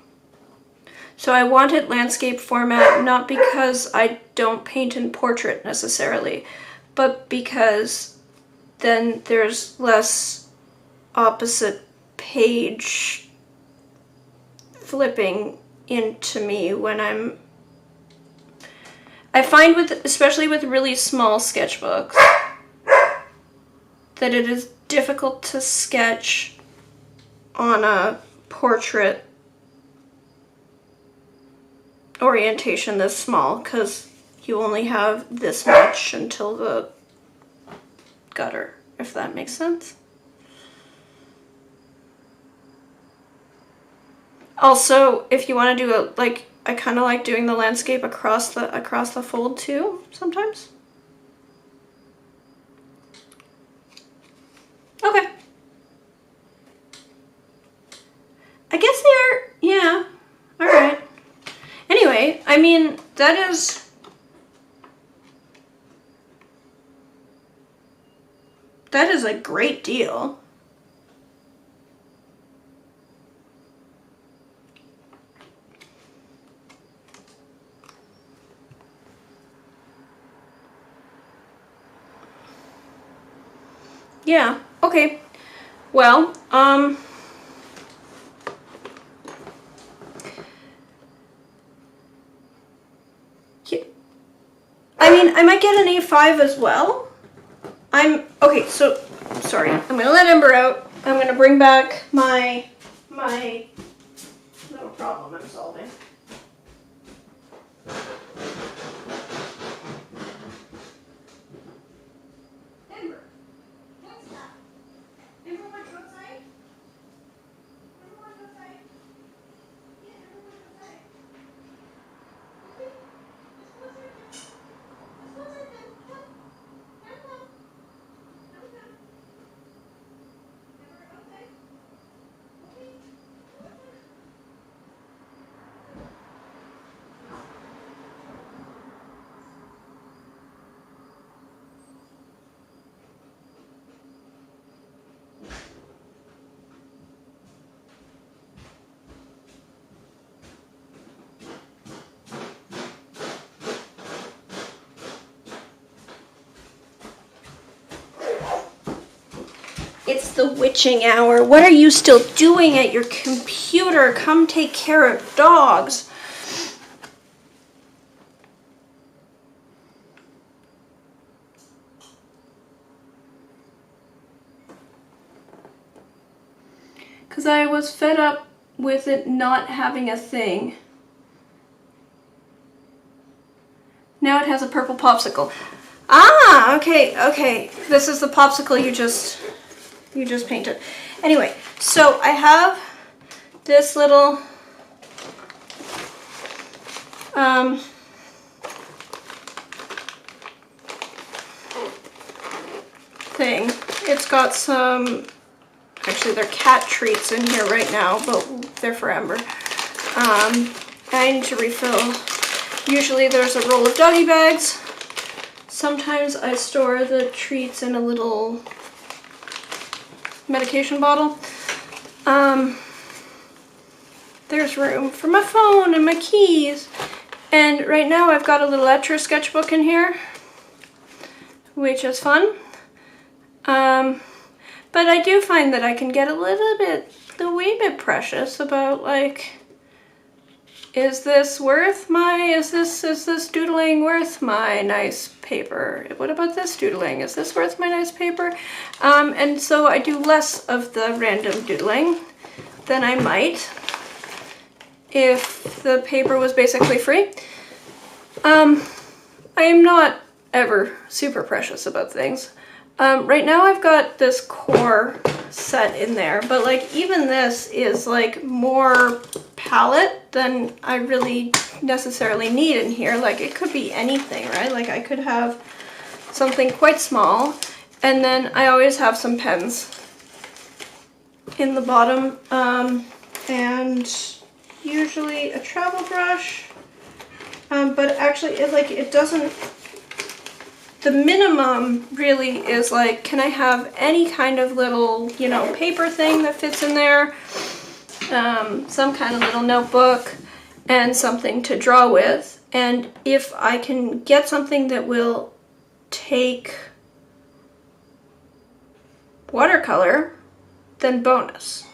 So I wanted landscape format, not because I don't paint in portrait necessarily, but because then there's less opposite page flipping into me when I find especially with really small sketchbooks, that it is difficult to sketch on a portrait orientation this small, because you only have this much until the gutter, if that makes sense. Also, if you want to do I kind of like doing the landscape across the fold too sometimes. Okay. I guess they are, yeah. All right. Anyway, I mean, that is a great deal. Yeah, okay. Well, I mean, I might get an A5 as well. Okay, so, sorry, I'm gonna let Ember out. I'm gonna bring back my little problem I'm solving. Ember, what's that? Ember, want to go outside? Ember, want to go outside? Yeah, Ember, want to go outside. Okay, let's go outside. Let's go outside then. Come. Come, come. Come, come. Ember, outside. Okay. Go outside. It's the witching hour. What are you still doing at your computer? Come take care of dogs. Because I was fed up with it not having a thing. Now it has a purple popsicle. Ah, okay. This is the popsicle you just painted. Anyway, so I have this little thing. It's got some, actually they're cat treats in here right now, but they're for Ember. I need to refill. Usually there's a roll of doggy bags. Sometimes I store the treats in a little medication bottle. There's room for my phone and my keys. And right now I've got a little Etcher sketchbook in here, which is fun. But I do find that I can get a wee bit precious about like, is this doodling worth my nice paper? What about this doodling? Is this worth my nice paper? And so I do less of the random doodling than I might if the paper was basically free. I am not ever super precious about things. Right now I've got this core set in there, but like even this is like more palette than I really necessarily need in here. Like it could be anything, right? Like I could have something quite small, and then I always have some pens in the bottom, and usually a travel brush, but actually it doesn't the minimum really is like, can I have any kind of little, you know, paper thing that fits in there, some kind of little notebook, and something to draw with. And if I can get something that will take watercolor, then bonus.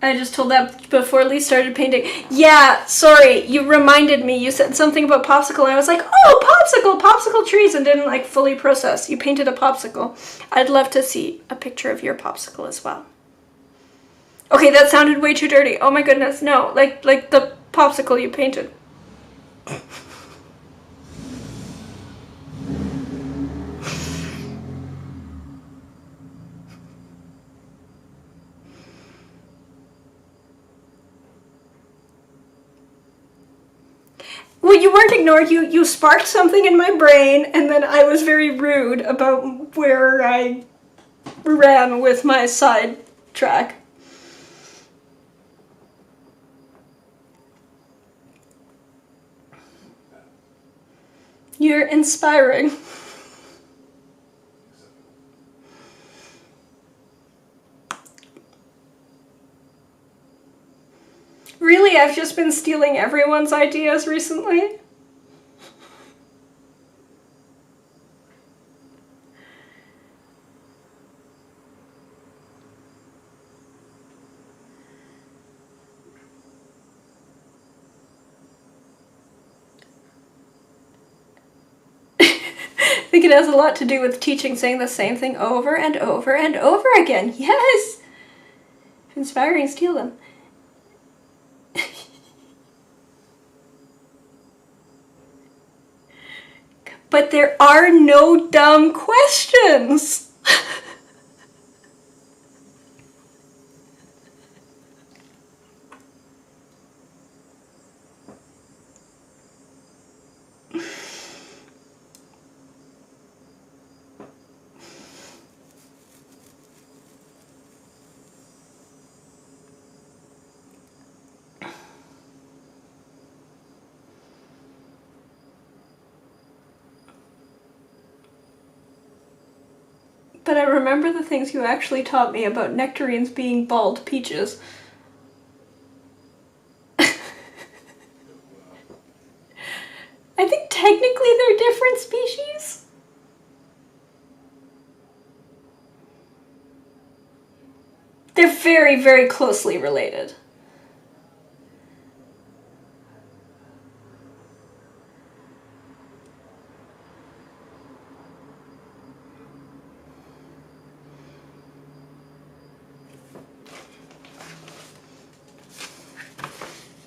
I just told that before Lee started painting. Yeah, sorry, you reminded me. You said something about popsicle, and I was like, oh, popsicle trees, and didn't like fully process. You painted a popsicle. I'd love to see a picture of your popsicle as well. Okay, that sounded way too dirty. Oh my goodness, no. Like the popsicle you painted. Well, you weren't ignored. You sparked something in my brain, and then I was very rude about where I ran with my side track. You're inspiring. Really, I've just been stealing everyone's ideas recently. I think it has a lot to do with teaching, saying the same thing over and over and over again. Yes! Inspiring, steal them. But there are no dumb questions. But I remember the things you actually taught me about nectarines being bald peaches. I think technically they're different species. They're very, very closely related.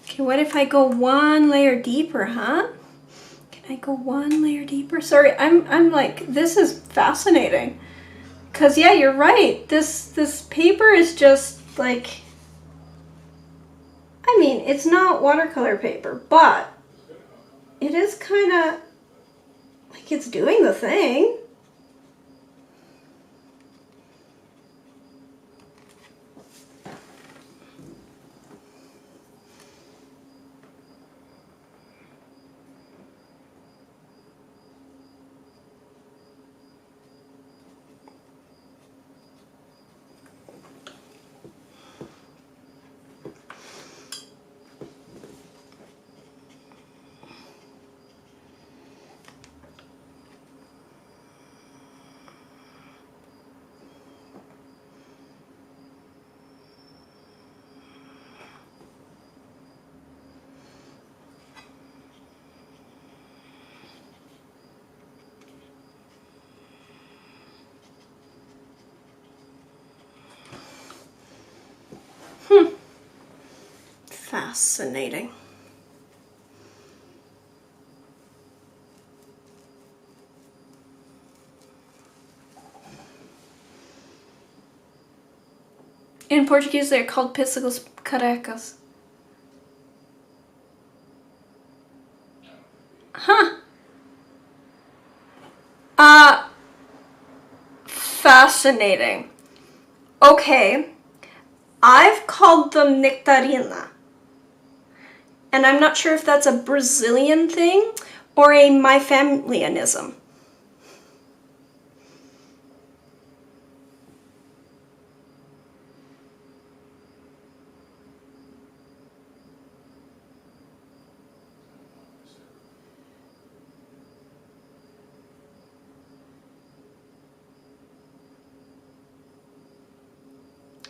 Okay, what if I go one layer deeper, huh? Can I go one layer deeper? Sorry, I'm like, this is fascinating. 'Cause yeah, you're right. This paper is just like, I mean, it's not watercolor paper, but it is kind of like it's doing the thing. Fascinating. In Portuguese, they're called pêssegos carecas. Huh. Fascinating. Okay. I've called them nectarina. And I'm not sure if that's a Brazilian thing or a my familyanism.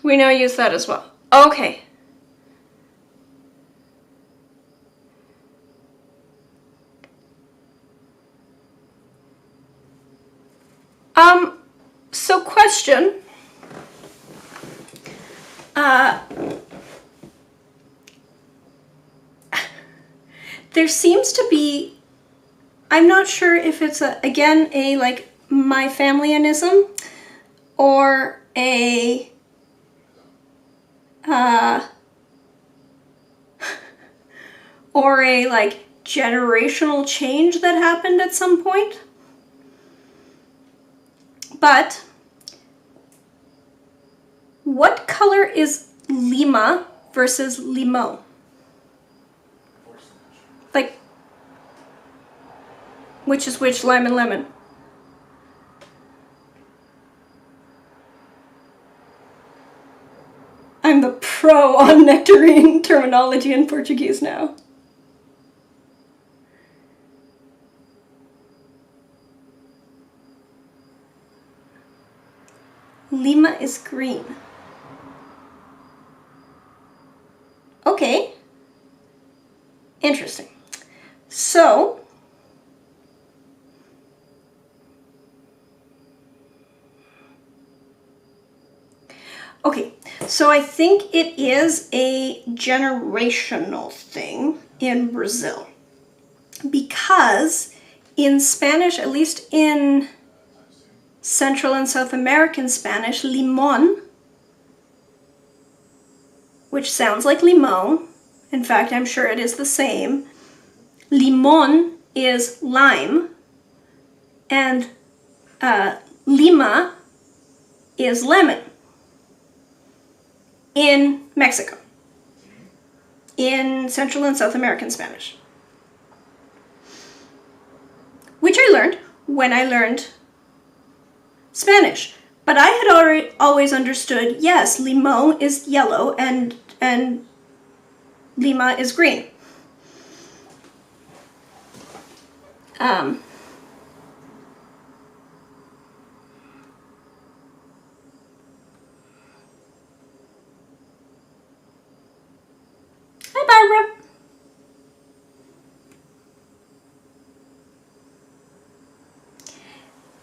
We now use that as well. Okay. So question. There seems to be, I'm not sure if it's again a like my familyanism or a like generational change that happened at some point. But what color is lima versus limão? Like, which is which, lime and lemon? I'm the pro on nectarine terminology in Portuguese now. Lima is green. Okay. Interesting. So, okay, so I think it is a generational thing in Brazil, because in Spanish, at least in Central and South American Spanish, limón, which sounds like limão, in fact, I'm sure it is the same. Limón is lime, and lima is lemon in Mexico, in Central and South American Spanish, which I learned when I learned Spanish. But I had always understood, yes, limón is yellow and lima is green. Hi, Barbara.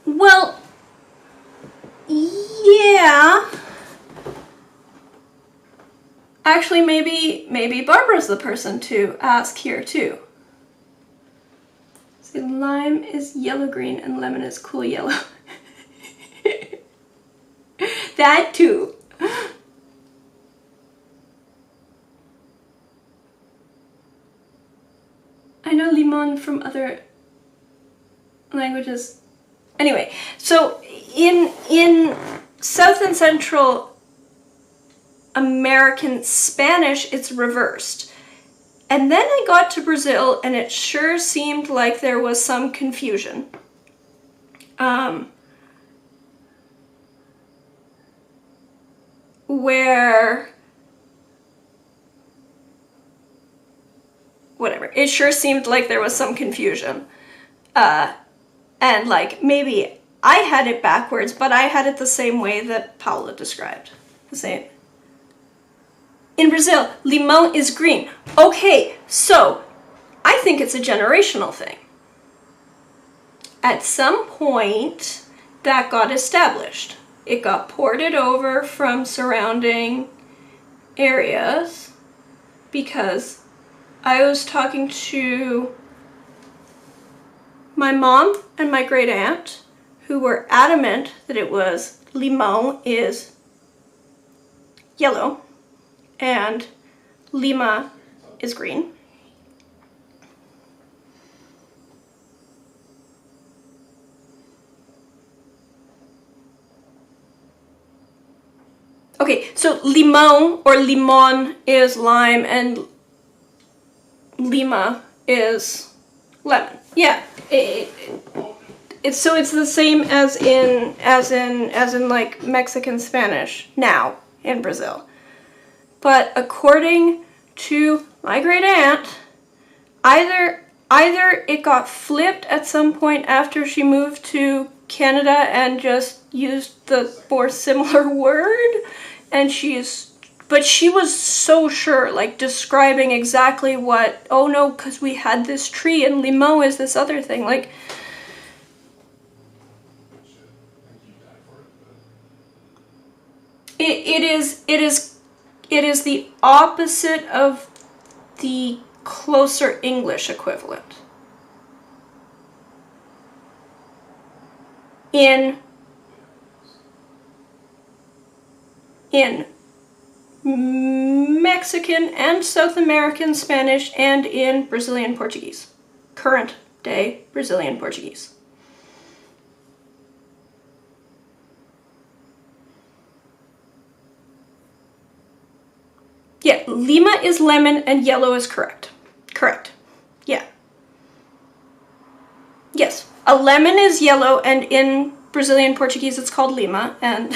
Well, yeah. Actually, maybe Barbara's the person to ask here too. So lime is yellow-green and lemon is cool yellow. That too. I know limon from other languages. Anyway, so in South and Central American Spanish, it's reversed. And then I got to Brazil, and it sure seemed like there was some confusion. Where, whatever, it sure seemed like there was some confusion. And like, maybe I had it backwards, but I had it the same way that Paula described. The same. In Brazil, limão is green. Okay, so I think it's a generational thing. At some point, that got established. It got ported over from surrounding areas because I was talking to my mom and my great aunt, who were adamant that it was limão is yellow and lima is green. Okay, so limão or limón is lime and Lima is lemon. Yeah. It's the same as in like Mexican Spanish now in Brazil. But according to my great aunt, either it got flipped at some point after she moved to Canada and just used the more similar word, and but she was so sure, like describing exactly what, oh no, because we had this tree and limão is this other thing, like. It is the opposite of the closer English equivalent. In Mexican and South American Spanish and in Brazilian Portuguese. Current day Brazilian Portuguese. Yeah, Lima is lemon and yellow is correct. Correct. Yeah. Yes. A lemon is yellow and in Brazilian Portuguese it's called Lima, and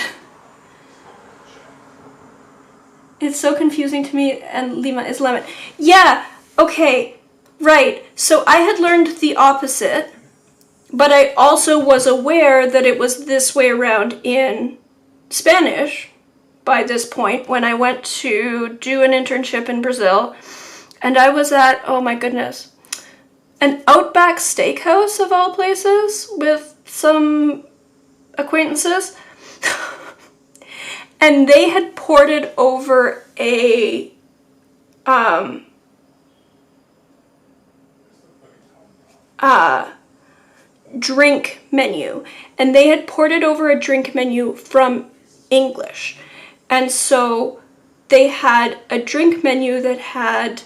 it's so confusing to me, and Lima is lemon. Yeah, okay, right. So I had learned the opposite, but I also was aware that it was this way around in Spanish by this point when I went to do an internship in Brazil, and I was at, oh my goodness, an Outback Steakhouse of all places with some acquaintances, and they had ported over a drink menu, and they had ported over a drink menu from English. And so they had a drink menu that had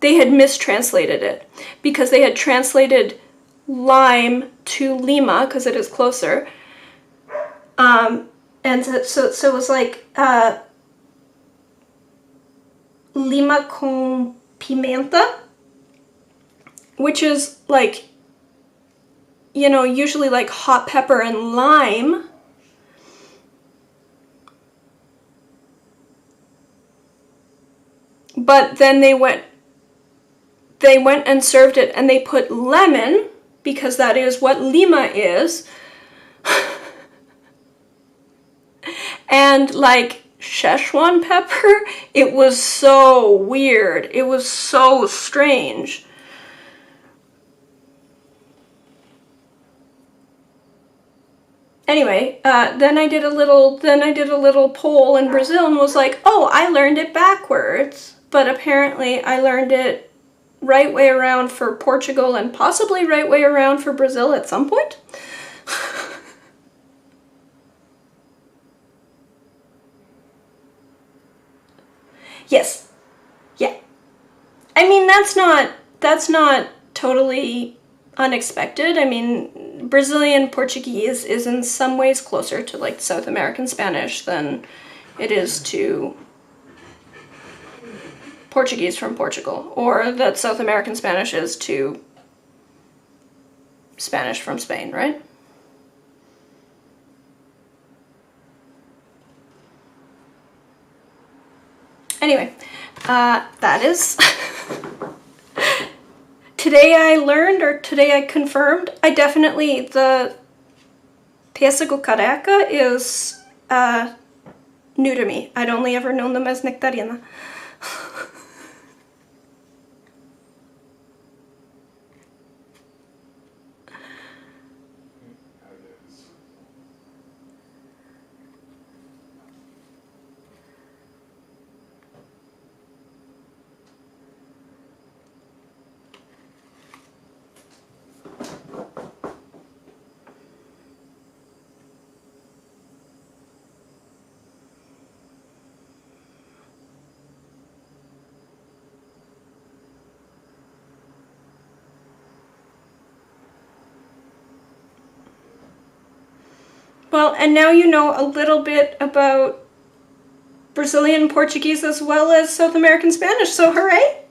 they had mistranslated it because they had translated lime to Lima because it is closer. And so it was like Lima con pimenta, which is like, you know, usually like hot pepper and lime. But then they went and served it and they put lemon, because that is what Lima is. And like Szechuan pepper. It was so weird. It was so strange. Anyway, then I did a little poll in Brazil and was like, oh, I learned it backwards. But apparently I learned it right way around for Portugal and possibly right way around for Brazil at some point. Yes. Yeah. I mean, that's not totally unexpected. I mean, Brazilian Portuguese is in some ways closer to like South American Spanish than it is to Portuguese from Portugal, or that South American Spanish is to Spanish from Spain, right? Anyway, that is... Today I learned, or today I confirmed, the pêssego careca is new to me. I'd only ever known them as nectarina. Well, and now you know a little bit about Brazilian Portuguese as well as South American Spanish, so hooray!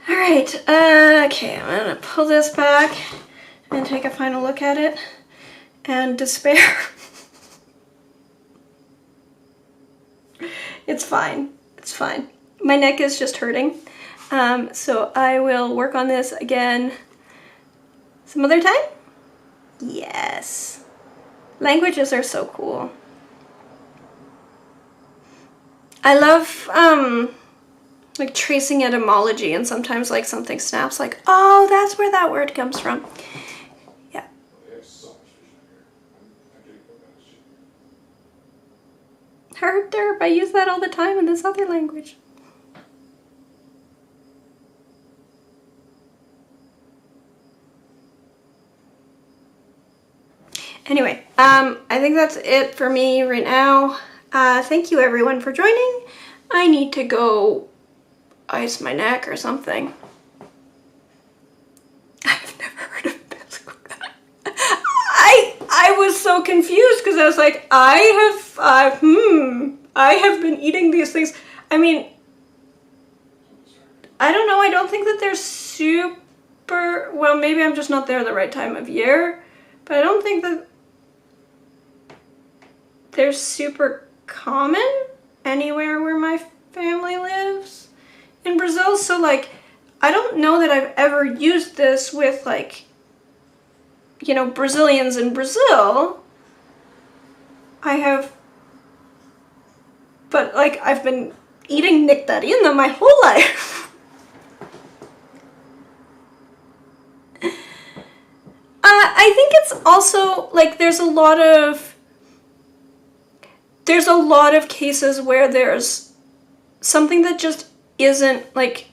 Alright, okay, I'm gonna pull this back and take a final look at it and despair. It's fine, it's fine. My neck is just hurting, so I will work on this again some other time. Yes. Languages are so cool. I love, like tracing etymology, and sometimes like something snaps like, oh, that's where that word comes from. Yeah. They have so much fish in here. I'm getting put down as shit. Herb derp, I use that all the time in this other language. Anyway, I think that's it for me right now. Thank you everyone for joining. I need to go ice my neck or something. I've never heard of this. I was so confused because I was like, I have been eating these things. I mean, I don't know. I don't think that they're super, well, maybe I'm just not there the right time of year, but I don't think that they're super common anywhere where my family lives in Brazil. So like, I don't know that I've ever used this with like, you know, Brazilians in Brazil. I have, but like I've been eating nectarina my whole life. I think it's also like there's a lot of cases where there's something that just isn't like,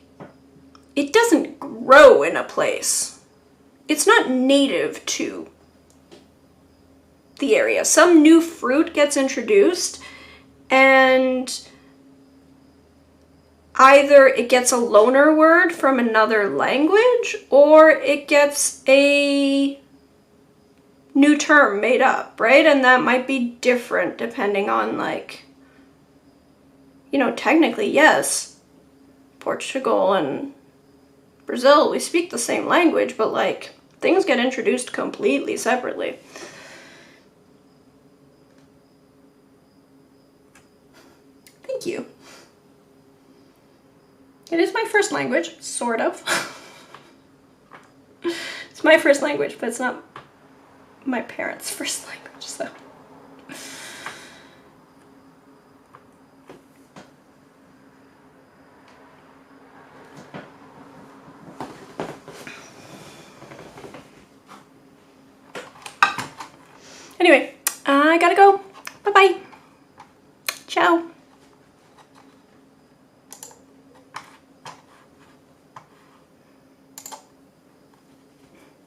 it doesn't grow in a place. It's not native to the area. Some new fruit gets introduced and either it gets a loaner word from another language or it gets a new term made up, right? And that might be different depending on like, you know, technically, yes, Portugal and Brazil, we speak the same language, but like things get introduced completely separately. Thank you. It is my first language, sort of. It's my first language, but it's not my parents' first language, so. Anyway, I gotta go. Bye-bye. Ciao.